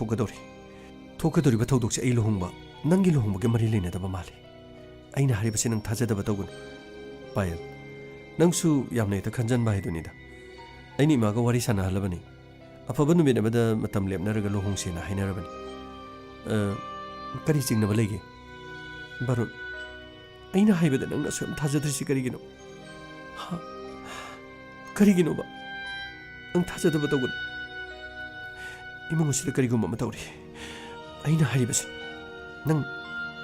D: ꯊꯣꯛꯀꯗꯧꯔꯤꯕ ꯊꯧꯗꯣꯛꯁꯦ ꯑꯩ ꯂꯨꯍꯣꯡꯕ ꯅꯪꯒꯤ ꯂꯨꯍꯣꯡꯕꯒ ꯃꯔꯤ ꯂꯩꯅꯗꯕ ꯃꯥꯜꯂꯤ ꯑꯩꯅ ꯍꯥꯏꯔꯤꯕꯁꯤ ꯅꯪ ꯊꯥꯖꯗꯕ ꯇꯧꯒꯅꯨ ꯄꯥꯌꯜ ꯅꯪꯁꯨ ꯌꯥꯝꯅ ꯍꯦꯛꯇ ꯈꯟꯖꯟꯕ ꯍꯥꯏꯗꯨꯅꯤꯗ ꯑꯩꯅ ꯏꯃꯥꯒ ꯋꯥꯔꯤ ꯁꯥꯟꯅꯍꯜꯂꯕꯅꯤ ꯑꯐꯕ ꯅꯨꯃꯤꯠ ꯑꯃꯗ ꯃꯇꯝ ꯂꯦꯞꯅꯔꯒ ꯂꯨꯍꯣꯡꯁꯦꯅ ꯍꯥꯏꯅꯔꯕꯅꯤ ꯀꯔꯤ ꯆꯤꯡꯅꯕ ꯂꯩꯒꯦ ꯕꯥꯔꯨꯟ ꯑꯩꯅ ꯍꯥꯏꯕꯗ ꯅꯪꯅ ꯑꯁꯨꯛ ꯌꯥꯝ ꯊꯥꯖꯗ꯭ꯔꯤꯁꯤ ꯀꯔꯤꯒꯤꯅꯣ ꯀꯔꯤꯒꯤꯅꯣꯕ ꯅꯪ ꯊꯥꯖꯗꯕ ꯇꯧꯒꯅꯨ imung asida karigumma ama tawri aina haribasi nang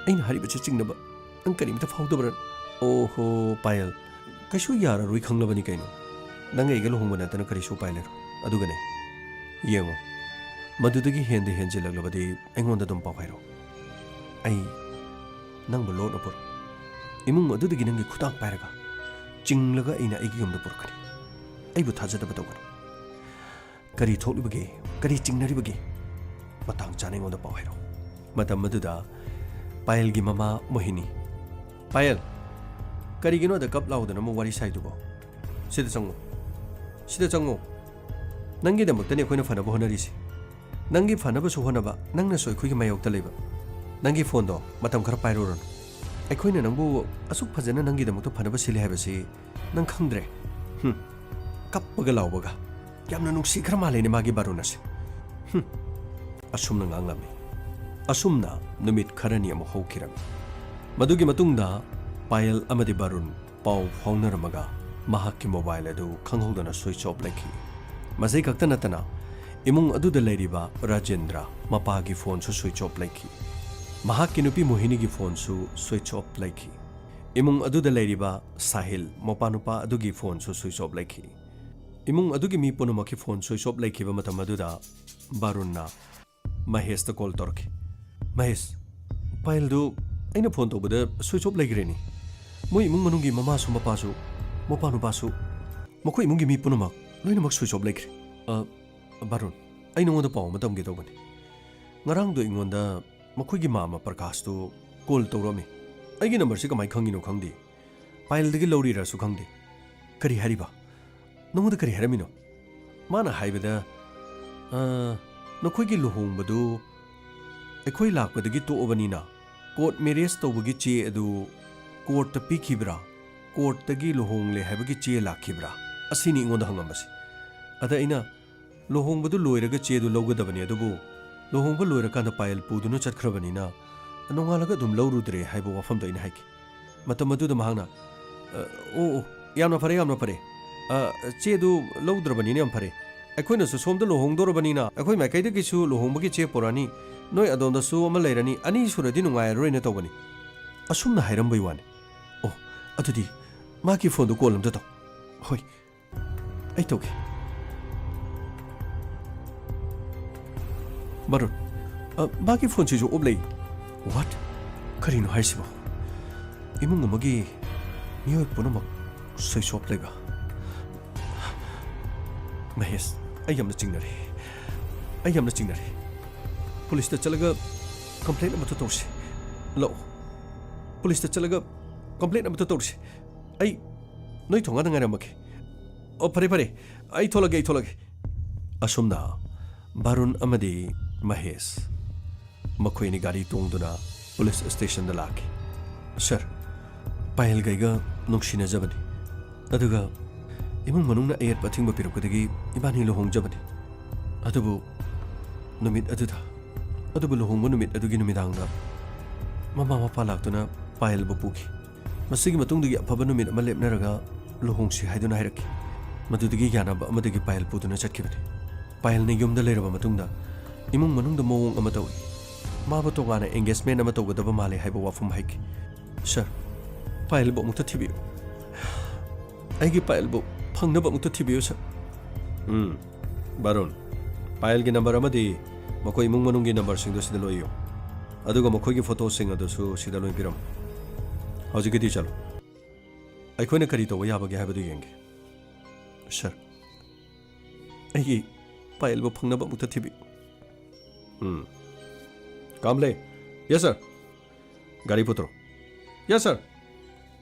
D: aina haribasi chingnaba nang karimta faudabran oho payal kaishu yara rui khanglabani kaino nang eiga lohongba natana karisu pailero adugane yengo madudagi hende henjilaglabadi aingonda dum pawhairo ai nang ba lona pur imung adudagi nangi khutang pairaga chinglaga aina aigi yumda purkani ai bu thajadaba tawgani kari thoklibagi kari chingnaribagi matang chane ngonda pawhairo matam maduda payal gi mama mohini payal kari gino da kap laudana mo wari saidubo sida chango nangi da muktani koina fana honarisi nangi fana ba suhonaba nangna soi khugi mayok ta leba nangi phone do matam khara pairoron ꯑꯩꯈꯣꯏꯅ ꯅꯪꯕꯨ ꯑꯁꯨꯛ ꯐꯖꯅ ꯅꯪꯒꯤꯗꯃꯛꯇ ꯐꯅꯕ ꯁꯤꯜꯂꯤ ꯍꯥꯏꯕꯁꯤ ꯅꯪ ꯈꯪꯗ꯭ꯔꯦ ꯀꯞꯄꯒ ꯂꯥꯎꯕꯒ ꯌꯥꯝꯅ ꯅꯨꯡꯁꯤꯈ꯭ꯔ ꯃꯥꯜꯂꯦꯅꯦ ꯃꯥꯒꯤ ꯕꯥꯔꯨꯟ ꯑꯁꯦ ꯑꯁꯨꯝꯅ ꯉꯥꯡꯂꯝꯃꯤ ꯑꯁꯨꯝꯅ ꯅꯨꯃꯤꯠ ꯈꯔꯅꯤ ꯑꯃꯨꯛ ꯍꯧꯈꯤꯔꯝꯃꯤ ꯃꯗꯨꯒꯤ ꯃꯇꯨꯡꯗ ꯄꯥꯌꯜ ꯑꯃꯗꯤ ꯕꯥꯔꯨꯟ ꯄꯥꯎ ꯐꯥꯎꯅꯔꯝꯃꯒ ꯃꯍꯥꯛꯀꯤ ꯃꯣꯕꯥꯏꯜ ꯑꯗꯨ ꯈꯪꯍꯧꯗꯅ ꯁ꯭ꯋꯤꯆ ꯑꯣꯐ ꯂꯩꯈꯤ ꯃꯁꯤ ꯈꯛꯇ ꯅꯠꯇꯅ ꯏꯃꯨꯡ ꯑꯗꯨꯗ ꯂꯩꯔꯤꯕ ꯔꯥꯖꯦꯟꯗ꯭ꯔ ꯃꯄꯥꯒꯤ ꯐꯣꯟꯁꯨ ꯁ꯭ꯋꯤꯆ ꯑꯣꯐ ꯂꯩꯈꯤ ꯃꯍꯥꯛꯀꯤ ꯅꯨꯄꯤ ꯃꯣꯍꯤꯅꯤꯒꯤ ꯐꯣꯟꯁꯨ ꯁ꯭ꯋꯤꯆ ꯑꯣꯐ ꯂꯩꯈꯤ ꯏꯃꯨꯡ ꯑꯗꯨꯗ ꯂꯩꯔꯤꯕ ꯁꯥꯍꯤꯜ ꯃꯄꯥꯅꯨꯄꯥ ꯑꯗꯨꯒꯤ ꯐꯣꯟꯁꯨ ꯁ꯭ꯋꯤꯆ ꯑꯣꯐ ꯂꯩꯈꯤ ꯏꯃꯨꯡ ꯑꯗꯨꯒꯤ ꯃꯤ ꯄꯨꯝꯅꯃꯛꯀꯤ ꯐꯣꯟ ꯁ꯭ꯋꯤꯆ ꯑꯣꯐ ꯂꯩꯈꯤꯕ ꯃꯇꯝ ꯑꯗꯨꯗ ꯕꯥꯔꯨꯟꯅ ꯃꯍꯦꯁꯇ ꯀꯣꯜ ꯇꯧꯔꯛꯈꯤ ꯃꯍꯦꯁ ꯄꯥꯌꯜꯗꯨ ꯑꯩꯅ ꯐꯣꯟ ꯇꯧꯕꯗ ꯁ꯭ꯋꯤꯆ ꯑꯣꯐ ꯂꯩꯈ꯭ꯔꯦꯅꯤ ꯃꯣꯏ ꯏꯃꯨꯡ ꯃꯅꯨꯡꯒꯤ ꯃꯃꯥꯁꯨ ꯃꯄꯥꯁꯨ ꯃꯄꯥꯅꯨꯄꯥꯁꯨ ꯃꯈꯣꯏ ꯏꯃꯨꯡꯒꯤ ꯃꯤ ꯄꯨꯝꯅꯃꯛ ꯂꯣꯏꯅꯃꯛ ꯁ꯭ꯋꯤꯆ ꯑꯣꯐ ꯂꯩꯈ꯭ꯔꯦ ꯕꯥꯔꯨꯟ ꯑꯩ ꯅꯉꯣꯟꯗ ꯄꯥꯎ ꯑꯃ ꯇꯝꯒꯦ ꯇꯧꯕꯅꯤ ꯉꯔꯥꯡꯗꯣ ꯑꯩꯉꯣꯟꯗ ꯃꯈꯣꯏꯒꯤ ꯃꯥꯃ ꯄ꯭ꯔꯀꯥꯁꯇꯨ ꯀꯣꯜ ꯇꯧꯔꯝꯃꯤ ꯑꯩꯒꯤ ꯅꯝꯕꯔꯁꯤ ꯀꯃꯥꯏꯅ ꯈꯪꯉꯤꯅꯣ ꯈꯪꯗꯦ ꯄꯥꯌꯜꯗꯒꯤ ꯂꯧꯔꯤꯔꯁꯨ ꯈꯪꯗꯦ ꯀꯔꯤ ꯍꯥꯏꯔꯤꯕ ꯅꯉꯣꯟꯗ ꯀꯔꯤ ꯍꯥꯏꯔꯝꯃꯤꯅꯣ ꯃꯥꯅ ꯍꯥꯏꯕꯗ ꯅꯈꯣꯏꯒꯤ ꯂꯨꯍꯣꯡꯕꯗꯨ ꯑꯩꯈꯣꯏ ꯂꯥꯛꯄꯗꯒꯤ ꯇꯣꯛꯑꯕꯅꯤꯅ ꯀꯣꯔꯠ ꯃꯦꯔꯦꯖ ꯇꯧꯕꯒꯤ ꯆꯦ ꯑꯗꯨ ꯀꯣꯔꯠꯇ ꯄꯤꯈꯤꯕ꯭ꯔꯥ ꯀꯣꯔꯠꯇꯒꯤ ꯂꯨꯍꯣꯡꯂꯦ ꯍꯥꯏꯕꯒꯤ ꯆꯦ ꯂꯥꯛꯈꯤꯕ꯭ꯔꯥ ꯑꯁꯤꯅꯤ ꯑꯩꯉꯣꯟꯗ ꯍꯪꯉꯝꯕꯁꯤ ꯑꯗ ꯑꯩꯅ ꯂꯨꯍꯣꯡꯕꯗꯨ ꯂꯣꯏꯔꯒ ꯆꯦꯗꯨ ꯂꯧꯒꯗꯕꯅꯤ ꯑꯗꯨꯕꯨ ꯂꯨꯍꯣꯡꯕ ꯂꯣꯏꯔꯀꯥꯟꯗ ꯄꯥꯌꯜ ꯄꯨꯗꯨꯅ ꯆꯠꯈ꯭ꯔꯕꯅꯤꯅ ꯅꯣꯡꯉꯥꯜꯂꯒ ꯑꯗꯨꯝ ꯂꯧꯔꯨꯗ꯭ꯔꯦ ꯍꯥꯏꯕ ꯋꯥꯐꯝꯗꯣ ꯑꯩꯅ ꯍꯥꯏꯈꯤ ꯃꯇꯝ ꯑꯗꯨꯗ ꯃꯍꯥꯛꯅ ꯑꯣ ꯌꯥꯝꯅ ꯐꯔꯦ ꯆꯦꯗꯨ ꯂꯧꯗ꯭ꯔꯕꯅꯤꯅ ꯌꯥꯝ ꯐꯔꯦ ꯑꯩꯈꯣꯏꯅꯁꯨ ꯁꯣꯝꯗ ꯂꯨꯍꯣꯡꯗꯣꯔꯕꯅꯤ나 ꯑꯩꯈꯣꯏ ꯃꯥꯏꯀꯩꯗꯒꯤꯁꯨ ꯂꯨꯍꯣꯡꯕꯒꯤ ꯆꯦ ꯄꯨꯔꯛꯑꯅꯤ ꯅꯣꯏ ꯑꯗꯣꯝꯗꯁꯨ ꯑꯃ ꯂꯩꯔꯅꯤ ꯑꯅꯤ ꯁꯨꯔꯗꯤ ꯅꯨꯡꯉꯥꯏꯔꯔꯣꯏꯅ ꯇꯧꯕꯅꯤ ꯑꯁꯨꯝꯅ ꯍꯥꯏꯔꯝꯕꯩ ꯋꯥꯅꯤ ꯑꯣ ꯑꯗꯨꯗꯤ ꯃꯥꯒꯤ ꯐꯣꯟꯗꯨ ꯀꯣꯜ ꯑꯝꯇ ꯇꯧ ꯍꯣꯏ ꯑꯩ ꯇꯧꯒꯦ ꯕꯥꯔꯨꯟ ꯃꯥꯒꯤ ꯐꯣꯟꯁꯤꯁꯨ ꯑꯣꯐ ꯂꯩ ꯋꯥꯠ ꯀꯔꯤꯅꯣ ꯍꯥꯏꯁꯤꯕꯣ ꯏꯃꯨꯡ ꯑꯃꯒꯤ ꯃꯤꯑꯣꯏ ꯄꯨꯝꯅꯃꯛ ꯁ꯭ꯋꯤꯆ ꯑꯣꯐ ꯂꯩꯕ ꯃꯍꯦꯁ ꯑꯩ ꯌꯥꯝꯅ ꯆꯤꯡꯅꯔꯦ ꯄꯨꯂꯤꯁꯇ ꯆꯠꯂꯒ ꯀꯝꯄ꯭ꯂꯦꯟ ꯑꯃꯇ ꯇꯧꯔꯁꯤ ꯂꯥꯛꯑꯣ ꯄꯨꯂꯤꯁꯇ ꯆꯠꯂꯒ ꯀꯝꯄ꯭ꯂꯦꯟ ꯑꯃꯇ ꯇꯧꯔꯁꯤ ꯑꯩ ꯅꯣꯏ ꯊꯣꯡꯒꯥꯟꯗ ꯉꯥꯏꯔꯝꯃꯒꯦ ꯑꯣ ꯐꯔꯦ ꯑꯩ ꯊꯣꯛꯂꯒꯦ ꯑꯁꯨꯝꯅ ꯕꯥꯔꯨꯟ ꯑꯃꯗꯤ ꯃꯍꯦꯁ ꯃꯈꯣꯏꯅꯤ ꯒꯥꯔꯤ ꯇꯣꯡꯗꯨꯅ ꯄꯨꯂꯤꯁ ꯁ꯭ꯇꯦꯁꯟꯗ ꯂꯥꯛꯈꯤ ꯁꯔ ꯄꯥꯌꯜꯒꯩꯒ ꯅꯨꯡꯁꯤꯅꯖꯕꯅꯤ ꯑꯗꯨꯒ ꯏꯃꯨꯡ ꯃꯅꯨꯡꯅ ꯑꯌꯦꯠꯄ ꯑꯊꯤꯡꯕ ꯄꯤꯔꯛꯄꯗꯒꯤ ꯏꯕꯥꯅꯤ ꯂꯨꯍꯣꯡꯖꯕꯅꯤ ꯑꯗꯨꯕꯨ ꯂꯨꯍꯣꯡꯕ ꯅꯨꯃꯤꯠ ꯑꯗꯨꯒꯤ ꯅꯨꯃꯤꯗꯥꯡꯗ ꯃꯃꯥ ꯃꯄꯥ ꯂꯥꯛꯇꯨꯅ ꯄꯥꯌꯜꯕꯨ ꯄꯨꯈꯤ ꯃꯁꯤꯒꯤ ꯃꯇꯨꯡꯗꯒꯤ ꯑꯐꯕ ꯅꯨꯃꯤꯠ ꯑꯃ ꯂꯦꯞꯅꯔꯒ ꯂꯨꯍꯣꯡꯁꯤ ꯍꯥꯏꯗꯨꯅ ꯍꯥꯏꯔꯛꯈꯤ ꯃꯗꯨꯗꯒꯤ ꯌꯥꯅꯕ ꯑꯃꯗꯒꯤ ꯄꯥꯌꯜ ꯄꯨꯗꯨꯅ ꯆꯠꯈꯤꯕꯅꯤ ꯄꯥꯌꯜꯅ ꯌꯨꯝꯗ ꯂꯩꯔꯕ ꯃꯇꯨꯡꯗ ꯏꯃꯨꯡ ꯃꯅꯨꯡꯗ ꯃꯑꯣꯡ ꯑꯃ ꯇꯧꯏ ꯃꯥꯕꯨ ꯇꯣꯉꯥꯟꯅ ꯑꯦꯡꯒꯦꯖꯃꯦꯟ ꯑꯃ ꯇꯧꯒꯗꯕ ꯃꯥꯜꯂꯦ ꯍꯥꯏꯕ ꯋꯥꯐꯝ ꯍꯥꯏꯈꯤ ꯁꯔ ꯄꯥꯌꯜꯕꯨ ꯑꯃꯨꯛꯇ ꯊꯤꯕꯤꯌꯨ ꯑꯩꯒꯤ ꯄꯥꯌꯜꯕꯨ ꯐꯪꯅꯕ ꯑꯃꯨꯛꯇ ꯊꯤꯕꯤꯌꯨ ꯁꯔ ꯕꯥꯔꯨꯟ ꯄꯥꯌꯜꯒꯤ ꯅꯝꯕꯔ ꯑꯃꯗꯤ ꯃꯈꯣꯏ ꯏꯃꯨꯡ ꯃꯅꯨꯡꯒꯤ ꯅꯝꯕꯔꯁꯤꯡꯗꯨ ꯁꯤꯗ ꯂꯣꯏ ꯏꯌꯨ ꯑꯗꯨꯒ ꯃꯈꯣꯏꯒꯤ ꯐꯣꯇꯣꯁꯤꯡ ꯑꯗꯨꯁꯨ ꯁꯤꯗ ꯂꯣꯏ ꯄꯤꯔꯝꯃꯨ ꯍꯧꯖꯤꯛꯀꯤꯗꯤ ꯆꯠꯂꯣ ꯑꯩꯈꯣꯏꯅ ꯀꯔꯤ ꯇꯧꯕ ꯌꯥꯕꯒꯦ ꯍꯥꯏꯕꯗꯨ ꯌꯦꯡꯒꯦ ꯁꯔ ꯑꯩꯒꯤ ꯄꯥꯌꯜꯕꯨ ꯐꯪꯅꯕ ꯑꯃꯨꯛꯇ ꯊꯤꯕꯤꯌꯨ ꯀꯥꯝꯂꯦ ꯌꯦꯁ ꯁꯔ ꯒꯥꯔꯤ ꯄꯨꯊꯣꯔꯛꯑꯣ ꯌꯦꯁ ꯁꯔ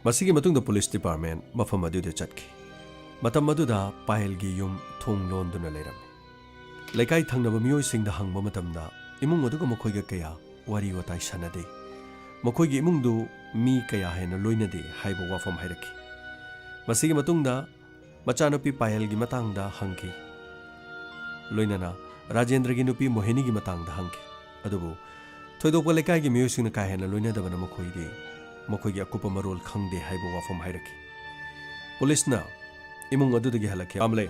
D: ꯃꯁꯤꯒꯤ ꯃꯇꯨꯡꯗ ꯄꯨꯂꯤꯁ ꯗꯤꯄꯥꯔꯠꯃꯦꯟ ꯃꯐꯝ ꯑꯗꯨꯗ ꯆꯠꯈꯤ ꯃꯇꯝ ꯑꯗꯨꯗ ꯄꯥꯌꯜꯒꯤ ꯌꯨꯝ ꯊꯣꯡ ꯂꯣꯟꯗꯨꯅ ꯂꯩꯔꯝꯃꯤ ꯂꯩꯀꯥꯏ ꯊꯪꯅꯕ ꯃꯤꯑꯣꯏꯁꯤꯡꯗ ꯍꯪꯕ ꯃꯇꯝꯗ ꯏꯃꯨꯡ ꯑꯗꯨꯒ ꯃꯈꯣꯏꯒ ꯀꯌా ꯋꯥꯔꯤ ꯋꯥꯇꯥꯏ ꯁꯥꯟꯅꯗꯦ ꯃꯈꯣꯏꯒꯤ ꯏꯃꯨꯡꯗꯨ ꯃꯤ ꯀꯌꯥ ꯍꯦꯟꯅ ꯂꯣꯏꯅꯗꯦ ꯍꯥꯏꯕ ꯋꯥꯐꯝ ꯍꯥꯏꯔꯛꯈꯤ ꯃꯁꯤꯒꯤ ꯃꯇꯨꯡꯗ ꯃꯆꯥꯅꯨꯄꯤ ꯄꯥꯌꯜꯒꯤ ꯃꯇꯥꯡꯗ ꯍꯪꯈꯤ ꯂꯣꯏꯅꯅ ꯔꯥꯖꯦꯟꯗ꯭ꯔꯒꯤ ꯅꯨꯄꯤ ꯃꯣꯍꯤꯅꯤꯒꯤ ꯃꯇꯥꯡꯗ ꯍꯪꯈꯤ ꯑꯗꯨꯕꯨ ꯊꯣꯏꯗꯣꯛꯄ ꯂꯩꯀꯥꯏꯒꯤ ꯃꯤꯑꯣꯏꯁꯤꯡꯅ ꯀꯥ ꯍꯦꯟꯅ ꯂꯣꯏꯅꯗꯕꯅ ꯃꯈꯣꯏꯒꯤ ꯑꯀꯨꯞꯄ ꯃꯔꯣꯜ ꯈꯪꯗꯦ ꯍꯥꯏꯕ ꯋꯥꯐꯝ ꯍꯥꯏꯔꯛꯈꯤ ꯄꯨꯂꯤꯁꯅ ꯏꯃꯨꯡ ꯑꯗꯨꯗꯒꯤ ꯍꯜꯂꯛꯈꯤ ꯀꯥꯝꯂꯦ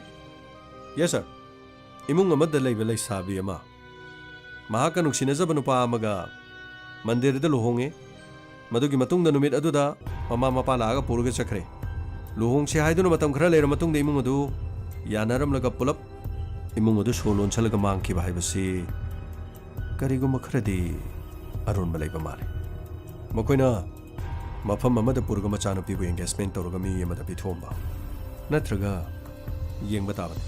D: ꯌꯦꯁ ꯁꯔ ꯏꯃꯨꯡ ꯑꯃꯗ ꯂꯩꯕ ꯂꯩꯁꯥꯕꯤ ꯑꯃ ꯃꯍꯥꯛꯀ ꯅꯨꯡꯁꯤꯅꯖꯕ ꯅꯨꯄꯥ ꯑꯃꯒ ꯃꯟꯗꯤꯔꯗ ꯂꯨꯍꯣꯡꯉꯦ ꯃꯗꯨꯒꯤ ꯃꯇꯨꯡꯗ ꯅꯨꯃꯤꯠ ꯑꯗꯨꯗ ꯃꯃꯥ ꯃꯄꯥ ꯂꯥꯛꯑꯒ ꯄꯨꯔꯒ ꯆꯠꯈ꯭ꯔꯦ ꯂꯨꯍꯣꯡꯁꯦ ꯍꯥꯏꯗꯨꯅ ꯃꯇꯝ ꯈꯔ ꯂꯩꯔ ꯃꯇꯨꯡꯗ ꯏꯃꯨꯡ ꯑꯗꯨ ꯌꯥꯅꯔꯝꯂꯒ ꯄꯨꯂꯞ ꯏꯃꯨꯡ ꯑꯗꯨ ꯁꯣ ꯂꯣꯟꯁꯜꯂꯒ ꯃꯥꯡꯈꯤꯕ ꯍꯥꯏꯕꯁꯤ ꯀꯔꯤꯒꯨꯝꯕ ꯈꯔꯗꯤ ꯑꯔꯣꯟꯕ ꯂꯩꯕ ꯃꯥꯜꯂꯤ ꯃꯈꯣꯏꯅ ꯃꯐꯝ ꯑꯃꯗ ꯄꯨꯔꯒ ꯃꯆꯥꯅꯨꯄꯤꯕꯨ ꯑꯦꯡꯒꯦꯖꯃꯦꯟ ꯇꯧꯔꯒ ꯃꯤ ꯑꯃꯗ ꯄꯤꯊꯣꯛꯑꯝꯕ ꯅꯠꯇ꯭ꯔꯒ ꯌꯦꯡꯕ ꯇꯥꯕꯅꯤ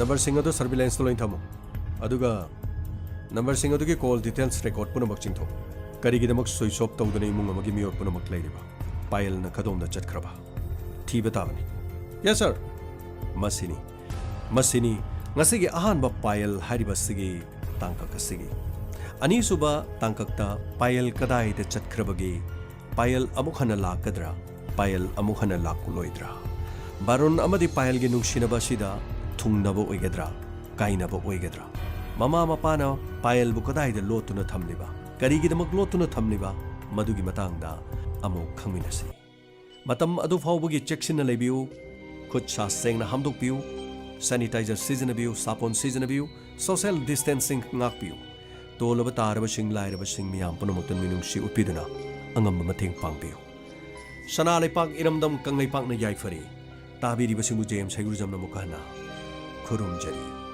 D: ꯅꯝꯕꯔꯁꯤꯡ ꯑꯗꯨ ꯁꯔꯚꯤꯂꯦꯟꯁꯇ ꯂꯣꯏꯅ ꯊꯝꯃꯨ ꯑꯗꯨꯒ ꯅꯝꯕꯔꯁꯤꯡ ꯑꯗꯨꯒꯤ ꯀꯣꯜ ꯗꯤꯇꯦꯜꯁ ꯔꯦꯀꯣꯔꯠ ꯄꯨꯝꯅꯃꯛ ꯆꯤꯡꯊꯣꯛ ꯀꯔꯤꯒꯤꯗꯃꯛ ꯁ꯭ꯋꯤꯆ ꯑꯣꯐ ꯇꯧꯗꯨꯅ ꯏꯃꯨꯡ ꯑꯃꯒꯤ ꯃꯤꯑꯣꯏ ꯄꯨꯝꯅꯃꯛ ꯂꯩꯔꯤꯕ ꯄꯥꯌꯜꯅ ꯀꯗꯣꯝꯗ ꯆꯠꯈ꯭ꯔꯕ ꯊꯤꯕ ꯇꯥꯕꯅꯤ ꯌꯦꯁ ꯁꯔ ꯃꯁꯤꯅꯤ ꯉꯁꯤꯒꯤ ꯑꯍꯥꯟꯕ ꯄꯥꯌꯜ ꯍꯥꯏꯔꯤꯕꯁꯤꯒꯤ ꯇꯥꯡꯀꯛ ꯑꯁꯤꯒꯤ ꯑꯅꯤꯁꯨꯕ ꯇꯥꯡꯀꯛꯇ ꯄꯥꯌꯜ ꯀꯗꯥꯏꯗ ꯆꯠꯈ꯭ꯔꯕꯒꯦ ꯄꯥꯌꯜ ꯑꯃꯨꯛ ꯍꯟꯅ ꯂꯥꯛꯀꯗ꯭ꯔꯥ ꯄꯥꯌꯜ ꯑꯃꯨꯛ ꯍꯟꯅ ꯂꯥꯛꯂꯣꯏꯗ꯭ꯔꯥ ꯕꯥꯔꯨꯟ ꯑꯃꯗꯤ ꯄꯥꯌꯜꯒꯤ ꯅꯨꯡꯁꯤꯅꯕ ꯑꯁꯤꯗ ꯊꯨꯡꯅꯕ ꯑꯣꯏꯒꯗ꯭ꯔꯥ ꯀꯥꯏꯅꯕ ꯑꯣꯏꯒꯗ꯭ꯔꯥ ꯃꯃꯥ ꯃꯄꯥꯅ ꯄꯥꯌꯜꯕꯨ ꯀꯗꯥꯏꯗ ꯂꯣꯠꯇꯨꯅ ꯊꯝꯂꯤꯕ ꯀꯔꯤꯒꯤꯗꯃꯛ ꯂꯣꯠꯇꯨꯅ ꯊꯝꯂꯤꯕ ꯃꯗꯨꯒꯤ ꯃꯇꯥꯡꯗ ꯑꯃꯨꯛ ꯈꯪꯃꯤꯟꯅꯁꯤ ꯃꯇꯝ ꯑꯗꯨ ꯐꯥꯎꯕꯒꯤ ꯆꯦꯛꯁꯤꯟꯅ ꯂꯩꯕꯤꯌꯨ ꯈꯨꯠ ꯁꯥ ꯁꯦꯡꯅ ꯍꯥꯝꯗꯣꯛꯄꯤꯌꯨ ꯁꯦꯅꯤꯇꯥꯏꯖꯔ ꯁꯤꯖꯤꯟꯅꯕꯤꯌꯨ ꯁꯥꯄꯣꯟ ꯁꯤꯖꯤꯟꯅꯕꯤꯌꯨ ꯁꯣꯁꯤꯌꯦꯜ ꯗꯤꯁꯇꯦꯟꯁꯤꯡ ꯉꯥꯛꯄꯤꯌꯨ ꯇꯣꯜꯂꯕ ꯇꯥꯔꯕꯁꯤꯡ ꯂꯥꯏꯔꯕꯁꯤꯡ ꯃꯤꯌꯥꯝ ꯄꯨꯝꯅꯃꯛꯇ ꯃꯤꯅꯨꯡꯁꯤ ꯎꯠꯄꯤꯗꯨꯅ ꯑꯉꯝꯕ ꯃꯇꯦꯡ ꯄꯥꯡꯕꯤꯌꯨ ꯁꯅꯥ ꯂꯩꯄꯥꯛ ꯏꯔꯝꯗꯝ ꯀꯪꯂꯩꯄꯥꯛꯅ ꯌꯥꯏꯐꯔꯤ ꯇꯥꯕꯤꯔꯤꯕꯁꯤꯡꯕꯨ ꯖꯦꯝꯁ ꯍꯩꯒꯨꯔꯨꯖꯝꯅ ꯑꯃꯨꯛ ꯍꯟꯅ ꯈꯨꯔꯨꯝꯖꯔꯤ